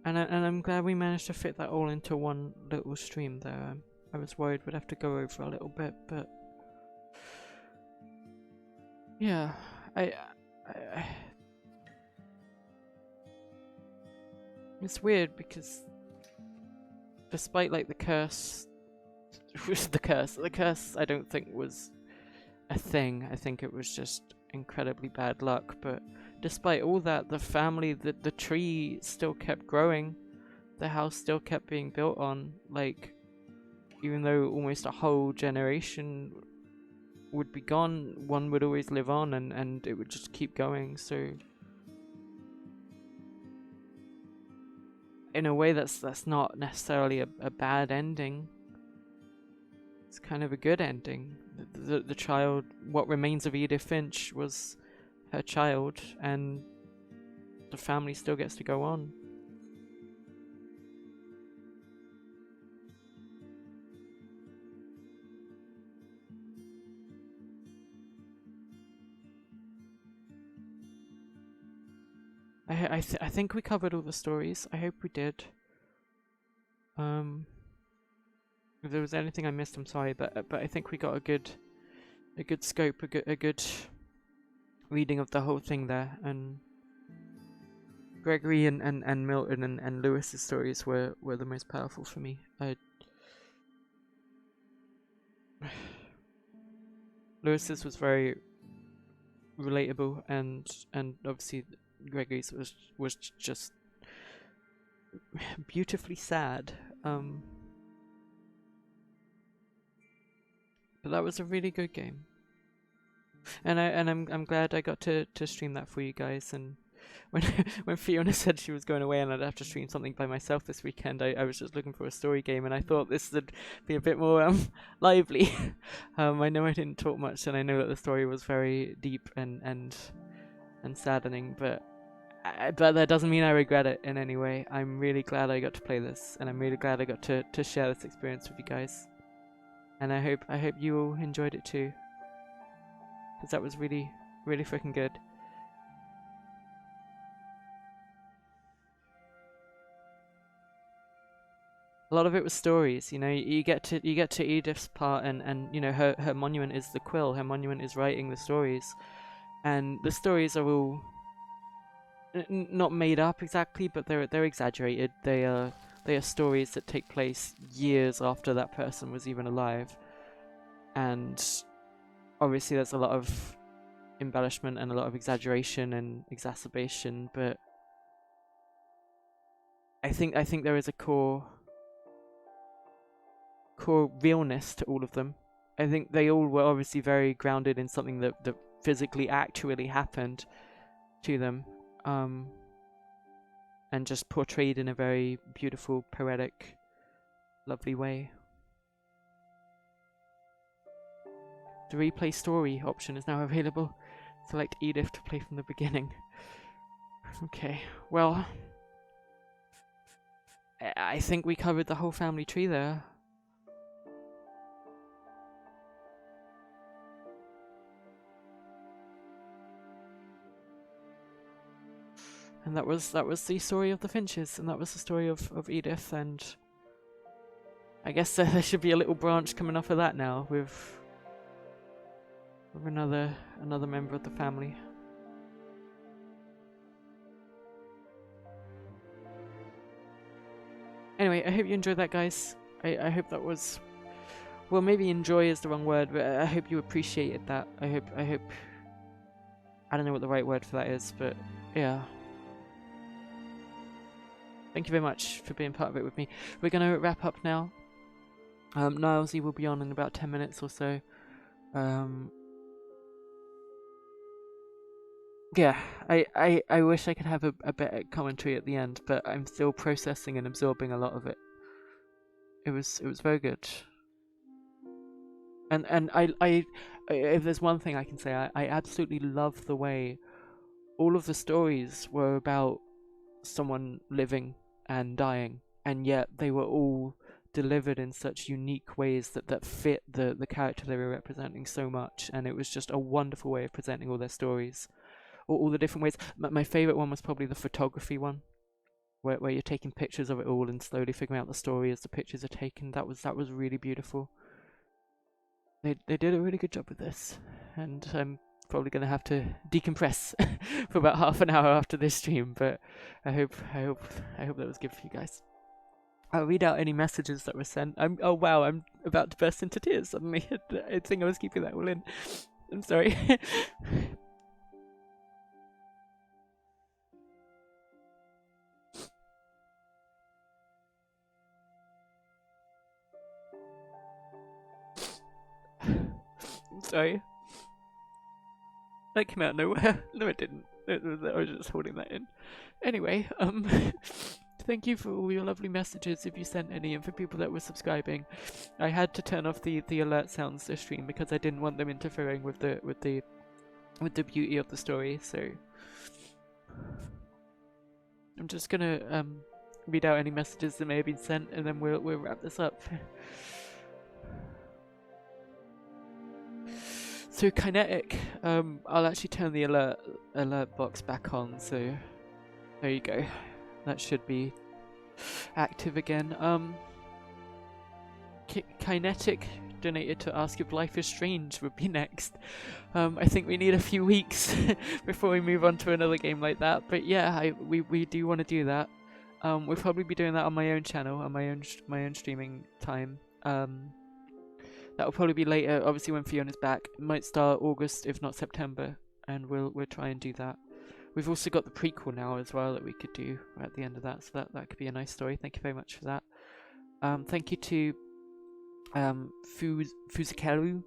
And I'm glad we managed to fit that all into one little stream there. I was worried we'd have to go over a little bit, but yeah, I it's weird because despite like the curse I don't think was a thing. I think it was just incredibly bad luck, but despite all that, the family, the tree still kept growing, the house still kept being built on, like, even though almost a whole generation would be gone, one would always live on, and it would just keep going. So in a way that's not necessarily a bad ending. It's kind of a good ending. The child, what remains of Edith Finch was her child, and the family still gets to go on. I think we covered all the stories. I hope we did. If there was anything I missed, I'm sorry, but I think we got a good scope, a good reading of the whole thing there, and Gregory and Milton and Lewis's stories were the most powerful for me. Lewis's was very relatable, and obviously Gregory's was just beautifully sad. But that was a really good game, and I'm glad I got to stream that for you guys. And when Fiona said she was going away and I'd have to stream something by myself this weekend, I was just looking for a story game, and I thought this would be a bit more lively. I know I didn't talk much, and I know that the story was very deep and saddening, but that doesn't mean I regret it in any way. I'm really glad I got to play this, and I'm really glad I got to share this experience with you guys. And I hope you all enjoyed it too, because that was really, really freaking good. A lot of it was stories, you know. You get to Edith's part, and you know, her monument is the quill. Her monument is writing the stories, and the stories are all not made up exactly, but they're exaggerated. They are stories that take place years after that person was even alive, and obviously there's a lot of embellishment and a lot of exaggeration and exacerbation, but I think there is a core realness to all of them. I think they all were obviously very grounded in something that physically actually happened to them, and just portrayed in a very beautiful, poetic, lovely way. The replay story option is now available. Select Edith to play from the beginning. Okay, well, I think we covered the whole family tree there. And that was the story of the Finches, and that was the story of Edith, and I guess there should be a little branch coming off of that now with another member of the family. Anyway, I hope you enjoyed that, guys. I hope that was, well, maybe enjoy is the wrong word, but I hope you appreciated that. I hope I don't know what the right word for that is, but yeah. Thank you very much for being part of it with me. We're going to wrap up now. Nilesy will be on in about 10 minutes or so. Yeah, I wish I could have a better commentary at the end, but I'm still processing and absorbing a lot of it. It was very good. And I if there's one thing I can say, I absolutely love the way all of the stories were about someone living and dying, and yet they were all delivered in such unique ways that fit the character they were representing so much, and it was just a wonderful way of presenting all their stories, all the different ways. My favourite one was probably the photography one, where you're taking pictures of it all and slowly figuring out the story as the pictures are taken. That was really beautiful. They did a really good job with this, and I'm probably going to have to decompress for about half an hour after this stream, but I hope that was good for you guys. I'll read out any messages that were sent. Oh wow, I'm about to burst into tears suddenly. I think I was keeping that all in. I'm sorry. I'm sorry. That came out of nowhere. No, it didn't. I was just holding that in. Anyway, thank you for all your lovely messages, if you sent any, and for people that were subscribing. I had to turn off the alert sounds this stream because I didn't want them interfering with the beauty of the story. So I'm just gonna read out any messages that may have been sent, and then we'll wrap this up. So Kinetic, I'll actually turn the alert box back on, so there you go. That should be active again. Kinetic donated to ask if Life is Strange would be next. I think we need a few weeks before we move on to another game like that. But yeah, we do want to do that. We'll probably be doing that on my own channel, on my own streaming time. That will probably be later, obviously when Fiona's back. It might start August, if not September, and we'll try and do that. We've also got the prequel now as well that we could do at the end of that, so that could be a nice story. Thank you very much for that. Thank you to Fuzikaru,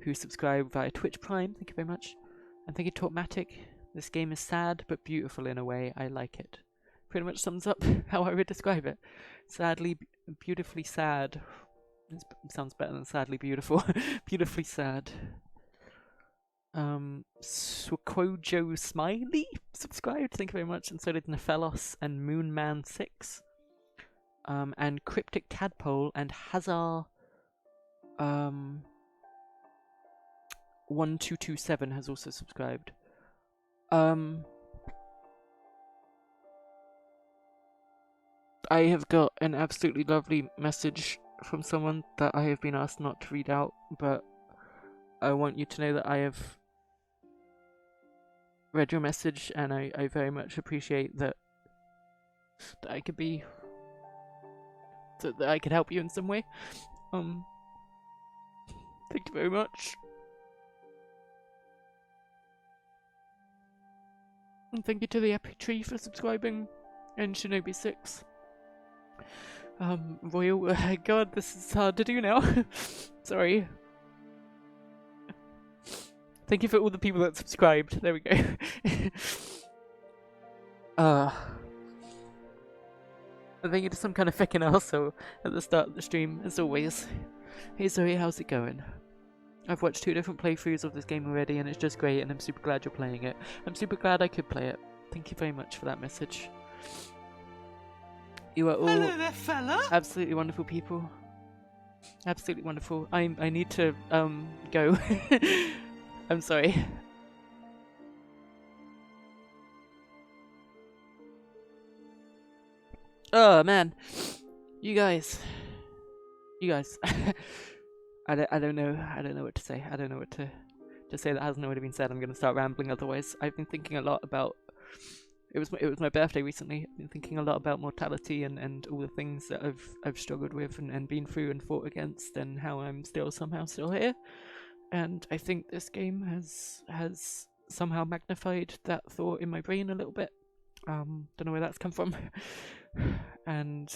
who subscribed via Twitch Prime. Thank you very much. And thank you to Talkmatic. This game is sad but beautiful in a way. I like it. Pretty much sums up how I would describe it. Sadly, beautifully sad. It sounds better than sadly beautiful. Beautifully sad. Swakwojo Smiley subscribed. Thank you very much. And so did Nephelos and Moonman6. And Cryptic Tadpole and Hazar 1227 has also subscribed. I have got an absolutely lovely message from someone that I have been asked not to read out, but I want you to know that I have read your message, and I very much appreciate that I could be, that I could help you in some way. Thank you very much. And thank you to the Epic Tree for subscribing, and Shinobi6. Royal, God, this is hard to do now. Sorry. Thank you for all the people that subscribed. There we go. And thank you to some kind of fucking arsehole at the start of the stream, as always. Hey Zoey, how's it going? I've watched 2 different playthroughs of this game already, and it's just great, and I'm super glad you're playing it. I'm super glad I could play it. Thank you very much for that message. You are all Hello there, fella. absolutely wonderful people. Absolutely wonderful. I need to go. I'm sorry. Oh man, you guys. I don't know what to say. I don't know what to say that hasn't already been said. I'm gonna start rambling otherwise. I've been thinking a lot about. It was my birthday recently. I've been thinking a lot about mortality and all the things that I've struggled with and been through and fought against, and how I'm somehow still here. And I think this game has somehow magnified that thought in my brain a little bit. Don't know where that's come from. and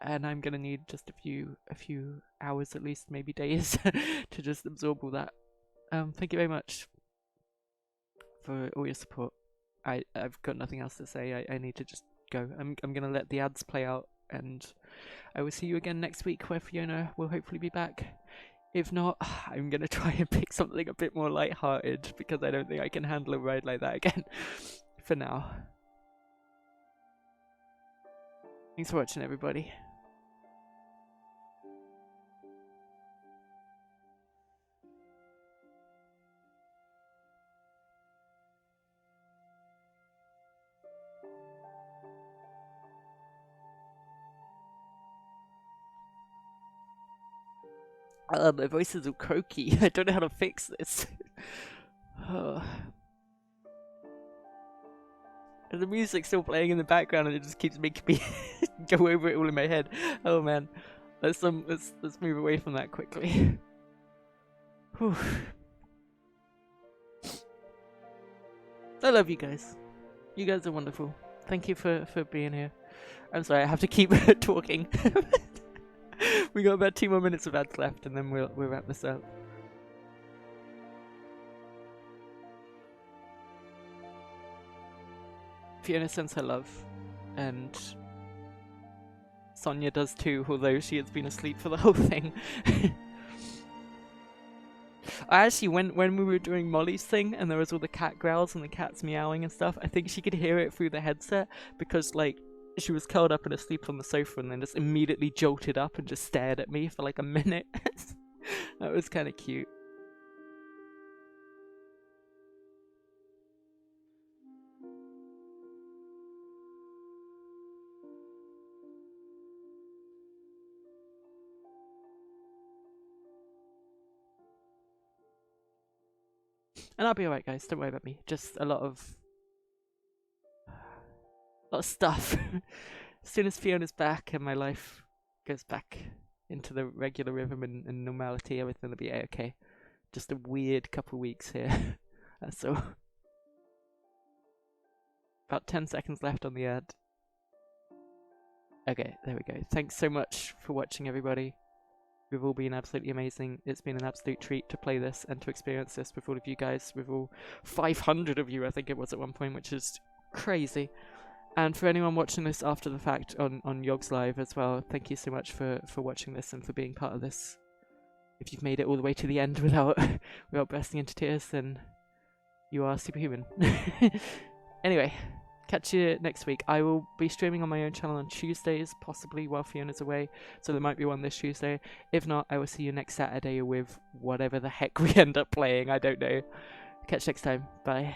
I'm gonna need just a few hours at least, maybe days, to just absorb all that. Thank you very much for all your support. I've got nothing else to say. I need to just go. I'm gonna let the ads play out, and I will see you again next week, where Fiona will hopefully be back. If not, I'm gonna try and pick something a bit more light-hearted, because I don't think I can handle a ride like that again. For now. Thanks for watching, everybody. My voice is all croaky. I don't know how to fix this. And the music's still playing in the background, and it just keeps making me go over it all in my head. Oh man, let's move away from that quickly. Whew. I love you guys. You guys are wonderful. Thank you for being here. I'm sorry, I have to keep talking. We got about 2 more minutes of ads left, and then we'll wrap this up. Fiona sends her love, and Sonia does too, although she has been asleep for the whole thing. Actually, when we were doing Molly's thing, and there was all the cat growls and the cats meowing and stuff, I think she could hear it through the headset, because like she was curled up and asleep on the sofa, and then just immediately jolted up and just stared at me for like a minute. That was kind of cute. And I'll be alright, guys. Don't worry about me. Just a lot of stuff. As soon as Fiona's back and my life goes back into the regular rhythm and normality, everything will be okay. Just a weird couple weeks here. That's all. About 10 seconds left on the ad. Okay, there we go. Thanks so much for watching, everybody. You've all been absolutely amazing. It's been an absolute treat to play this and to experience this with all of you guys, with all 500 of you, I think it was at one point, which is crazy. And for anyone watching this after the fact on Yogs Live as well, thank you so much for watching this and for being part of this. If you've made it all the way to the end without bursting into tears, then you are superhuman. Anyway, catch you next week. I will be streaming on my own channel on Tuesdays, possibly while Fiona's away, so there might be one this Tuesday. If not, I will see you next Saturday with whatever the heck we end up playing. I don't know. Catch you next time. Bye.